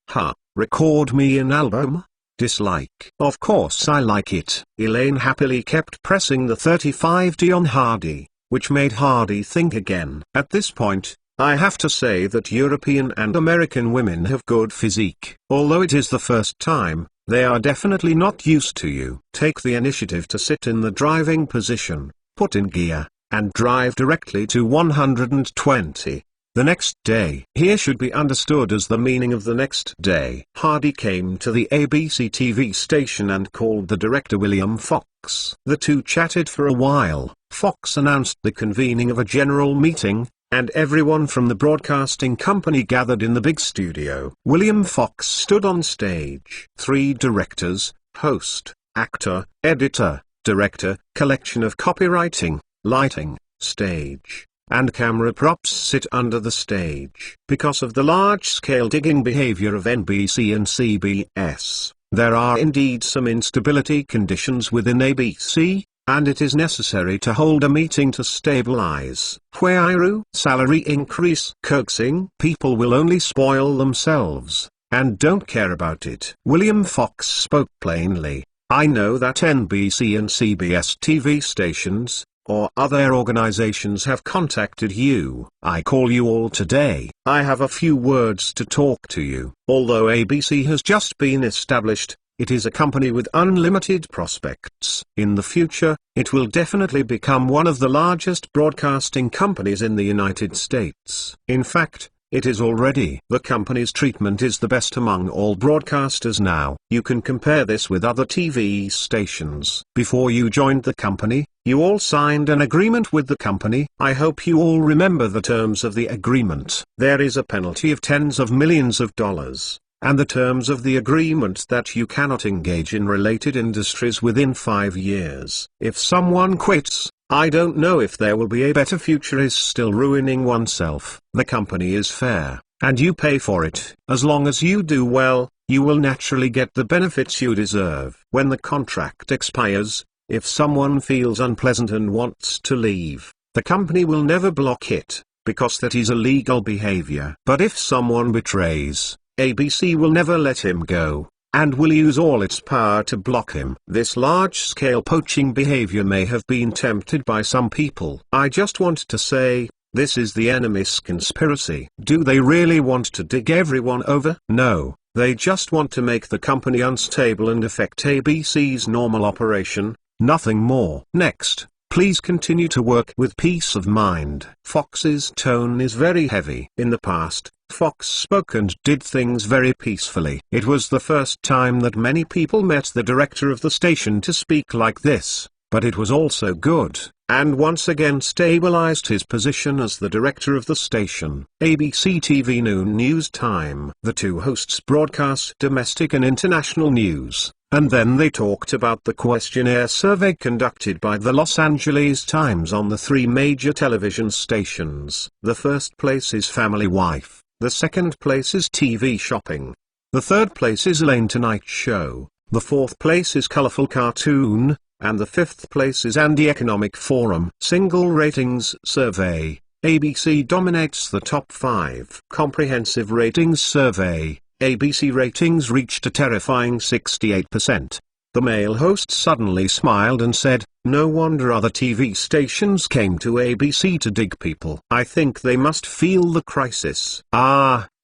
Speaker 1: Record me an album? Dislike. Of course I like it." Elaine happily kept pressing the 35D on Hardy, which made Hardy think again. At this point, I have to say that European and American women have good physique. Although it is the first time, they are definitely not used to you. Take the initiative to sit in the driving position, put in gear, and drive directly to 120. The next day. Here should be understood as the meaning of the next day. Hardy came to the ABC TV station and called the director William Fox. The two chatted for a while. Fox announced the convening of a general meeting, and everyone from the broadcasting company gathered in the big studio. William Fox stood on stage. 3 directors, host, actor, editor, director, collection of copywriting, lighting, stage, and camera props sit under the stage. Because of the large-scale digging behavior of NBC and CBS, there are indeed some instability conditions within ABC, and it is necessary to hold a meeting to stabilize. Huiru, salary increase, coaxing. People will only spoil themselves, and don't care about it. William Fox spoke plainly. I know that NBC and CBS TV stations, or other organizations have contacted you. I call you all today. I have a few words to talk to you. Although ABC has just been established, it is a company with unlimited prospects. In the future, it will definitely become one of the largest broadcasting companies in the United States. In fact, it is already. The company's treatment is the best among all broadcasters now. You can compare this with other TV stations. Before you joined the company, you all signed an agreement with the company. I hope you all remember the terms of the agreement. There is a penalty of tens of millions of dollars, and the terms of the agreement that you cannot engage in related industries within 5 years. If someone quits, I don't know if there will be a better future. Is still ruining oneself. The company is fair, and you pay for it. As long as you do well, you will naturally get the benefits you deserve. When the contract expires, if someone feels unpleasant and wants to leave, the company will never block it, because that is illegal behavior. But if someone betrays, ABC will never let him go, and will use all its power to block him. This large-scale poaching behavior may have been tempted by some people. I just want to say, this is the enemy's conspiracy. Do they really want to dig everyone over? No, they just want to make the company unstable and affect ABC's normal operation, nothing more. Next, please continue to work with peace of mind. Fox's tone is very heavy. In the past, Fox spoke and did things very peacefully. It was the first time that many people met the director of the station to speak like this, but it was also good, and once again stabilized his position as the director of the station. ABC TV Noon News Time. The two hosts broadcast domestic and international news, and then they talked about the questionnaire survey conducted by the Los Angeles Times on the 3 major television stations. The first place is Family Wife. The second place is TV Shopping. The third place is Elaine Tonight Show. The fourth place is Colorful Cartoon, and the fifth place is Andy Economic Forum. Single ratings survey. ABC dominates the top 5. Comprehensive ratings survey. ABC ratings reached a terrifying 68%. The male host suddenly smiled and said, "No wonder other TV stations came to ABC to dig people. I think they must feel the crisis."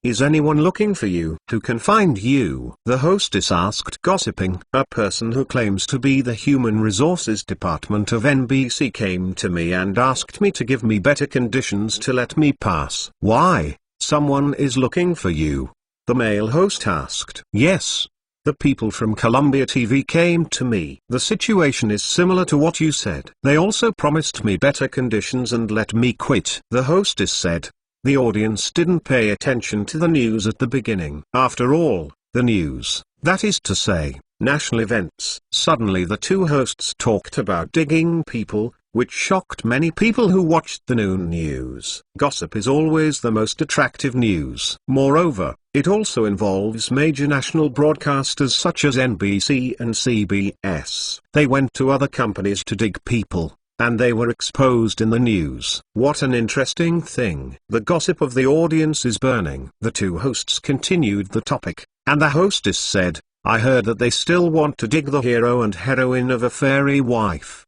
Speaker 1: Is anyone looking for you? Who can find you? The hostess asked, gossiping. A person who claims to be the Human Resources Department of NBC came to me and asked me to give me better conditions to let me pass. Why? Someone is looking for you? The male host asked. Yes. The people from Columbia TV came to me. The situation is similar to what you said. They also promised me better conditions and let me quit. The hostess said. The audience didn't pay attention to the news at the beginning. After all, the news, that is to say, national events. Suddenly the two hosts talked about digging people, which shocked many people who watched the noon news. Gossip is always the most attractive news. Moreover, it also involves major national broadcasters such as NBC and CBS. They went to other companies to dig people, and they were exposed in the news. What an interesting thing. The gossip of the audience is burning. The two hosts continued the topic, and the hostess said, I heard that they still want to dig the hero and heroine of a fairy wife.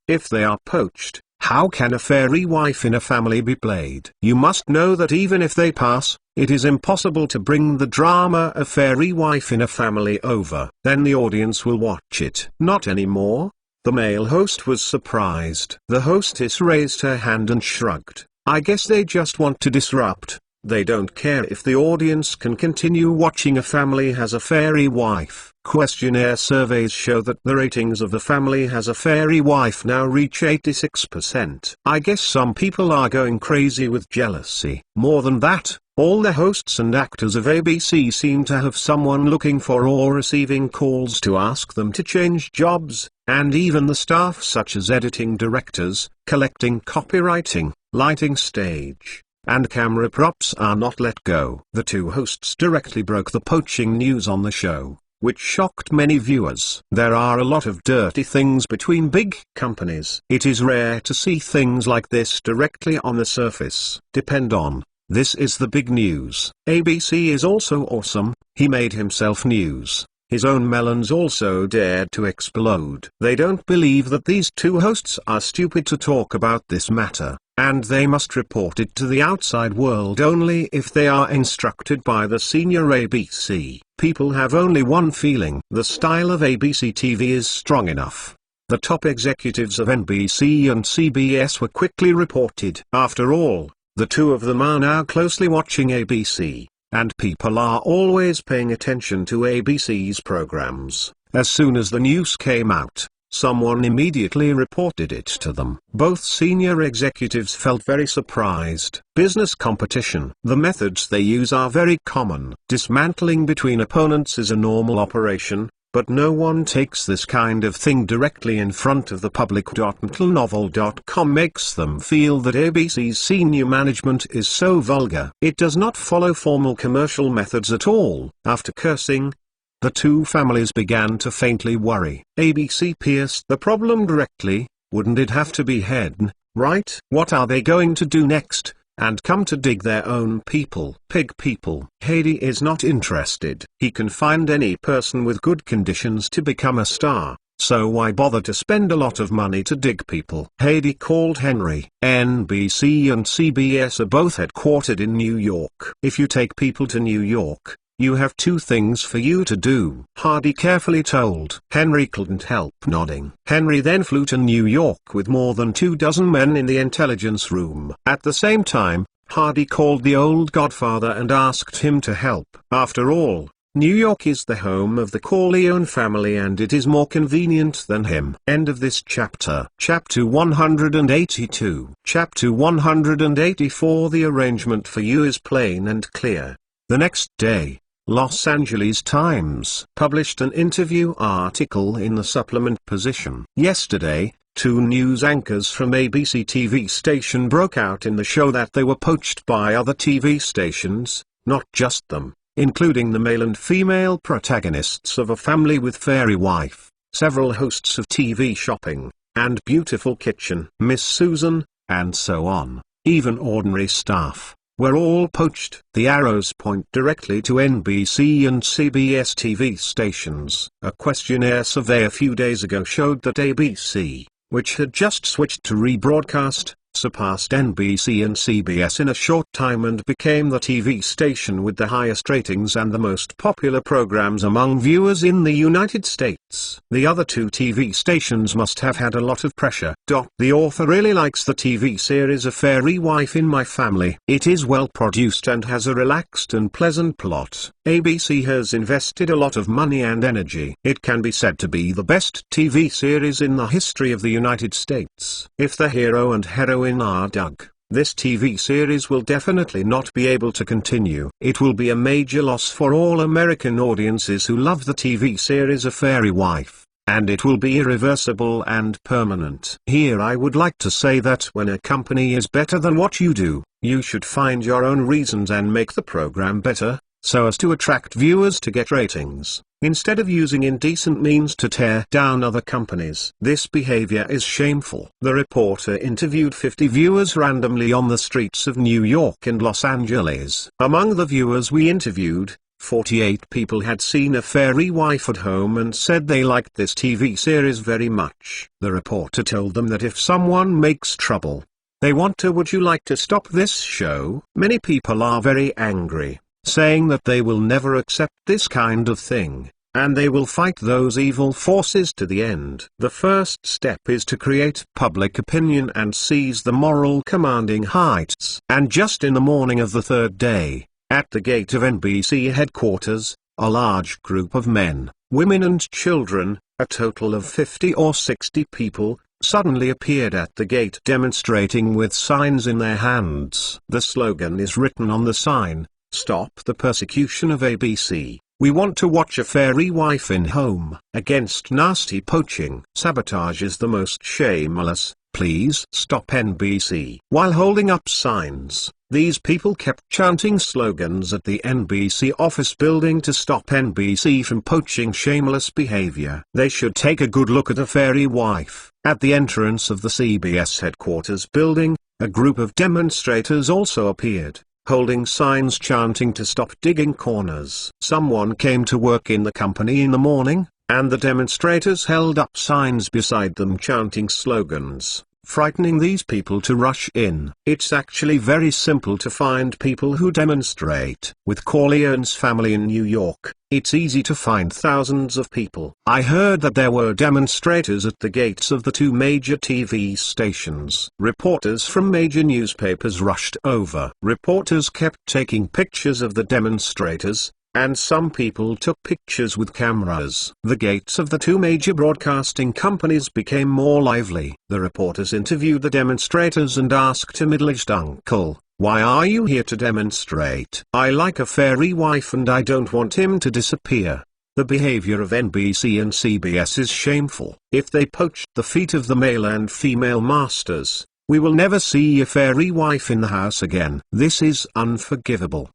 Speaker 1: If they are poached, How can a fairy wife in a family be played? You must know that even if they pass, it is impossible to bring the drama of fairy wife in a family over. Then the audience will watch it. Not anymore? The male host was surprised. The hostess raised her hand and shrugged. I guess they just want to disrupt. They don't care if the audience can continue watching a family has a fairy wife. Questionnaire surveys show that the ratings of the family has a fairy wife now reach 86%. I guess some people are going crazy with jealousy. More than that, all the hosts and actors of ABC seem to have someone looking for or receiving calls to ask them to change jobs, and even the staff such as editing directors, collecting copywriting, lighting stage, and camera props are not let go. The two hosts directly broke the poaching news on the show, which shocked many viewers. There are a lot of dirty things between big companies. It is rare to see things like this directly on the surface. Depend on. This is the big news. ABC is also awesome. He made himself news. His own melons also dared to explode. They don't believe that these two hosts are stupid to talk about this matter, and they must report it to the outside world only if they are instructed by the senior ABC. People have only one feeling. The style of ABC TV is strong enough. The top executives of NBC and CBS were quickly reported. After all, the two of them are now closely watching ABC, and people are always paying attention to ABC's programs. As soon as the news came out, someone immediately reported it to them. Both senior executives felt very surprised. Business competition. The methods they use are very common. Dismantling between opponents is a normal operation, but no one takes this kind of thing directly in front of the public. MentalNovel.com makes them feel that ABC's senior management is so vulgar. It does not follow formal commercial methods at all. After cursing, the two families began to faintly worry. ABC pierced the problem directly. Wouldn't it have to be hen, right? What are they going to do next? And come to dig their own people. Pig people. Heidi is not interested. He can find any person with good conditions to become a star, so why bother to spend a lot of money to dig people? Heidi called Henry. NBC and CBS are both headquartered in New York. If you take people to New York, you have two things for you to do, Hardy carefully told. Henry couldn't help nodding. Henry then flew to New York with more than 24 men in the intelligence room. At the same time, Hardy called the old godfather and asked him to help. After all, New York is the home of the Corleone family and it is more convenient than him. End of this chapter. Chapter 182. Chapter 184. The arrangement for you is plain and clear. The next day, Los Angeles Times published an interview article in the supplement position. Yesterday, two news anchors from ABC TV station broke out in the show that they were poached by other TV stations, not just them, including the male and female protagonists of A Family with Fairy Wife, several hosts of TV Shopping, and Beautiful Kitchen, Miss Susan, and so on. Even ordinary staff were all poached. The arrows point directly to NBC and CBS TV stations. A questionnaire survey a few days ago showed that ABC, which had just switched to rebroadcast, surpassed NBC and CBS in a short time and became the TV station with the highest ratings and the most popular programs among viewers in the United States. The other two TV stations must have had a lot of pressure. The author really likes the TV series A Fairy Wife in My Family. It is well produced and has a relaxed and pleasant plot. ABC has invested a lot of money and energy. It can be said to be the best TV series in the history of the United States. If the hero and heroine are dug, this TV series will definitely not be able to continue. It will be a major loss for all American audiences who love the TV series A Fairy Wife, and it will be irreversible and permanent. Here I would like to say that when a company is better than what you do, you should find your own reasons and make the program better, so as to attract viewers to get ratings, instead of using indecent means to tear down other companies. This behavior is shameful. The reporter interviewed 50 viewers randomly on the streets of New York and Los Angeles. Among the viewers we interviewed, 48 people had seen a fairy wife at home and said they liked this TV series very much. The reporter told them that if someone makes trouble, they want to. Would you like to stop this show? Many people are very angry, saying that they will never accept this kind of thing, and they will fight those evil forces to the end. The first step is to create public opinion and seize the moral commanding heights. And just in the morning of the third day, at the gate of NBC headquarters, a large group of men, women and children, a total of 50 or 60 people, suddenly appeared at the gate demonstrating with signs in their hands. The slogan is written on the sign: "Stop the persecution of ABC. We want to watch a fairy wife in home." Against nasty poaching. Sabotage is the most shameless. Please stop NBC. While holding up signs, these people kept chanting slogans at the NBC office building to stop NBC from poaching shameless behavior. They should take a good look at a fairy wife. At the entrance of the CBS headquarters building, a group of demonstrators also appeared, holding signs chanting to stop digging corners. Someone came to work in the company in the morning, and the demonstrators held up signs beside them chanting slogans, frightening these people to rush in. It's actually very simple to find people who demonstrate. With Corleone's family in New York, it's easy to find thousands of people. I heard that there were demonstrators at the gates of the two major TV stations. Reporters from major newspapers rushed over. Reporters kept taking pictures of the demonstrators, and some people took pictures with cameras. The gates of the two major broadcasting companies became more lively. The reporters interviewed the demonstrators and asked a middle-aged uncle, "Why are you here to demonstrate?" "I like a fairy wife and I don't want him to disappear. The behavior of NBC and CBS is shameful. If they poached the feet of the male and female masters, we will never see a fairy wife in the house again. This is unforgivable."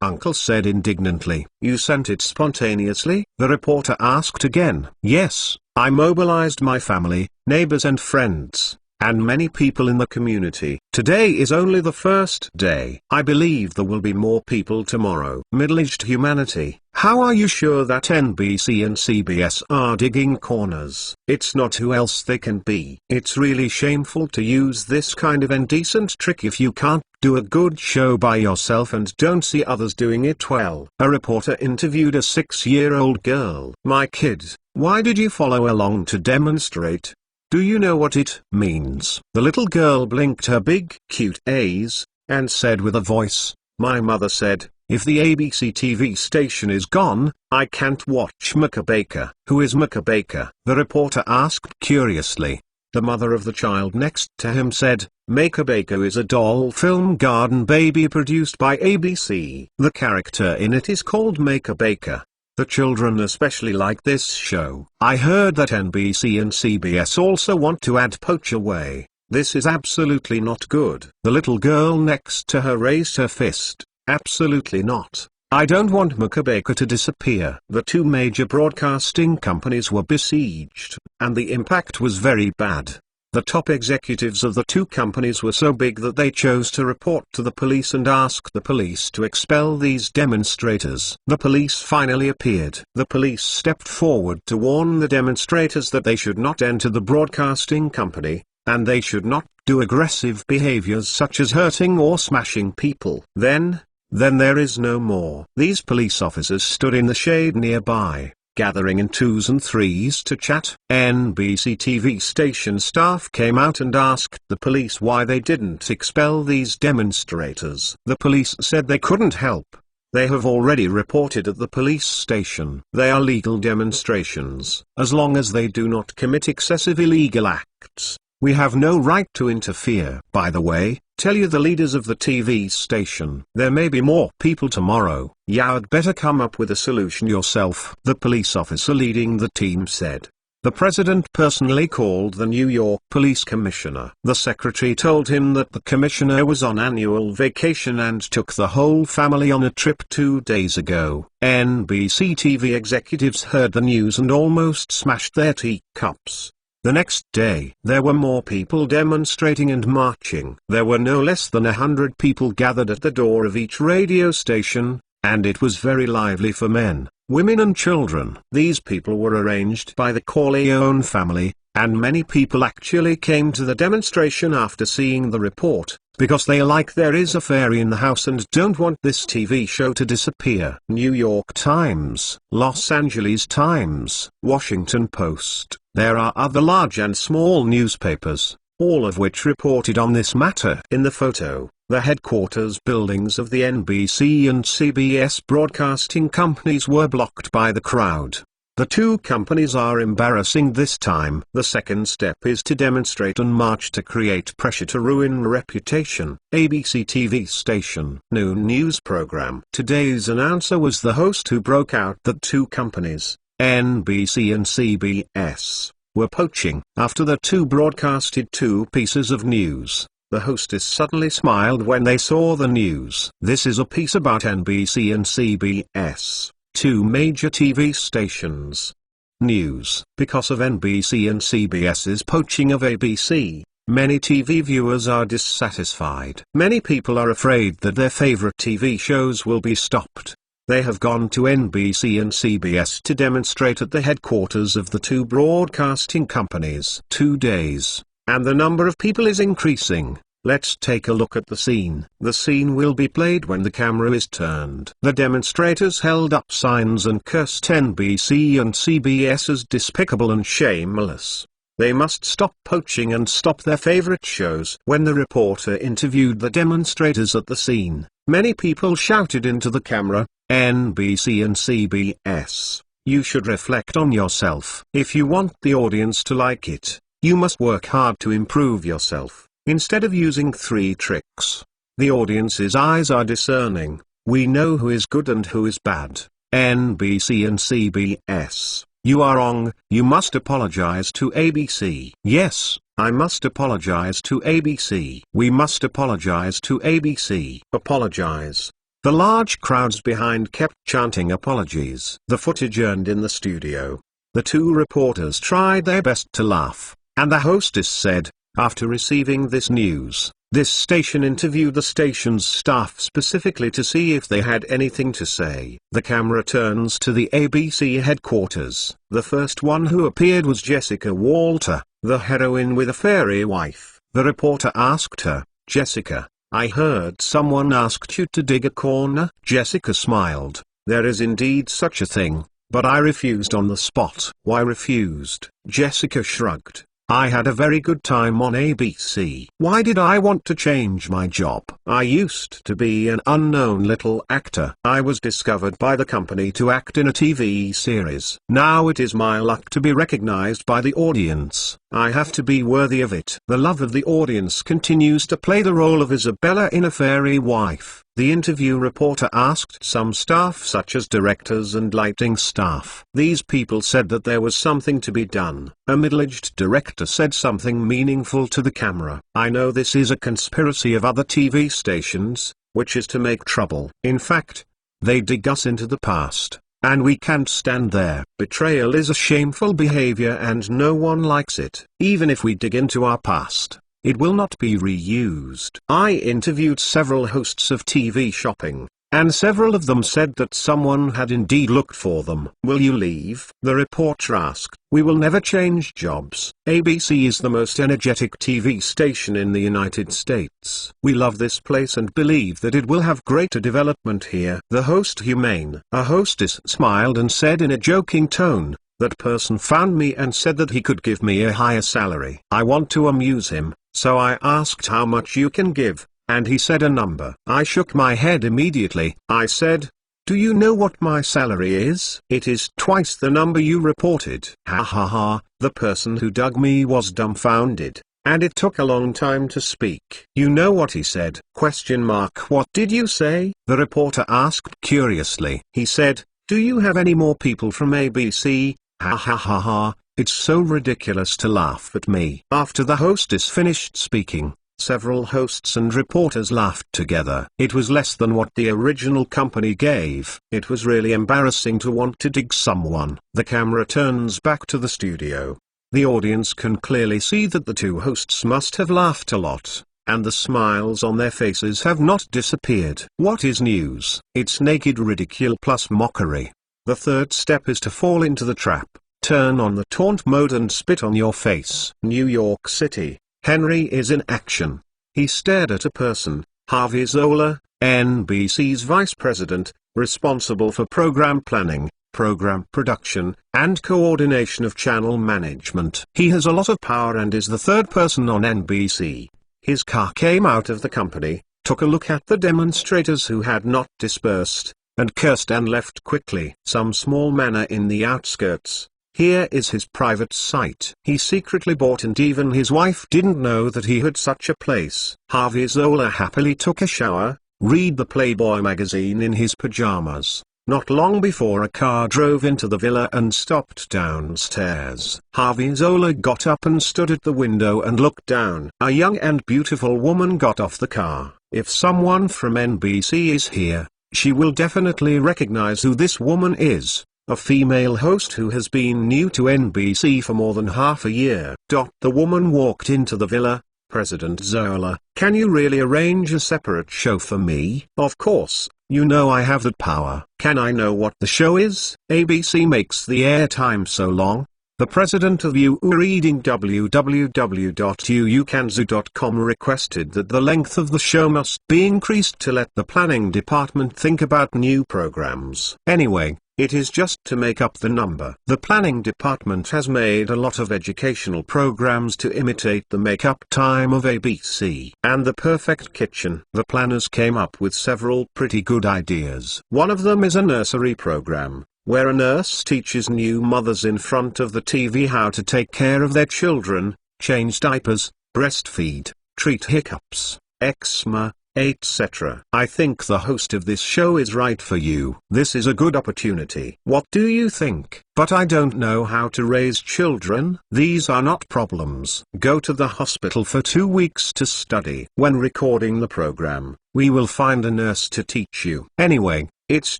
Speaker 1: Uncle said indignantly. "You sent it spontaneously?" The reporter asked again. "Yes, I mobilized my family, neighbors and friends, and many people in the community. Today is only the first day. I believe there will be more people tomorrow." Middle-aged humanity. How are you sure that NBC and CBS are digging corners? It's not. Who else they can be? It's really shameful to use this kind of indecent trick if you can't do a good show by yourself and don't see others doing it well. A reporter interviewed a 6-year-old girl. "My kid, why did you follow along to demonstrate? Do you know what it means?" The little girl blinked her big, cute eyes, and said with a voice, "My mother said, if the ABC TV station is gone, I can't watch Mecca Baker." "Who is Mecca Baker?" the reporter asked curiously. The mother of the child next to him said, "Mecca Baker is a doll film garden baby produced by ABC. The character in it is called Mecca Baker. The children especially like this show. I heard that NBC and CBS also want to add Poach Away. This is absolutely not good." The little girl next to her raised her fist. "Absolutely not. I don't want Mecca Baker to disappear." The two major broadcasting companies were besieged, and the impact was very bad. The top executives of the two companies were so big that they chose to report to the police and ask the police to expel these demonstrators. The police finally appeared. The police stepped forward to warn the demonstrators that they should not enter the broadcasting company, and they should not do aggressive behaviors such as hurting or smashing people. Then there is no more. These police officers stood in the shade nearby, gathering in twos and threes to chat. NBC TV station staff came out and asked the police why they didn't expel these demonstrators. The police said they couldn't help. They have already reported at the police station. They are legal demonstrations. As long as they do not commit excessive illegal acts, we have no right to interfere. By the way, tell you the leaders of the TV station. There may be more people tomorrow. You'd better come up with a solution yourself. The police officer leading the team said. The president personally called the New York police commissioner. The secretary told him that the commissioner was on annual vacation and took the whole family on a trip 2 days ago. NBC TV executives heard the news and almost smashed their teacups. The next day, there were more people demonstrating and marching. There were no less than 100 people gathered at the door of each radio station, and it was very lively for men, women and children. These people were arranged by the Corleone family, and many people actually came to the demonstration after seeing the report, because they like there is a fairy in the house and don't want this TV show to disappear. New York Times, Los Angeles Times, Washington Post. There are other large and small newspapers, all of which reported on this matter. In the photo, the headquarters buildings of the NBC and CBS broadcasting companies were blocked by the crowd. The two companies are embarrassing this time. The second step is to demonstrate and march to create pressure to ruin reputation. ABC TV station. Noon news program. Today's announcer was the host who broke out that two companies, NBC and CBS, were poaching. After the two broadcasted two pieces of news, the hostess suddenly smiled when they saw the news. This is a piece about NBC and CBS, two major TV stations. News. Because of NBC and CBS's poaching of ABC, many TV viewers are dissatisfied. Many people are afraid that their favorite TV shows will be stopped. They have gone to NBC and CBS to demonstrate at the headquarters of the two broadcasting companies. 2 days, and the number of people is increasing. Let's take a look at the scene. The scene will be played when the camera is turned. The demonstrators held up signs and cursed NBC and CBS as despicable and shameless. They must stop poaching and stop their favorite shows. When the reporter interviewed the demonstrators at the scene, many people shouted into the camera, "NBC and CBS, you should reflect on yourself. If you want the audience to like it, you must work hard to improve yourself. Instead of using 3 tricks, the audience's eyes are discerning. We know who is good and who is bad. NBC and CBS, you are wrong. You must apologize to ABC. Yes, I must apologize to ABC. We must apologize to ABC. Apologize." The large crowds behind kept chanting apologies. The footage earned in the studio. The two reporters tried their best to laugh, and the hostess said, after receiving this news, this station interviewed the station's staff specifically to see if they had anything to say. The camera turns to the ABC headquarters. The first one who appeared was Jessica Walter, the heroine with a fairy wife. The reporter asked her, "Jessica, I heard someone asked you to dig a corner." Jessica smiled. "There is indeed such a thing, but I refused on the spot." "Why refused?" Jessica shrugged. "I had a very good time on ABC. Why did I want to change my job? I used to be an unknown little actor. I was discovered by the company to act in a TV series. Now it is my luck to be recognized by the audience. I have to be worthy of it." The love of the audience continues to play the role of Isabella in A Fairy Wife. The interview reporter asked some staff such as directors and lighting staff. These people said that there was something to be done. A middle-aged director said something meaningful to the camera. "I know this is a conspiracy of other TV stations, which is to make trouble. In fact, they dig us into the past, and we can't stand there. Betrayal is a shameful behavior and no one likes it. Even if we dig into our past, it will not be reused." I interviewed several hosts of TV shopping, and several of them said that someone had indeed looked for them. "Will you leave?" the reporter asked. "We will never change jobs. ABC is the most energetic TV station in the United States. We love this place and believe that it will have greater development here." The host humane. A hostess smiled and said in a joking tone, "That person found me and said that he could give me a higher salary. I want to amuse him, so I asked how much you can give, and he said a number. I shook my head immediately. I said, 'Do you know what my salary is?' 'It is twice the number you reported.' Ha ha ha. The person who dug me was dumbfounded, and it took a long time to speak. You know what he said? What did you say? The reporter asked curiously. He said, 'Do you have any more people from ABC?' Ha ha ha ha. It's so ridiculous to laugh at me." After the hostess finished speaking, several hosts and reporters laughed together. It was less than what the original company gave. It was really embarrassing to want to dig someone. The camera turns back to the studio. The audience can clearly see that the two hosts must have laughed a lot, and the smiles on their faces have not disappeared. What is news? It's naked ridicule plus mockery. The third step is to fall into the trap, turn on the taunt mode and spit on your face. New York City. Henry is in action. He stared at a person, Harvey Zola, NBC's vice president, responsible for program planning, program production, and coordination of channel management. He has a lot of power and is the third person on NBC. His car came out of the company, took a look at the demonstrators who had not dispersed, and cursed and left quickly. Some small manor in the outskirts. Here is his private site. He secretly bought and even his wife didn't know that he had such a place. Harvey Zola happily took a shower, read the Playboy magazine in his pajamas. Not long before a car drove into the villa and stopped downstairs. Harvey Zola got up and stood at the window and looked down. A young and beautiful woman got off the car. If someone from NBC is here, she will definitely recognize who this woman is. A female host who has been new to NBC for more than half a year. The woman walked into the villa. President Zola, can you really arrange a separate show for me? Of course, you know I have that power. Can I know what the show is? ABC makes the airtime so long. The president of UU reading www.uukanzu.com requested that the length of the show must be increased to let the planning department think about new programs. Anyway, it is just to make up the number. The planning department has made a lot of educational programs to imitate the make-up time of ABC and The Perfect Kitchen. The planners came up with several pretty good ideas. One of them is a nursery program, where a nurse teaches new mothers in front of the TV how to take care of their children, change diapers, breastfeed, treat hiccups, eczema, etc. I think the host of this show is right for you. This is a good opportunity. What do you think? But I don't know how to raise children. These are not problems. Go to the hospital for 2 weeks to study. When recording the program, we will find a nurse to teach you. Anyway, it's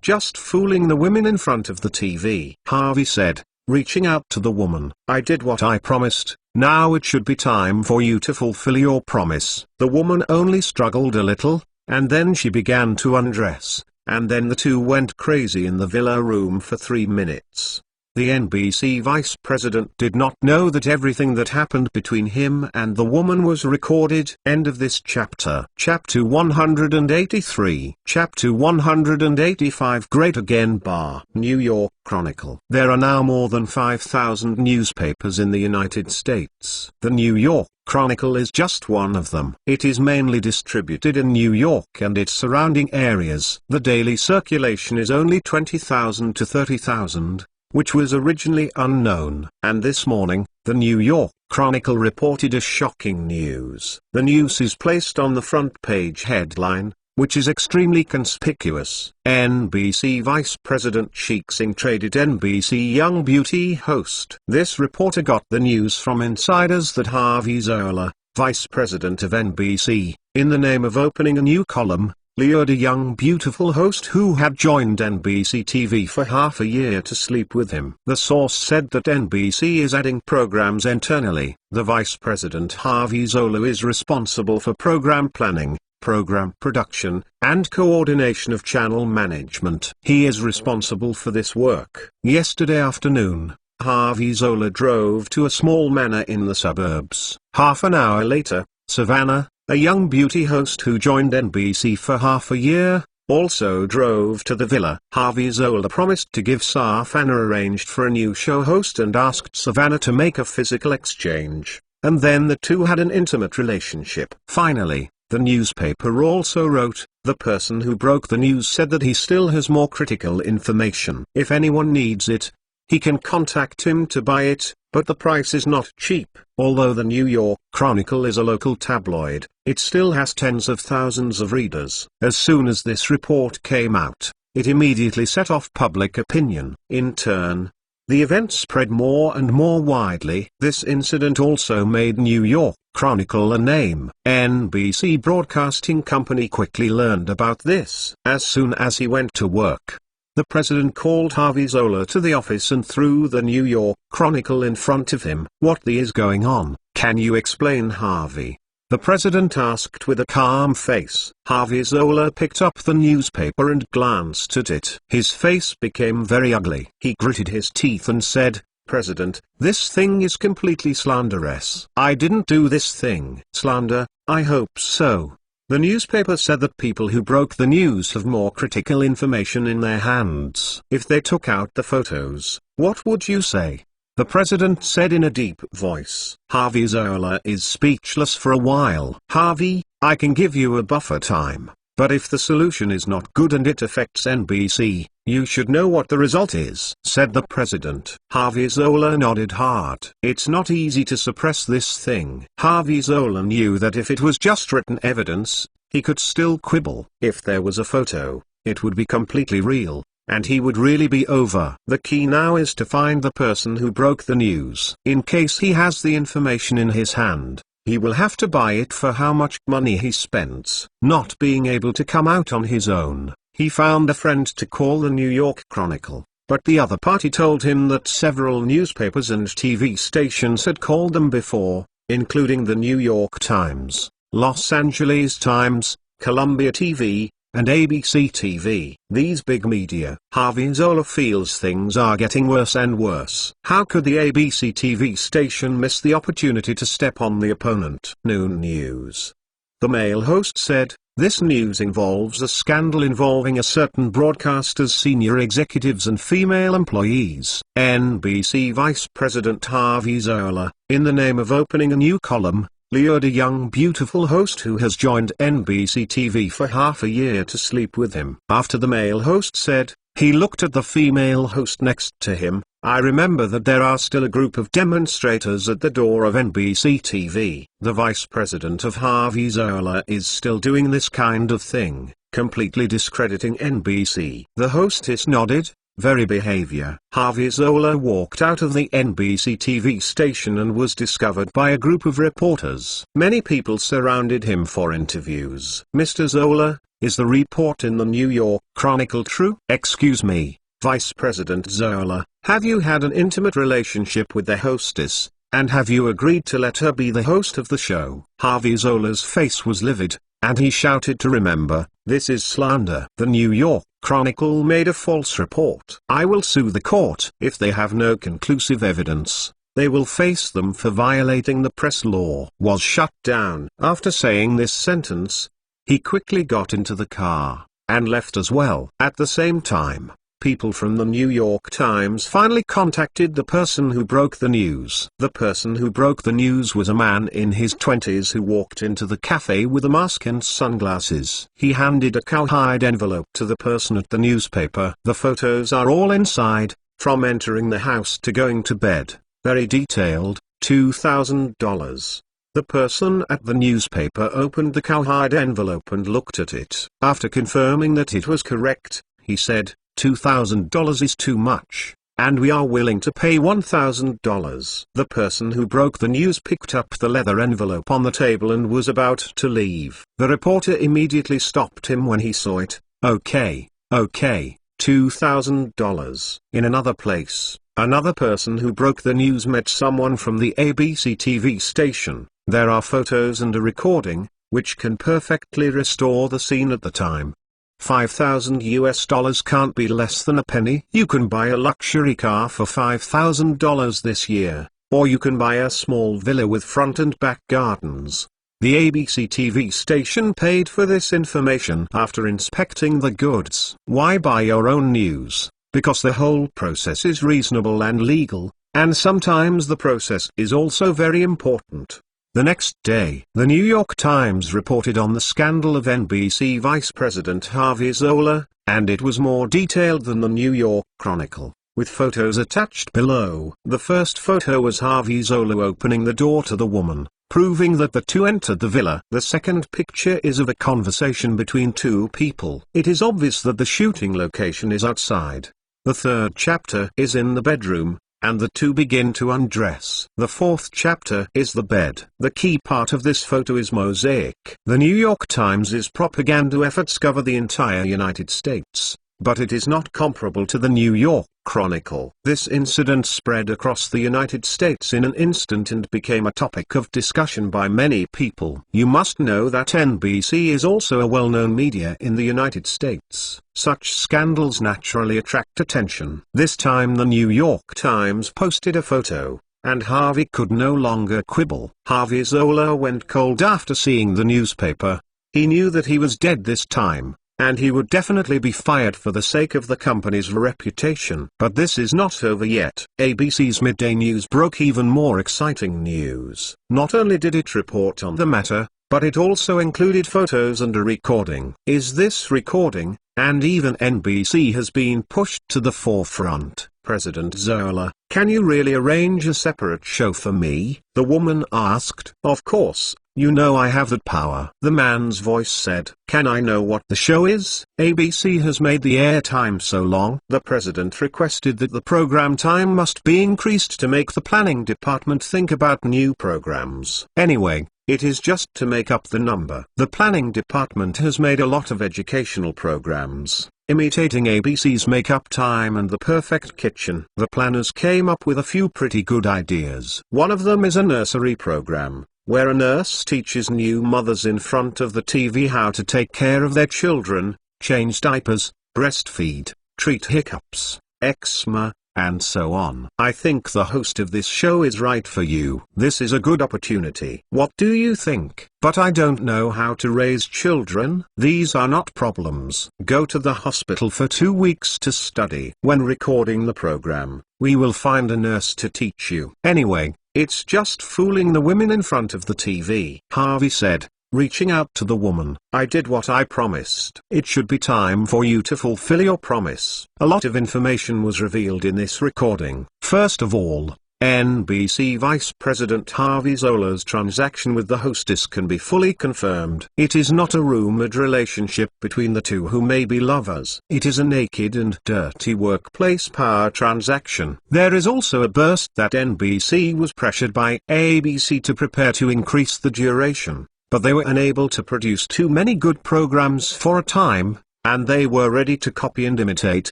Speaker 1: just fooling the women in front of the TV. Harvey said, reaching out to the woman. I did what I promised. Now it should be time for you to fulfill your promise. The woman only struggled a little, and then she began to undress, and then the two went crazy in the villa room for 3 minutes. The NBC vice president did not know that everything that happened between him and the woman was recorded. End of this chapter. Chapter 183. Chapter 185. Great Again Bar. New York Chronicle. There are now more than 5,000 newspapers in the United States. The New York Chronicle is just one of them. It is mainly distributed in New York and its surrounding areas. The daily circulation is only 20,000 to 30,000. Which was originally unknown. And this morning, the New York Chronicle reported a shocking news. The news is placed on the front page headline, which is extremely conspicuous. NBC Vice President Sheik Singh traded NBC Young Beauty host. This reporter got the news from insiders that Harvey Zola, Vice President of NBC, in the name of opening a new column, lured a young beautiful host who had joined NBC TV for half a year to sleep with him. The source said that NBC is adding programs internally. The vice president Harvey Zola is responsible for program planning, program production, and coordination of channel management. He is responsible for this work. Yesterday afternoon, Harvey Zola drove to a small manor in the suburbs. Half an hour later, Savannah, a young beauty host who joined NBC for half a year, also drove to the villa. Harvey Zola promised to give Savannah arranged for a new show host and asked Savannah to make a physical exchange, and then the two had an intimate relationship. Finally, the newspaper also wrote, the person who broke the news said that he still has more critical information. If anyone needs it, he can contact him to buy it, but the price is not cheap. Although the New York Chronicle is a local tabloid, it still has tens of thousands of readers. As soon as this report came out, it immediately set off public opinion. In turn, the event spread more and more widely. This incident also made New York Chronicle a name. NBC Broadcasting Company quickly learned about this. As soon as he went to work, the president called Harvey Zola to the office and threw the New York Chronicle in front of him. What the is going on? Can you explain, Harvey? the president asked with a calm face. Harvey Zola picked up the newspaper and glanced at it. His face became very ugly. He gritted his teeth and said, "President, this thing is completely slanderous. I didn't do this thing." Slander? I hope so. The newspaper said that people who broke the news have more critical information in their hands. If they took out the photos, what would you say? The president said in a deep voice. Harvey Zola is speechless for a while. Harvey, I can give you a buffer time, but if the solution is not good and it affects NBC, you should know what the result is, said the president. Harvey Zola nodded hard. It's not easy to suppress this thing. Harvey Zola knew that if it was just written evidence, he could still quibble. If there was a photo, it would be completely real, and he would really be over. The key now is to find the person who broke the news. In case he has the information in his hand, he will have to buy it for how much money he spends. Not being able to come out on his own, he found a friend to call the New York Chronicle, but the other party told him that several newspapers and TV stations had called them before, including the New York Times, Los Angeles Times, Columbia TV, and ABC TV. These big media. Harvey Zola feels things are getting worse and worse. How could the ABC TV station miss the opportunity to step on the opponent? Noon News. The Mail host said, "This news involves a scandal involving a certain broadcaster's senior executives and female employees." NBC Vice President Harvey Zola, in the name of opening a new column, lured a young beautiful host who has joined NBC TV for half a year to sleep with him. After the male host said, he looked at the female host next to him, "I remember that there are still a group of demonstrators at the door of NBC TV." The vice president of Harvey Zola is still doing this kind of thing, completely discrediting NBC. The hostess nodded. Very behavior. Harvey Zola walked out of the NBC TV station and was discovered by a group of reporters. Many people surrounded him for interviews. "Mr. Zola, is the report in the New York Chronicle true?" "Excuse me, Vice President Zola, have you had an intimate relationship with the hostess, and have you agreed to let her be the host of the show?" Harvey Zola's face was livid, and he shouted to remember, "This is slander." The New York Chronicle made a false report. "I will sue the court." If they have no conclusive evidence, they will face them for violating the press law. Was shut down. After saying this sentence, he quickly got into the car, and left as well. At the same time, people from the New York Times finally contacted the person who broke the news. The person who broke the news was a man in his 20s who walked into the cafe with a mask and sunglasses. He handed a cowhide envelope to the person at the newspaper. The photos are all inside, from entering the house to going to bed. Very detailed, $2,000. The person at the newspaper opened the cowhide envelope and looked at it. After confirming that it was correct, he said, $2,000 is too much, and we are willing to pay $1,000. The person who broke the news picked up the leather envelope on the table and was about to leave. The reporter immediately stopped him when he saw it. Okay, $2,000. In another place, another person who broke the news met someone from the ABC TV station. There are photos and a recording, which can perfectly restore the scene at the time. $5,000 can't be less than a penny. You can buy a luxury car for $5,000 this year, or you can buy a small villa with front and back gardens. The ABC TV station paid for this information after inspecting the goods. Why buy your own news? Because the whole process is reasonable and legal, and sometimes the process is also very important. The next day, the New York Times reported on the scandal of NBC Vice President Harvey Zola, and it was more detailed than the New York Chronicle, with photos attached below. The first photo was Harvey Zola opening the door to the woman, proving that the two entered the villa. The second picture is of a conversation between two people. It is obvious that the shooting location is outside. The third chapter is in the bedroom, and the two begin to undress. The fourth chapter is the bed. The key part of this photo is mosaic. The New York Times' propaganda efforts cover the entire United States, but it is not comparable to the New York Chronicle. This incident spread across the United States in an instant and became a topic of discussion by many people. You must know that NBC is also a well-known media in the United States. Such scandals naturally attract attention. This time the New York Times posted a photo, and Harvey could no longer quibble. Harvey Zola went cold after seeing the newspaper. He knew that he was dead this time, and he would definitely be fired for the sake of the company's reputation. But this is not over yet. ABC's Midday News broke even more exciting news. Not only did it report on the matter, but it also included photos and a recording. Is this recording? And even NBC has been pushed to the forefront. President Zola, can you really arrange a separate show for me? The woman asked. Of course, you know I have that power. The man's voice said. Can I know what the show is? ABC has made the airtime so long. The president requested that the program time must be increased to make the planning department think about new programs. Anyway, it is just to make up the number. The planning department has made a lot of educational programs, imitating ABC's Make-Up Time and The Perfect Kitchen. The planners came up with a few pretty good ideas. One of them is a nursery program, where a nurse teaches new mothers in front of the TV how to take care of their children, change diapers, breastfeed, treat hiccups, eczema, and so on. I think the host of this show is right for you. This is a good opportunity. What do you think? But I don't know how to raise children. These are not problems. Go to the hospital for 2 weeks to study. When recording the program, we will find a nurse to teach you. Anyway, it's just fooling the women in front of the TV. Harvey said, reaching out to the woman. I did what I promised. It should be time for you to fulfill your promise. A lot of information was revealed in this recording. First of all, NBC Vice President Harvey Zola's transaction with the hostess can be fully confirmed. It is not a rumored relationship between the two who may be lovers. It is a naked and dirty workplace power transaction. There is also a burst that NBC was pressured by ABC to prepare to increase the duration, but they were unable to produce too many good programs for a time, and they were ready to copy and imitate,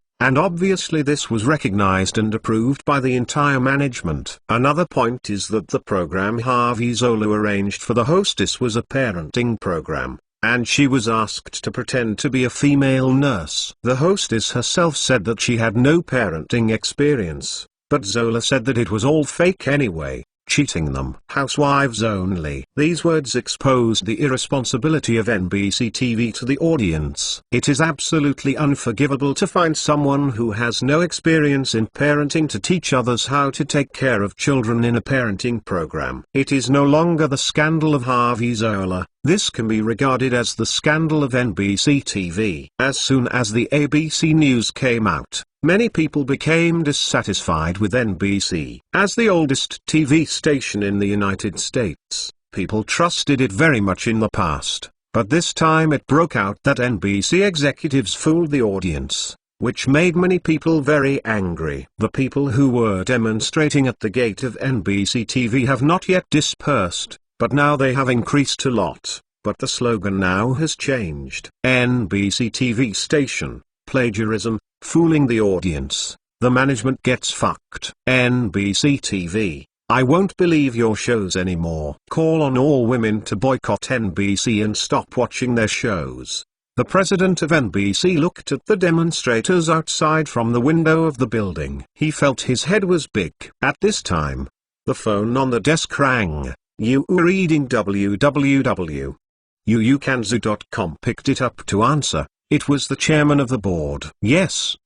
Speaker 1: and obviously this was recognized and approved by the entire management. Another point is that the program Harvey Zola arranged for the hostess was a parenting program, and she was asked to pretend to be a female nurse. The hostess herself said that she had no parenting experience, but Zola said that it was all fake anyway, cheating them. Housewives only. These words exposed the irresponsibility of NBC TV to the audience. It is absolutely unforgivable to find someone who has no experience in parenting to teach others how to take care of children in a parenting program. It is no longer the scandal of Harvey Zola. This can be regarded as the scandal of NBC TV. As soon as the ABC news came out, many people became dissatisfied with NBC. As the oldest TV station in the United States, people trusted it very much in the past, but this time it broke out that NBC executives fooled the audience, which made many people very angry. The people who were demonstrating at the gate of NBC TV have not yet dispersed, but now they have increased a lot. But the slogan now has changed. NBC TV station, plagiarism, fooling the audience. The management gets fucked. NBC TV, I won't believe your shows anymore. Call on all women to boycott NBC and stop watching their shows. The president of NBC looked at the demonstrators outside from the window of the building. He felt his head was big. At this time, the phone on the desk rang. You were reading www.uukanzu.com picked it up to answer. It was the chairman of the board. Yes,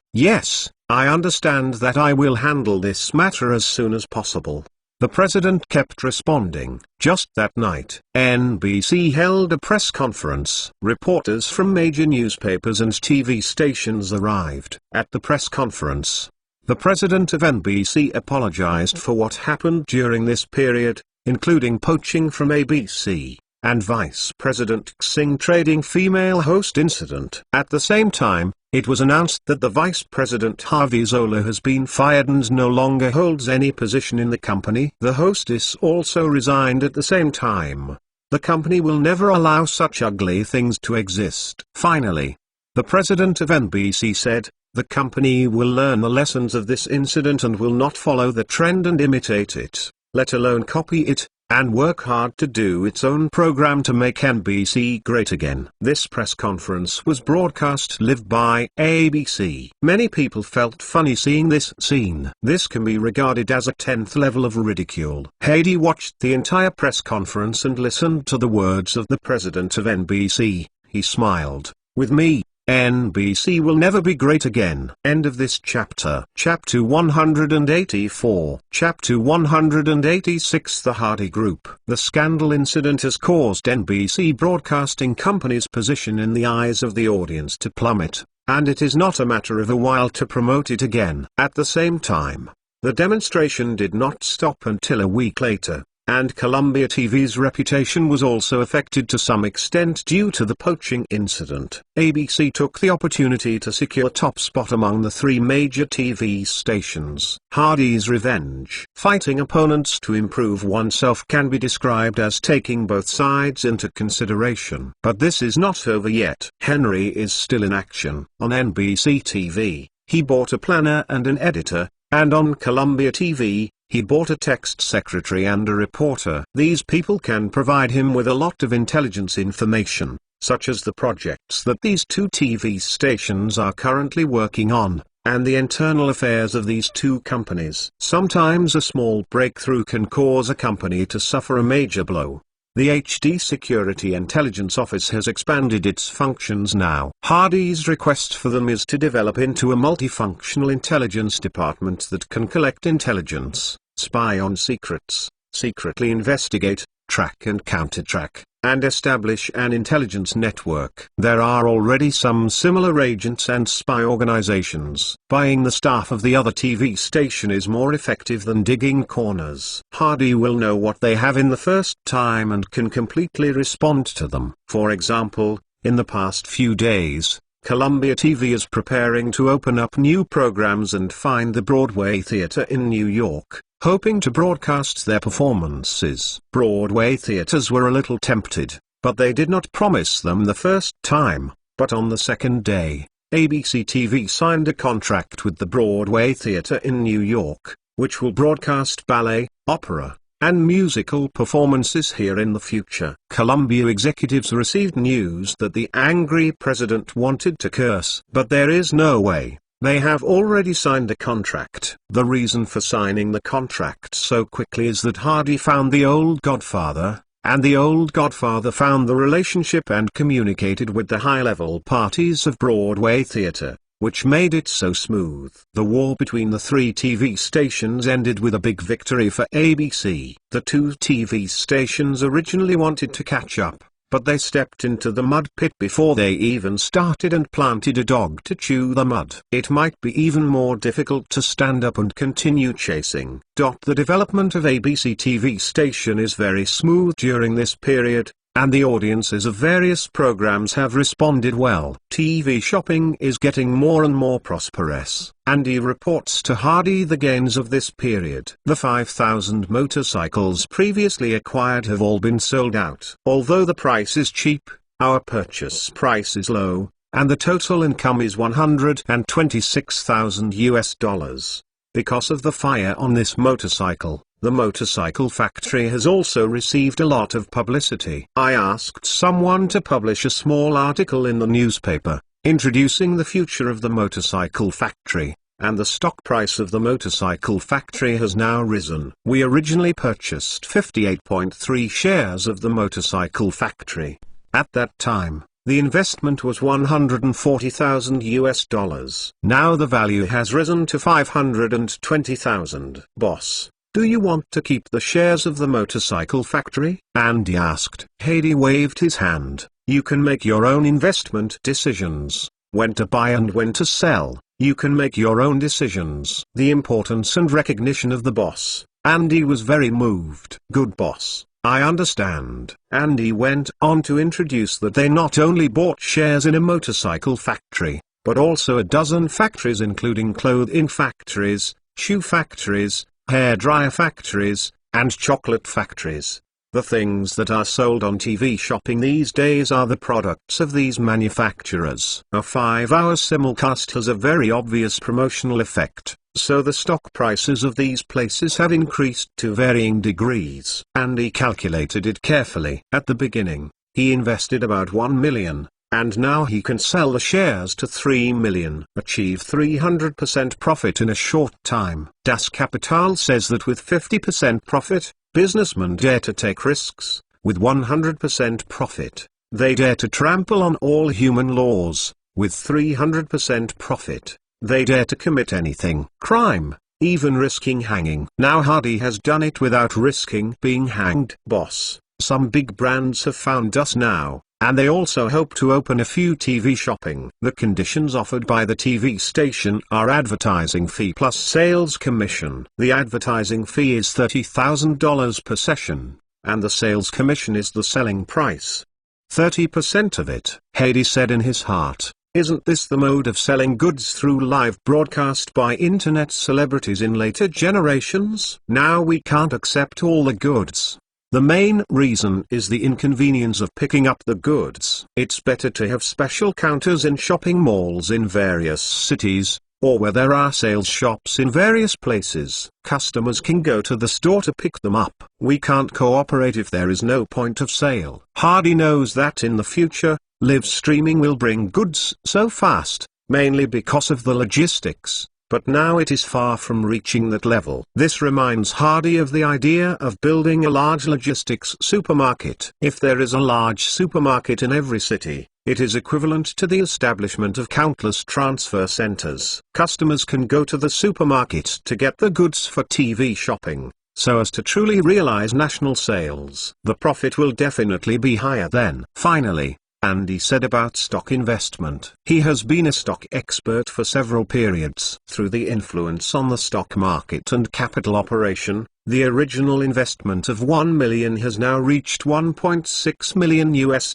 Speaker 1: I understand that. I will handle this matter as soon as possible. The president kept responding. Just that night, NBC held a press conference. Reporters from major newspapers and TV stations arrived. At the press conference, the president of NBC apologized for what happened during this period, including poaching from ABC, and Vice President Xing trading female host incident. At the same time, it was announced that the Vice President Harvey Zola has been fired and no longer holds any position in the company. The hostess also resigned at the same time. The company will never allow such ugly things to exist. Finally, The president of NBC said, "The company will learn the lessons of this incident and will not follow the trend and imitate it, let alone copy it, and work hard to do its own program to make NBC great again." This press conference was broadcast live by ABC. Many people felt funny seeing this scene. This can be regarded as a 10th level of ridicule. Heidi watched the entire press conference and listened to the words of the president of NBC. He smiled. "With me, NBC will never be great again." End of this chapter. Chapter 184. Chapter 186. The Hardy Group. The scandal incident has caused NBC Broadcasting Company's position in the eyes of the audience to plummet, and it is not a matter of a while to promote it again. At the same time, the demonstration did not stop until a week later, and Columbia TV's reputation was also affected to some extent due to the poaching incident. ABC took the opportunity to secure top spot among the three major TV stations. Hardy's revenge. Fighting opponents to improve oneself can be described as taking both sides into consideration. But this is not over yet. Henry is still in action. On NBC TV, he bought a planner and an editor, and on Columbia TV, he bought a text secretary and a reporter. These people can provide him with a lot of intelligence information, such as the projects that these two TV stations are currently working on, and the internal affairs of these two companies. Sometimes a small breakthrough can cause a company to suffer a major blow. The HD Security Intelligence Office has expanded its functions now. Hardy's request for them is to develop into a multifunctional intelligence department that can collect intelligence, spy on secrets, secretly investigate, track and counter-track, and establish an intelligence network. There are already some similar agents and spy organizations. Buying the staff of the other TV station is more effective than digging corners. Hardy will know what they have in the first time and can completely respond to them. For example, in the past few days, Columbia TV is preparing to open up new programs and find the Broadway Theater in New York, hoping to broadcast their performances. Broadway theaters were a little tempted, but they did not promise them the first time. But on the second day, ABC TV signed a contract with the Broadway Theater in New York, which will broadcast ballet, opera, and musical performances here in the future. Columbia executives received news that the angry president wanted to curse, but there is no way. They have already signed a contract. The reason for signing the contract so quickly is that Hardy found the old Godfather, and the old Godfather found the relationship and communicated with the high-level parties of Broadway theater, which made it so smooth. The war between the three TV stations ended with a big victory for ABC. The two TV stations originally wanted to catch up, but they stepped into the mud pit before they even started and planted a dog to chew the mud. It might be even more difficult to stand up and continue chasing. The development of ABC TV station is very smooth during this period, and the audiences of various programs have responded well. TV shopping is getting more and more prosperous. Andy reports to Hardy the gains of this period. The 5,000 motorcycles previously acquired have all been sold out. Although the price is cheap, our purchase price is low, and the total income is $126,000. Because of the fire on this motorcycle, the motorcycle factory has also received a lot of publicity. I asked someone to publish a small article in the newspaper, introducing the future of the motorcycle factory, and the stock price of the motorcycle factory has now risen. We originally purchased 58.3 shares of the motorcycle factory. At that time, the investment was $140,000. Now the value has risen to $520,000. Boss, do you want to keep the shares of the motorcycle factory? Andy asked. Heidi waved his hand. You can make your own investment decisions. When to buy and when to sell, you can make your own decisions. The importance and recognition of the boss. Andy was very moved. Good boss, I understand. Andy went on to introduce that they not only bought shares in a motorcycle factory, but also a dozen factories including clothing factories, shoe factories, hairdryer factories, and chocolate factories. The things that are sold on TV shopping these days are the products of these manufacturers. A 5-hour simulcast has a very obvious promotional effect, so the stock prices of these places have increased to varying degrees. Andy calculated it carefully. At the beginning, he invested about 1 million, and now he can sell the shares to 3 million, achieve 300% profit in a short time. Das Kapital says that with 50% profit, businessmen dare to take risks. With 100% profit, they dare to trample on all human laws. With 300% profit, they dare to commit anything. Crime, even risking hanging. Now Hardy has done it without risking being hanged. Boss, some big brands have found us now, and they also hope to open a few TV shopping. The conditions offered by the TV station are advertising fee plus sales commission. The advertising fee is $30,000 per session, and the sales commission is the selling price. 30% of it. Hardy said in his heart, "Isn't this the mode of selling goods through live broadcast by internet celebrities in later generations? Now we can't accept all the goods. The main reason is the inconvenience of picking up the goods. It's better to have special counters in shopping malls in various cities, or where there are sales shops in various places. Customers can go to the store to pick them up. We can't cooperate if there is no point of sale." Hardy knows that in the future, live streaming will bring goods so fast, mainly because of the logistics, but now it is far from reaching that level. This reminds Hardy of the idea of building a large logistics supermarket. If there is a large supermarket in every city, it is equivalent to the establishment of countless transfer centers. Customers can go to the supermarket to get the goods for TV shopping, so as to truly realize national sales. The profit will definitely be higher then. Finally, Andy said about stock investment. He has been a stock expert for several periods. Through the influence on the stock market and capital operation, the original investment of 1 million has now reached 1.6 million US.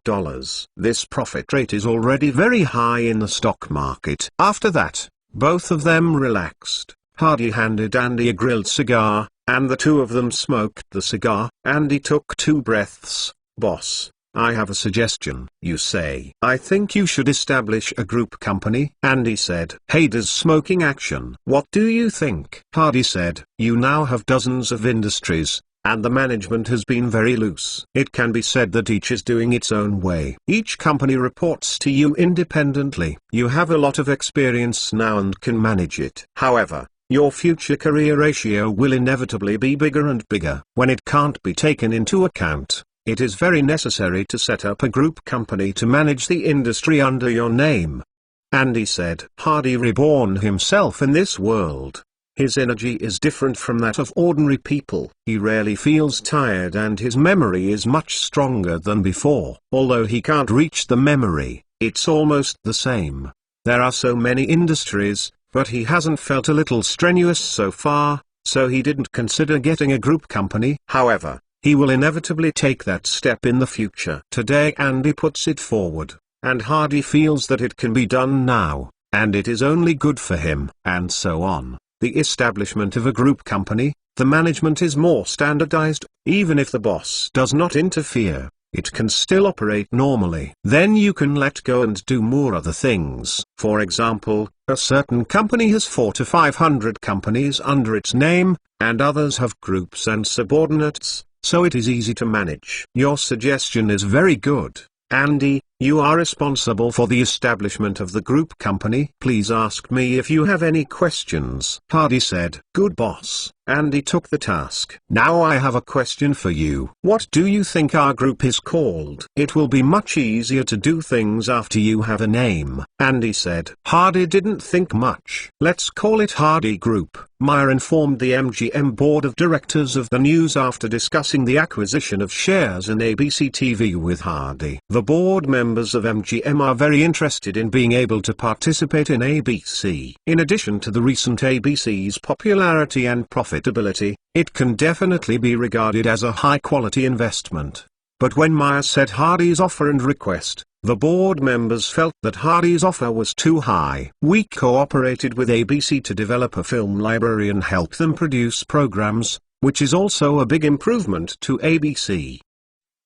Speaker 1: This profit rate is already very high in the stock market. After that, both of them relaxed. Hardy handed Andy a grilled cigar, and the two of them smoked the cigar. Andy took 2 breaths. "Boss, I have a suggestion." "You say?" "I think you should establish a group company." Andy said. "Hardy's smoking action." "What do you think?" Hardy said. "You now have dozens of industries, and the management has been very loose. It can be said that each is doing its own way. Each company reports to you independently. You have a lot of experience now and can manage it. However, your future career ratio will inevitably be bigger and bigger. When it can't be taken into account, it is very necessary to set up a group company to manage the industry under your name." Andy said. Hardy reborn himself in this world. His energy is different from that of ordinary people. He rarely feels tired and his memory is much stronger than before. Although he can't reach the memory, it's almost the same. There are so many industries, but he hasn't felt a little strenuous so far, so he didn't consider getting a group company. However, he will inevitably take that step in the future. Today Andy puts it forward, and Hardy feels that it can be done now, and it is only good for him. And so on. The establishment of a group company, the management is more standardized. Even if the boss does not interfere, it can still operate normally. Then you can let go and do more other things. For example, a certain company has 400 to 500 companies under its name, and others have groups and subordinates, so it is easy to manage. Your suggestion is very good, Andy. You are responsible for the establishment of the group company. Please ask me if you have any questions. Hardy said. Good boss. Andy took the task. Now I have a question for you. What do you think our group is called? It will be much easier to do things after you have a name. Andy said. Hardy didn't think much. Let's call it Hardy Group. Meyer informed the MGM board of directors of the news after discussing the acquisition of shares in ABC TV with Hardy. The board members of MGM are very interested in being able to participate in ABC. In addition to the recent ABC's popularity and profitability, it can definitely be regarded as a high-quality investment. But when Meyer said Hardy's offer and request, the board members felt that Hardy's offer was too high. We cooperated with ABC to develop a film library and help them produce programs, which is also a big improvement to ABC.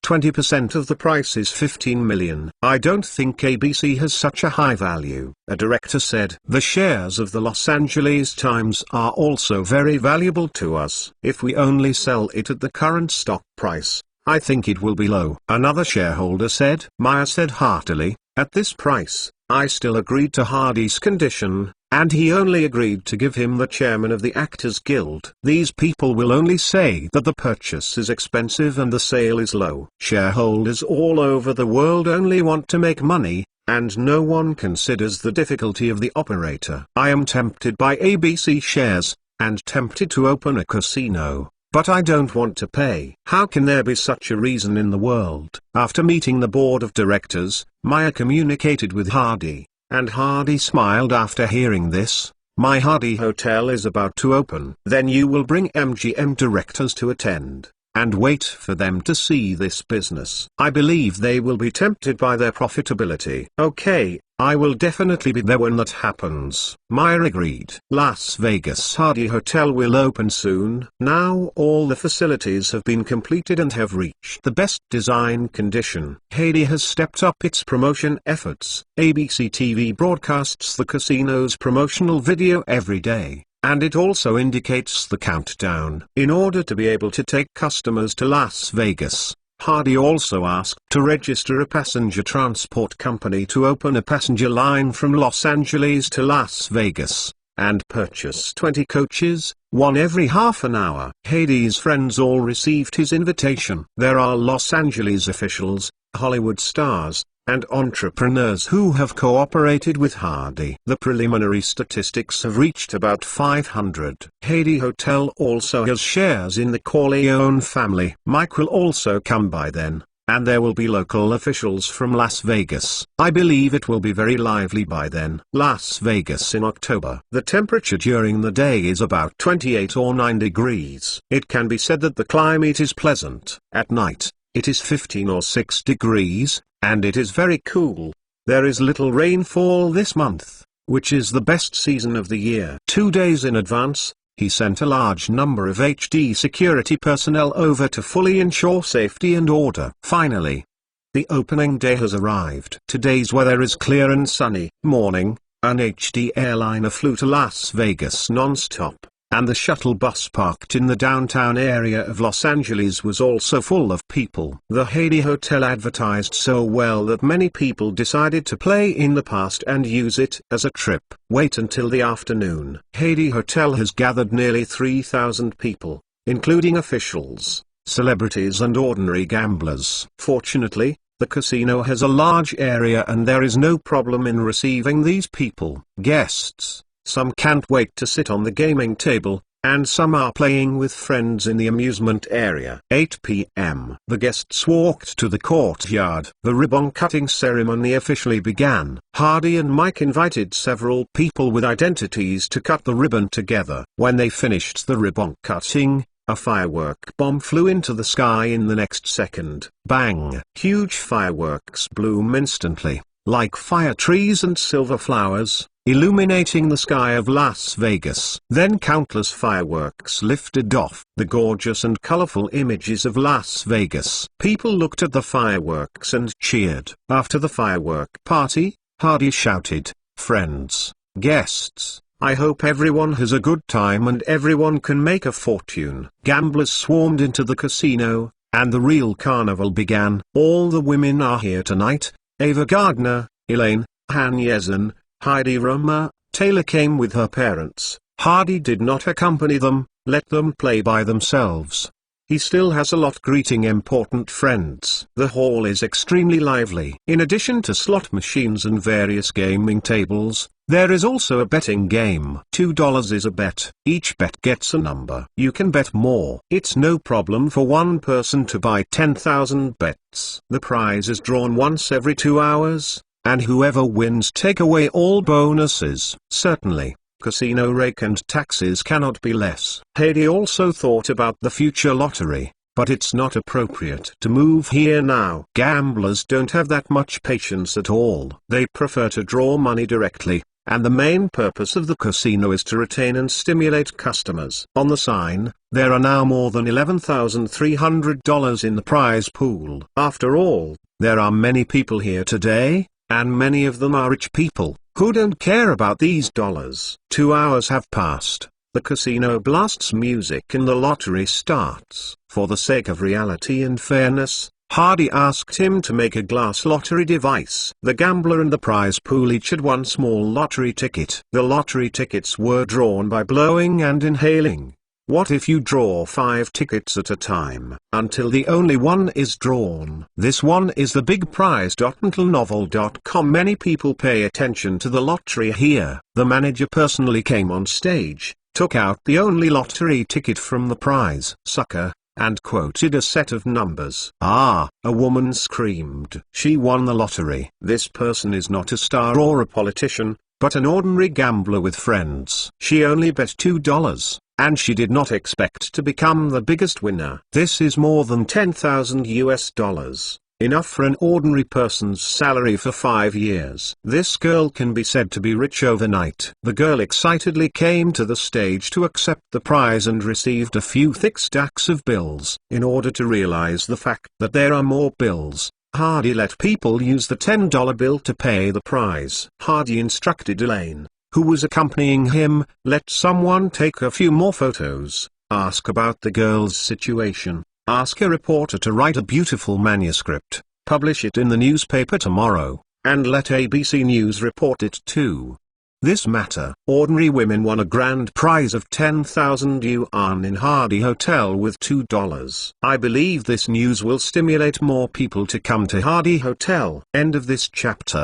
Speaker 1: 20% of the price is 15 million. I don't think ABC has such a high value. A director said, the shares of the Los Angeles Times are also very valuable to us. If we only sell it at the current stock price, I think it will be low. Another shareholder said, Meyer said heartily, at this price, I still agreed to Hardy's condition, and he only agreed to give him the chairman of the Actors Guild. These people will only say that the purchase is expensive and the sale is low. Shareholders all over the world only want to make money, and no one considers the difficulty of the operator. I am tempted by ABC shares, and tempted to open a casino, but I don't want to pay. How can there be such a reason in the world? After meeting the board of directors, Meyer communicated with Hardy, and Hardy smiled after hearing this. My Hardy Hotel is about to open. Then you will bring MGM directors to attend, and wait for them to see this business. I believe they will be tempted by their profitability. Okay, I will definitely be there when that happens. Meyer agreed. Las Vegas Hardy Hotel will open soon. Now all the facilities have been completed and have reached the best design condition. Hardy has stepped up its promotion efforts. ABC TV broadcasts the casino's promotional video every day, and it also indicates the countdown. In order to be able to take customers to Las Vegas, Hardy also asked to register a passenger transport company to open a passenger line from Los Angeles to Las Vegas, and purchase 20 coaches, one every half an hour. Hardy's friends all received his invitation. There are Los Angeles officials, Hollywood stars, and entrepreneurs who have cooperated with Hardy. The preliminary statistics have reached about 500. Hardy Hotel also has shares in the Corleone family. Mike will also come by then, and there will be local officials from Las Vegas. I believe it will be very lively by then. Las Vegas in October. The temperature during the day is about 28 or 9 degrees. It can be said that the climate is pleasant. At night, it is 15 or 6 degrees, and it is very cool. There is little rainfall this month, which is the best season of the year. 2 days in advance, he sent a large number of HD security personnel over to fully ensure safety and order. Finally, the opening day has arrived. Today's weather is clear and sunny. Morning, an HD airliner flew to Las Vegas non-stop, and the shuttle bus parked in the downtown area of Los Angeles was also full of people. The Hardy Hotel advertised so well that many people decided to play in the past and use it as a trip. Wait until the afternoon. Hardy Hotel has gathered nearly 3,000 people, including officials, celebrities and ordinary gamblers. Fortunately, the casino has a large area and there is no problem in receiving these people. Guests, some can't wait to sit on the gaming table, and some are playing with friends in the amusement area. 8 p.m. The guests walked to the courtyard. The ribbon-cutting ceremony officially began. Hardy and Mike invited several people with identities to cut the ribbon together. When they finished the ribbon cutting, a firework bomb flew into the sky in the next second. Bang! Huge fireworks bloom instantly, like fire trees and silver flowers, illuminating the sky of Las Vegas. Then countless fireworks lifted off. The gorgeous and colorful images of Las Vegas. People looked at the fireworks and cheered. After the firework party, Hardy shouted, "Friends, guests, I hope everyone has a good time and everyone can make a fortune." Gamblers swarmed into the casino, and the real carnival began. All the women are here tonight. Ava Gardner, Elaine, Han Yezin, Heidi Roma. Taylor came with her parents. Hardy did not accompany them, let them play by themselves. He still has a lot greeting important friends. The hall is extremely lively. In addition to slot machines and various gaming tables, there is also a betting game. $2 is a bet. Each bet gets a number. You can bet more. It's no problem for one person to buy 10,000 bets. The prize is drawn once every 2 hours, and whoever wins take away all bonuses. Certainly, casino rake and taxes cannot be less. Hardy also thought about the future lottery, but it's not appropriate to move here now. Gamblers don't have that much patience at all. They prefer to draw money directly, and the main purpose of the casino is to retain and stimulate customers. On the sign, there are now more than $11,300 in the prize pool. After all, there are many people here today, and many of them are rich people, who don't care about these dollars. 2 hours have passed. The casino blasts music and the lottery starts. For the sake of reality and fairness, Hardy asked him to make a glass lottery device. The gambler and the prize pool each had one small lottery ticket. The lottery tickets were drawn by blowing and inhaling. What if you draw 5 tickets at a time, until the only one is drawn? This one is the big prize. Mentalnovel.com. Many people pay attention to the lottery here. The manager personally came on stage, took out the only lottery ticket from the prize sucker, and quoted a set of numbers. "Ah!" a woman screamed. She won the lottery. This person is not a star or a politician, but an ordinary gambler with friends. She only bet $2, and she did not expect to become the biggest winner. This is more than $10,000, enough for an ordinary person's salary for 5 years. This girl can be said to be rich overnight. The girl excitedly came to the stage to accept the prize and received a few thick stacks of bills. In order to realize the fact that there are more bills, Hardy let people use the $10 bill to pay the prize. Hardy instructed Elaine, who was accompanying him, let someone take a few more photos, ask about the girl's situation. Ask a reporter to write a beautiful manuscript, publish it in the newspaper tomorrow, and let ABC News report it too. This matter. Ordinary women won a grand prize of 10,000 yuan in Hardy Hotel with $2. I believe this news will stimulate more people to come to Hardy Hotel. End of this chapter.